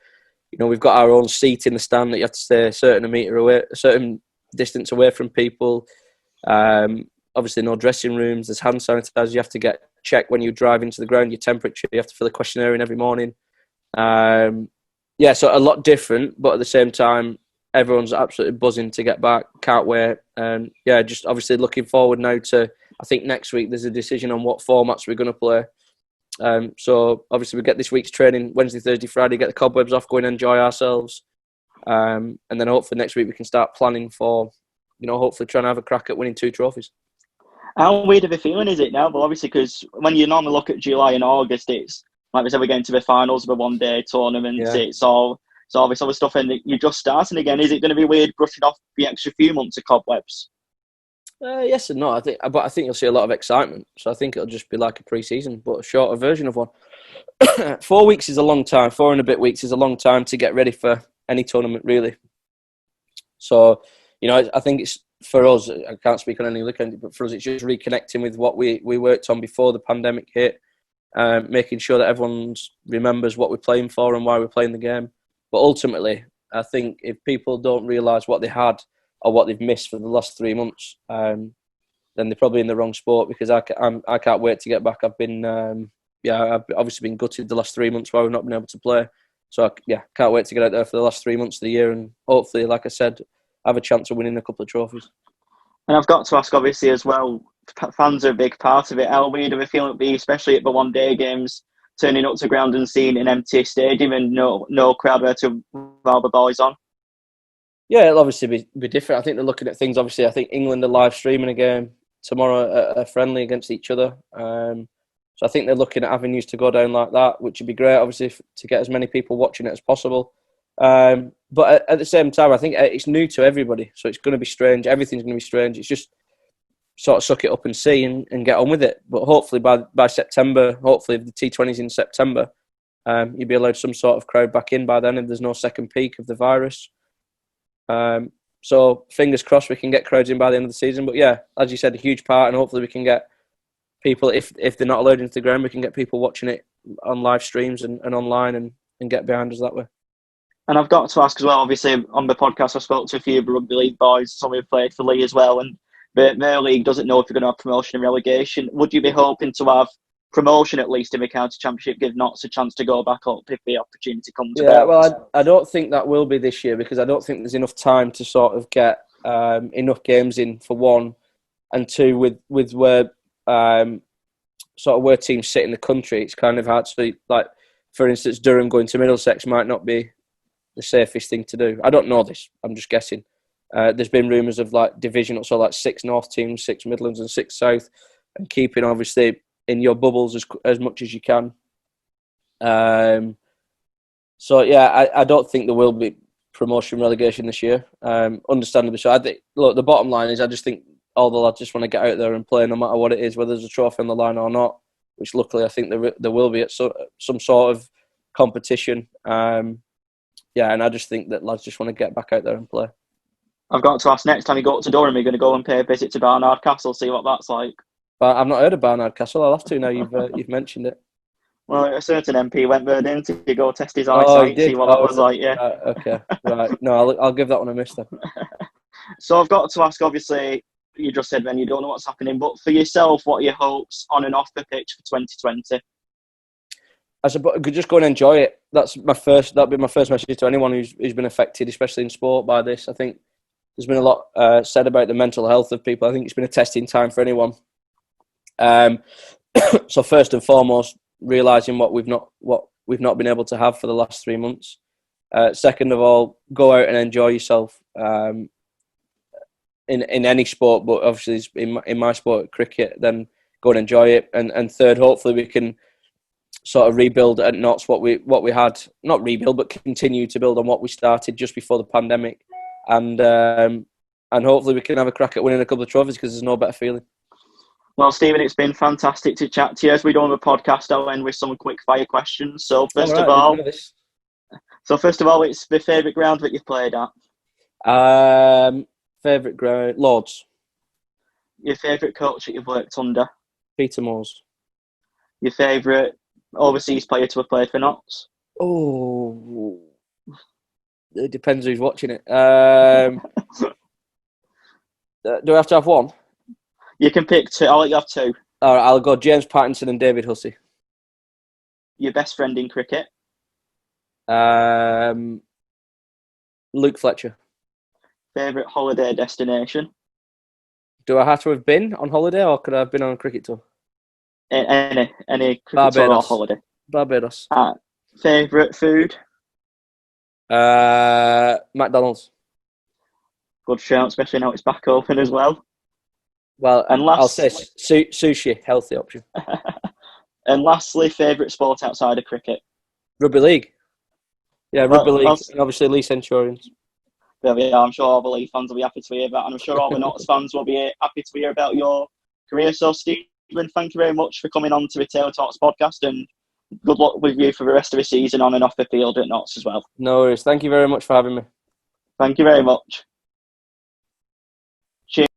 We've got our own seat in the stand that you have to stay a certain distance away from people. Obviously, no dressing rooms. There's hand sanitizers. You have to get checked when you drive into the ground, your temperature. You have to fill a questionnaire in every morning. So a lot different, but at the same time, everyone's absolutely buzzing to get back. Can't wait. And just obviously looking forward now to, I think next week there's a decision on what formats we're going to play. So obviously we get this week's training Wednesday, Thursday, Friday, get the cobwebs off, go and enjoy ourselves. And then hopefully next week we can start planning for, hopefully trying to have a crack at winning 2 trophies. How weird of a feeling is it now? But obviously, because when you normally look at July and August, it's like we said, we're getting to the finals of a one-day tournament. Yeah. It's all this other stuff, and you're just starting again. Is it going to be weird brushing off the extra few months of cobwebs? Yes and no. I think you'll see a lot of excitement. So I think it'll just be like a pre-season, but a shorter version of one. 4 weeks is a long time. 4 and a bit weeks is a long time to get ready for any tournament, really. So, I think it's for us. I can't speak on any other country, but for us, it's just reconnecting with what we worked on before the pandemic hit, making sure that everyone remembers what we're playing for and why we're playing the game. But ultimately, I think if people don't realise what they had or what they've missed for the last 3 months, then they're probably in the wrong sport, because I can't wait to get back. I've been, I've obviously been gutted the last 3 months while we've not been able to play. So, can't wait to get out there for the last 3 months of the year and hopefully, like I said, have a chance of winning a couple of trophies. And I've got to ask, obviously, as well, fans are a big part of it. How weird of a feeling it would be, especially at the one-day games, turning up to ground and seeing an empty stadium and no crowd there to roll the boys on? Yeah, it'll obviously be different. I think they're looking at things. Obviously, I think England are live streaming a game tomorrow, a friendly against each other. So I think they're looking at avenues to go down like that, which would be great, obviously, to get as many people watching it as possible. But at the same time, I think it's new to everybody, so it's going to be strange. Everything's going to be strange. It's just sort of suck it up and see and get on with it. But hopefully by September, hopefully if the T20's in September, you'll be allowed some sort of crowd back in by then if there's no second peak of the virus. So fingers crossed we can get crowds in by the end of the season. But yeah, as you said, a huge part, and hopefully we can get people, if they're not allowed into the ground, we can get people watching it on live streams and online and get behind us that way. And I've got to ask as well, obviously on the podcast I spoke to a few of the rugby league boys, some who played for Lee as well, and their league doesn't know if you're going to have promotion and relegation. Would you be hoping to have promotion at least in the county championship, give Notts a chance to go back up if the opportunity comes about? Yeah, well, I don't think that will be this year, because I don't think there's enough time to sort of get enough games in, for one, and two, with where sort of where teams sit in the country, it's kind of hard to, like, for instance, Durham going to Middlesex might not be the safest thing to do. I don't know this, I'm just guessing. There's been rumours of like divisional, so like 6 North teams, 6 Midlands and 6 South, and keeping obviously in your bubbles as much as you can. So yeah, I don't think there will be promotion relegation this year. Understandably so. I think, look, the bottom line is I just think all the lads just want to get out there and play no matter what it is, whether there's a trophy on the line or not, which luckily I think there will be at some sort of competition. And I just think that lads just want to get back out there and play. I've got to ask, next time you go up to Durham, you're going to go and pay a visit to Barnard Castle, see what that's like? But I've not heard of Barnard Castle. I'll have to now you've mentioned it. Well, a certain MP went there, didn't he? Go test his eyesight, see what that was like, yeah. Okay, right. No, I'll give that one a miss then. So I've got to ask, obviously, you just said then you don't know what's happening, but for yourself, what are your hopes on and off the pitch for 2020? I suppose just go and enjoy it. That'd be my first message to anyone who's been affected, especially in sport, by this. I think there's been a lot said about the mental health of people. I think it's been a testing time for anyone. So first and foremost, realising what we've not been able to have for the last 3 months. Second of all, go out and enjoy yourself in any sport, but obviously in my sport, cricket, then go and enjoy it. And third, hopefully we can sort of rebuild at Notts what we had, not rebuild, but continue to build on what we started just before the pandemic. And and hopefully we can have a crack at winning a couple of trophies because there's no better feeling. Well, Stephen, it's been fantastic to chat to you. As we do on the podcast, I'll end with some quick fire questions. So first of all, it's the favourite ground that you've played at. Favourite ground, Lords. Your favourite coach that you've worked under. Peter Moores. Your favourite overseas player to have played for Notts. Oh, it depends who's watching it. Do I have to have one? You can pick two. I'll let you have two. All right, I'll go James Pattinson and David Hussey. Your best friend in cricket. Luke Fletcher. Favourite holiday destination. Do I have to have been on holiday or could I have been on a cricket tour? Any cricket tour or holiday. Barbados. Favourite food. McDonald's. Good shout, especially now it's back open as well. Well, and I'll say sushi, healthy option. And lastly, favourite sport outside of cricket? Rugby league. Yeah, rugby league, and obviously Lee Centurions. Yeah, I'm sure all the League fans will be happy to hear that, and I'm sure all the Notts fans will be happy to hear about your career. So, Stephen, thank you very much for coming on to the Taylor Talks podcast, and good luck with you for the rest of the season on and off the field at Notts as well. No worries. Thank you very much for having me. Thank you very much. Cheers.